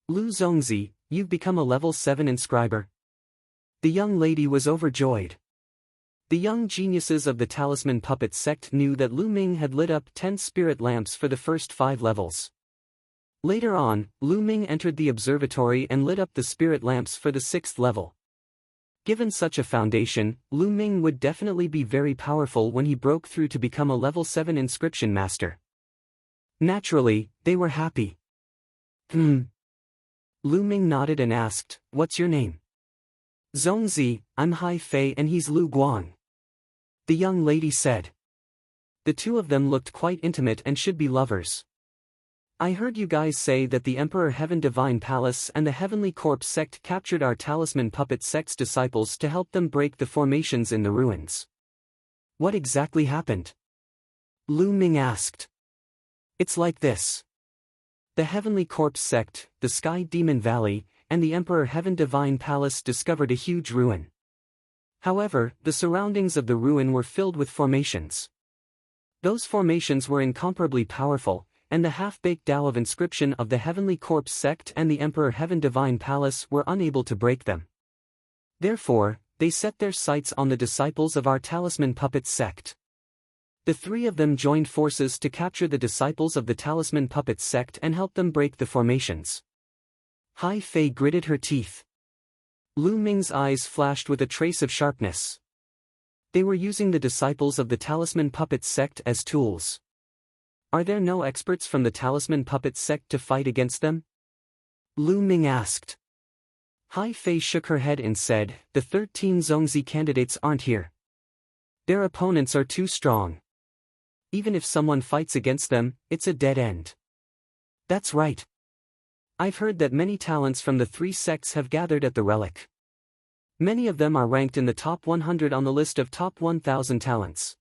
Lu Zongzi, you've become a level 7 inscriber. The young lady was overjoyed. The young geniuses of the Talisman Puppet sect knew that Lu Ming had lit up 10 spirit lamps for the first 5 levels. Later on, Lu Ming entered the observatory and lit up the spirit lamps for the 6th level. Given such a foundation, Lu Ming would definitely be very powerful when he broke through to become a level 7 inscription master. Naturally, they were happy. Lu Ming nodded and asked, "What's your name?" "Zongzi, I'm Hai Fei and he's Lu Guang," the young lady said. The two of them looked quite intimate and should be lovers. "I heard you guys say that the Emperor Heaven Divine Palace and the Heavenly Corpse sect captured our Talisman Puppet sect's disciples to help them break the formations in the ruins. What exactly happened?" Lu Ming asked. "It's like this. The Heavenly Corpse sect, the Sky Demon Valley, and the Emperor Heaven Divine Palace discovered a huge ruin. However, the surroundings of the ruin were filled with formations. Those formations were incomparably powerful, and the half-baked Tao of inscription of the Heavenly Corpse sect and the Emperor Heaven Divine Palace were unable to break them. Therefore, they set their sights on the disciples of our Talisman Puppet sect. The three of them joined forces to capture the disciples of the Talisman Puppet sect and help them break the formations." Hai Fei gritted her teeth. Lu Ming's eyes flashed with a trace of sharpness. They were using the disciples of the Talisman Puppet sect as tools. Are there no experts from the Talisman Puppet sect to fight against them? Lu Ming asked. Hai Fei shook her head and said, "The 13 Zongzi candidates aren't here. Their opponents are too strong. Even if someone fights against them, it's a dead end." "That's right. I've heard that many talents from the 3 sects have gathered at the relic. Many of them are ranked in the top 100 on the list of top 1,000 talents.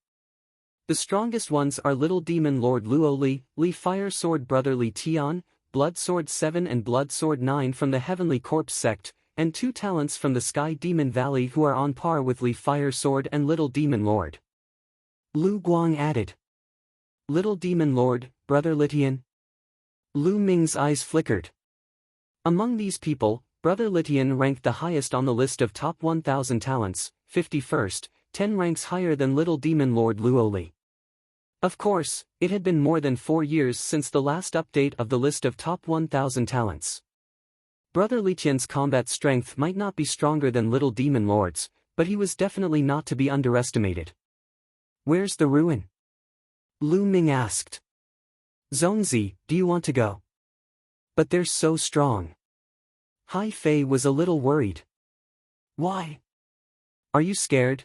The strongest ones are Little Demon Lord Luo Li, Li Fire Sword Brother Li Tian, Blood Sword 7 and Blood Sword 9 from the Heavenly Corpse sect, and 2 talents from the Sky Demon Valley who are on par with Li Fire Sword and Little Demon Lord." Lu Guang added. "Little Demon Lord, Brother Litian?" Lu Ming's eyes flickered. Among these people, Brother Litian ranked the highest on the list of top 1,000 talents, 51st, 10 ranks higher than Little Demon Lord Luo Li. Of course, it had been more than 4 years since the last update of the list of top 1,000 talents. Brother Litian's combat strength might not be stronger than Little Demon Lord's, but he was definitely not to be underestimated. "Where's the ruin?" Lu Ming asked. "Zongzi, do you want to go?" "But they're so strong." Hai Fei was a little worried. "Why? Are you scared?"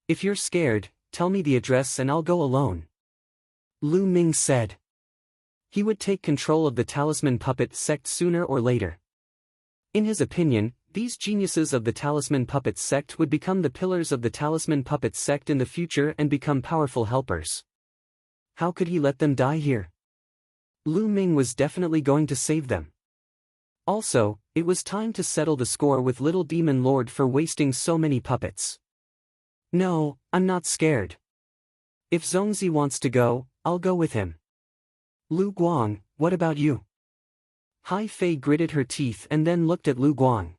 "If you're scared, tell me the address and I'll go alone," Lu Ming said. He would take control of the Talisman Puppet sect sooner or later. In his opinion, these geniuses of the Talisman Puppet sect would become the pillars of the Talisman Puppet sect in the future and become powerful helpers. How could he let them die here? Lu Ming was definitely going to save them. Also, it was time to settle the score with Little Demon Lord for wasting so many puppets. "No, I'm not scared. If Zongzi wants to go, I'll go with him." "Lu Guang, what about you?" Hai Fei gritted her teeth and then looked at Lu Guang.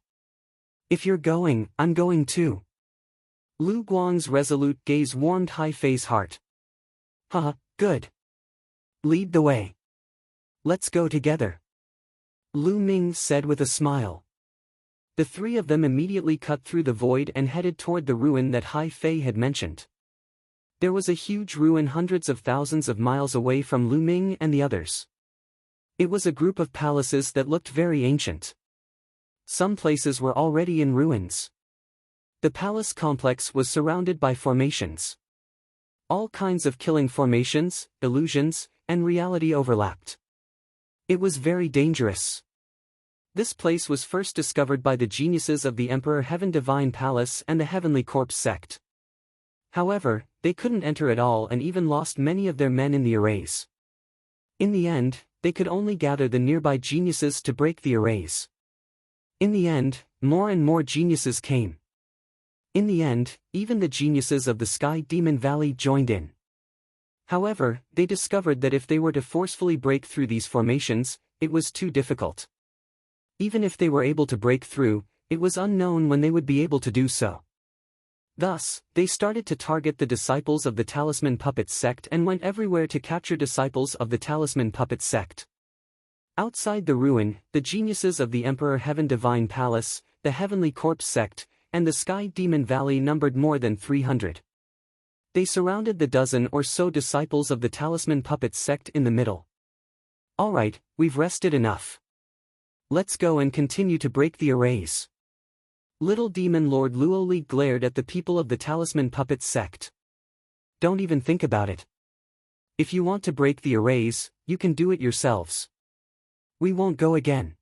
"If you're going, I'm going too." Lu Guang's resolute gaze warmed Hai Fei's heart. "Haha, good. Lead the way. Let's go together," Lu Ming said with a smile. The three of them immediately cut through the void and headed toward the ruin that Hai Fei had mentioned. There was a huge ruin hundreds of thousands of miles away from Lu Ming and the others. It was a group of palaces that looked very ancient. Some places were already in ruins. The palace complex was surrounded by formations. All kinds of killing formations, illusions, and reality overlapped. It was very dangerous. This place was first discovered by the geniuses of the Emperor Heaven Divine Palace and the Heavenly Corpse sect. However, they couldn't enter at all and even lost many of their men in the arrays. In the end, they could only gather the nearby geniuses to break the arrays. In the end, more and more geniuses came. In the end, even the geniuses of the Sky Demon Valley joined in. However, they discovered that if they were to forcefully break through these formations, it was too difficult. Even if they were able to break through, it was unknown when they would be able to do so. Thus, they started to target the disciples of the Talisman Puppet sect and went everywhere to capture disciples of the Talisman Puppet sect. Outside the ruin, the geniuses of the Emperor Heaven Divine Palace, the Heavenly Corpse sect, and the Sky Demon Valley numbered more than 300. They surrounded the dozen or so disciples of the Talisman Puppet sect in the middle. "Alright, we've rested enough. Let's go and continue to break the arrays." Little Demon Lord Luoli glared at the people of the Talisman Puppet sect. "Don't even think about it. If you want to break the arrays, you can do it yourselves. We won't go again.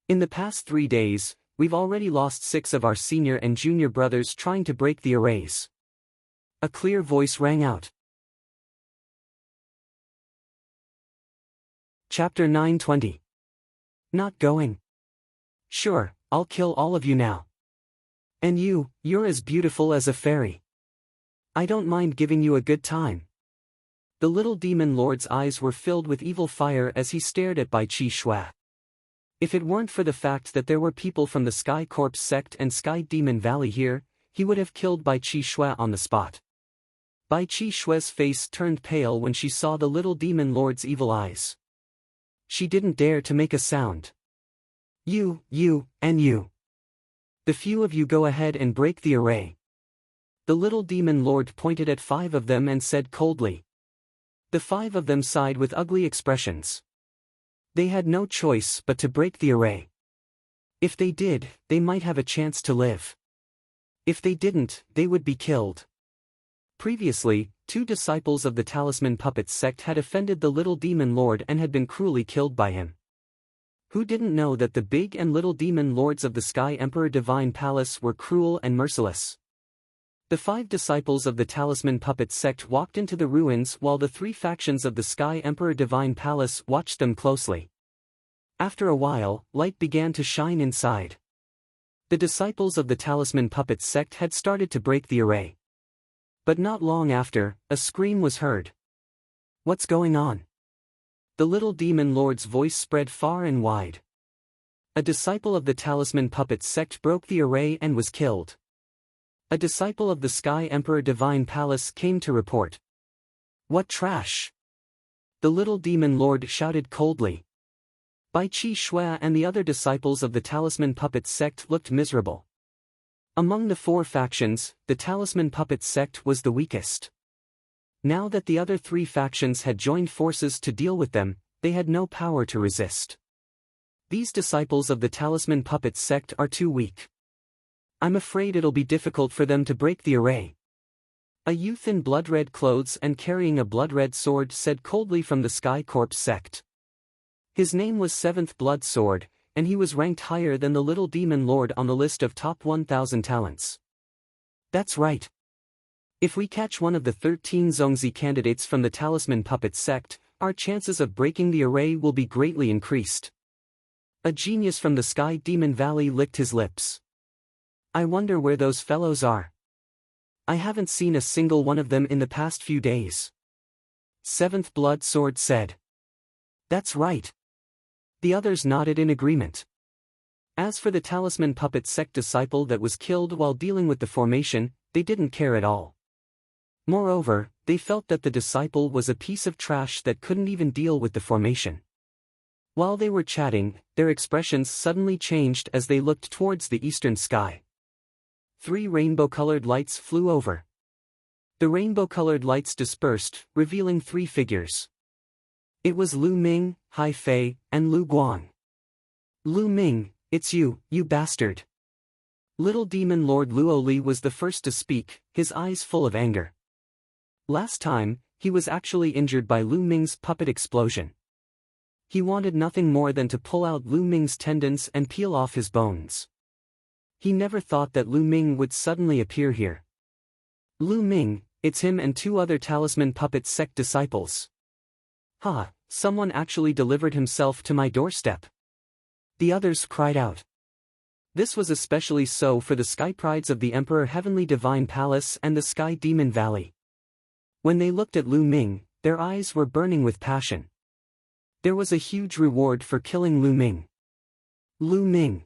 In the past 3 days, we've already lost 6 of our senior and junior brothers trying to break the arrays." A clear voice rang out. Chapter 920. Not going? Sure, I'll kill all of you now. And you're as beautiful as a fairy. I don't mind giving you a good time. The little demon lord's eyes were filled with evil fire as he stared at Bai Chi Shui. If it weren't for the fact that there were people from the Sky Corpse sect and Sky Demon Valley here, he would have killed Bai Chi Shui on the spot. Bai Chi Shui's face turned pale when she saw the little demon lord's evil eyes. She didn't dare to make a sound. You, and you. The few of you go ahead and break the array." The little demon lord pointed at 5 of them and said coldly. The 5 of them sighed with ugly expressions. They had no choice but to break the array. If they did, they might have a chance to live. If they didn't, they would be killed. Previously, 2 disciples of the Talisman Puppet sect had offended the little demon lord and had been cruelly killed by him. Who didn't know that the big and little demon lords of the Sky Emperor Divine Palace were cruel and merciless? The 5 disciples of the Talisman Puppet sect walked into the ruins while the 3 factions of the Sky Emperor Divine Palace watched them closely. After a while, light began to shine inside. The disciples of the Talisman Puppet sect had started to break the array. But not long after, a scream was heard. "What's going on?" The little demon lord's voice spread far and wide. A disciple of the Talisman Puppet sect broke the array and was killed. A disciple of the Sky Emperor Divine Palace came to report. "What trash!" The little demon lord shouted coldly. Bai Chi Shui and the other disciples of the Talisman Puppet sect looked miserable. Among the four factions, the Talisman Puppet sect was the weakest. Now that the other three factions had joined forces to deal with them, they had no power to resist. These disciples of the Talisman Puppet sect are too weak. I'm afraid it'll be difficult for them to break the array. A youth in blood-red clothes and carrying a blood-red sword said coldly from the Sky Corps sect. His name was Seventh Blood Sword, and he was ranked higher than the Little Demon Lord on the list of top 1,000 talents. That's right. If we catch one of the 13 Zongzi candidates from the Talisman Puppet sect, our chances of breaking the array will be greatly increased. A genius from the Sky Demon Valley licked his lips. I wonder where those fellows are. I haven't seen a single one of them in the past few days. Seventh Blood Sword said. That's right. The others nodded in agreement. As for the Talisman Puppet sect disciple that was killed while dealing with the formation, they didn't care at all. Moreover, they felt that the disciple was a piece of trash that couldn't even deal with the formation. While they were chatting, their expressions suddenly changed as they looked towards the eastern sky. 3 rainbow-colored lights flew over. The rainbow-colored lights dispersed, revealing 3 figures. It was Lu Ming, Hai Fei, and Lu Guang. Lu Ming, it's you, you bastard. Little Demon Lord Luo Li was the first to speak, his eyes full of anger. Last time, he was actually injured by Lu Ming's puppet explosion. He wanted nothing more than to pull out Lu Ming's tendons and peel off his bones. He never thought that Lu Ming would suddenly appear here. Lu Ming, it's him and 2 other Talisman Puppet sect disciples. Ha, someone actually delivered himself to my doorstep. The others cried out. This was especially so for the Sky Prides of the Emperor Heavenly Divine Palace and the Sky Demon Valley. When they looked at Lu Ming, their eyes were burning with passion. There was a huge reward for killing Lu Ming. Lu Ming.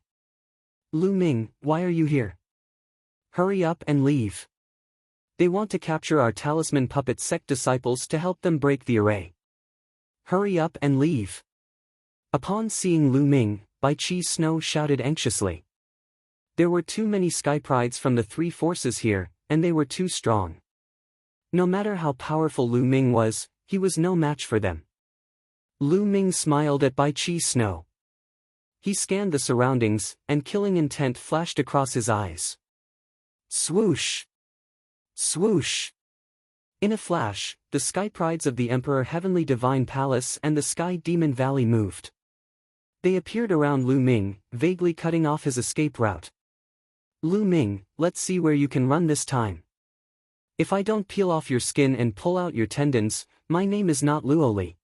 Lu Ming, why are you here? Hurry up and leave. They want to capture our Talisman Puppet sect disciples to help them break the array. Hurry up and leave. Upon seeing Lu Ming, Bai Chi Snow shouted anxiously. There were too many Sky Prides from the 3 forces here, and they were too strong. No matter how powerful Lu Ming was, he was no match for them. Lu Ming smiled at Bai Chi Snow. He scanned the surroundings, and killing intent flashed across his eyes. Swoosh! Swoosh! In a flash, the Sky Prides of the Emperor Heavenly Divine Palace and the Sky Demon Valley moved. They appeared around Lu Ming, vaguely cutting off his escape route. Lu Ming, let's see where you can run this time. If I don't peel off your skin and pull out your tendons, my name is not Luo Li.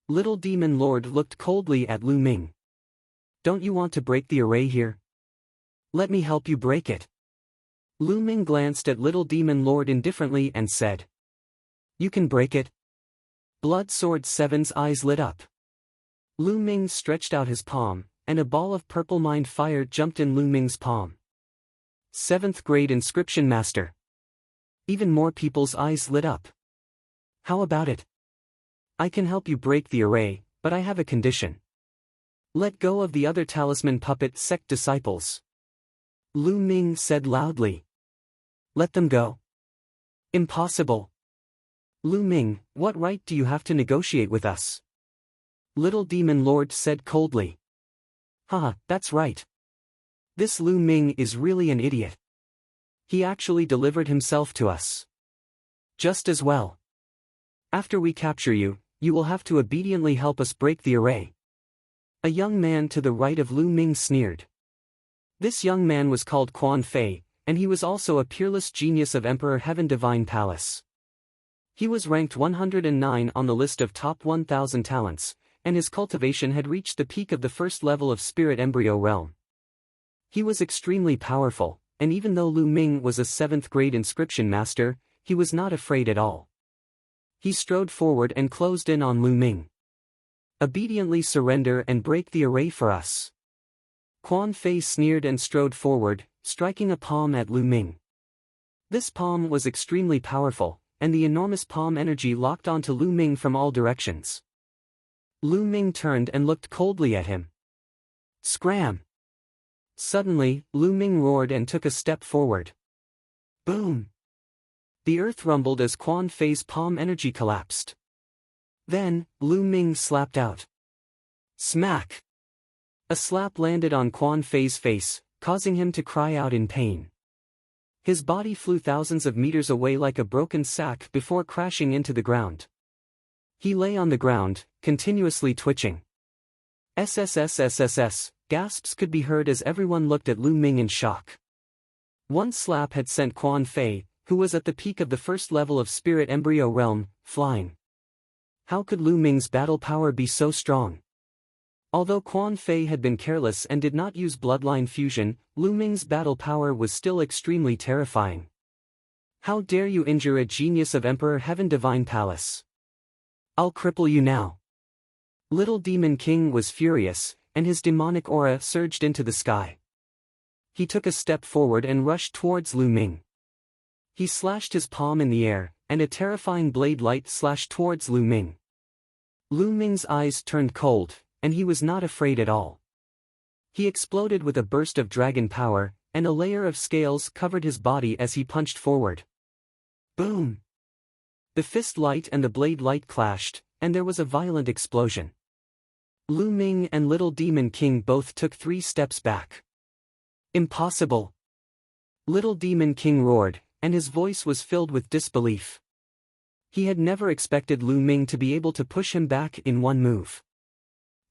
Little Demon Lord looked coldly at Lu Ming. Don't you want to break the array here? Let me help you break it. Lu Ming glanced at Little Demon Lord indifferently and said. You can break it? Blood Sword 7's eyes lit up. Lu Ming stretched out his palm, and a ball of purple mind fire jumped in Lu Ming's palm. 7th grade inscription master. Even more people's eyes lit up. How about it? I can help you break the array, but I have a condition. Let go of the other Talisman Puppet sect disciples. Lu Ming said loudly. Let them go. Impossible. Lu Ming, what right do you have to negotiate with us? Little Demon Lord said coldly. Haha, that's right. This Lu Ming is really an idiot. He actually delivered himself to us. Just as well. After we capture you, you will have to obediently help us break the array. A young man to the right of Lu Ming sneered. This young man was called Quan Fei, and he was also a peerless genius of Emperor Heaven Divine Palace. He was ranked 109 on the list of top 1,000 talents, and his cultivation had reached the peak of the first level of Spirit Embryo Realm. He was extremely powerful, and even though Lu Ming was a 7th grade inscription master, he was not afraid at all. He strode forward and closed in on Lu Ming. Obediently surrender and break the array for us. Quan Fei sneered and strode forward, striking a palm at Lu Ming. This palm was extremely powerful, and the enormous palm energy locked onto Lu Ming from all directions. Lu Ming turned and looked coldly at him. Scram! Suddenly, Lu Ming roared and took a step forward. Boom! The earth rumbled as Quan Fei's palm energy collapsed. Then, Lu Ming slapped out. Smack! A slap landed on Quan Fei's face, causing him to cry out in pain. His body flew thousands of meters away like a broken sack before crashing into the ground. He lay on the ground, continuously twitching. SSSSSS, gasps could be heard as everyone looked at Lu Ming in shock. One slap had sent Quan Fei, who was at the peak of the first level of spirit embryo realm, flying. How could Lu Ming's battle power be so strong? Although Quan Fei had been careless and did not use bloodline fusion, Lu Ming's battle power was still extremely terrifying. How dare you injure a genius of Emperor Heaven Divine Palace? I'll cripple you now. Little Demon King was furious, and his demonic aura surged into the sky. He took a step forward and rushed towards Lu Ming. He slashed his palm in the air, and a terrifying blade light slashed towards Lu Ming. Lu Ming's eyes turned cold, and he was not afraid at all. He exploded with a burst of dragon power, and a layer of scales covered his body as he punched forward. Boom! The fist light and the blade light clashed, and there was a violent explosion. Lu Ming and Little Demon King both took 3 steps back. Impossible! Little Demon King roared, and his voice was filled with disbelief. He had never expected Lu Ming to be able to push him back in one move.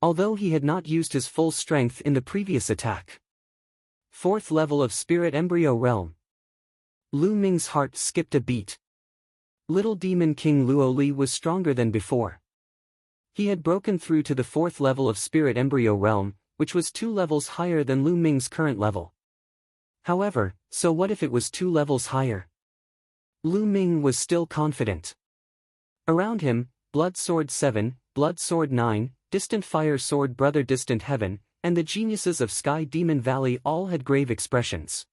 Although he had not used his full strength in the previous attack. 4th level of Spirit Embryo Realm. Lu Ming's heart skipped a beat. Little Demon King Luo Li was stronger than before. He had broken through to the 4th level of Spirit Embryo Realm, which was 2 levels higher than Lu Ming's current level. However, so what if it was 2 levels higher? Lu Ming was still confident. Around him, Blood Sword 7, Blood Sword 9, Distant Fire Sword Brother Distant Heaven, and the geniuses of Sky Demon Valley all had grave expressions.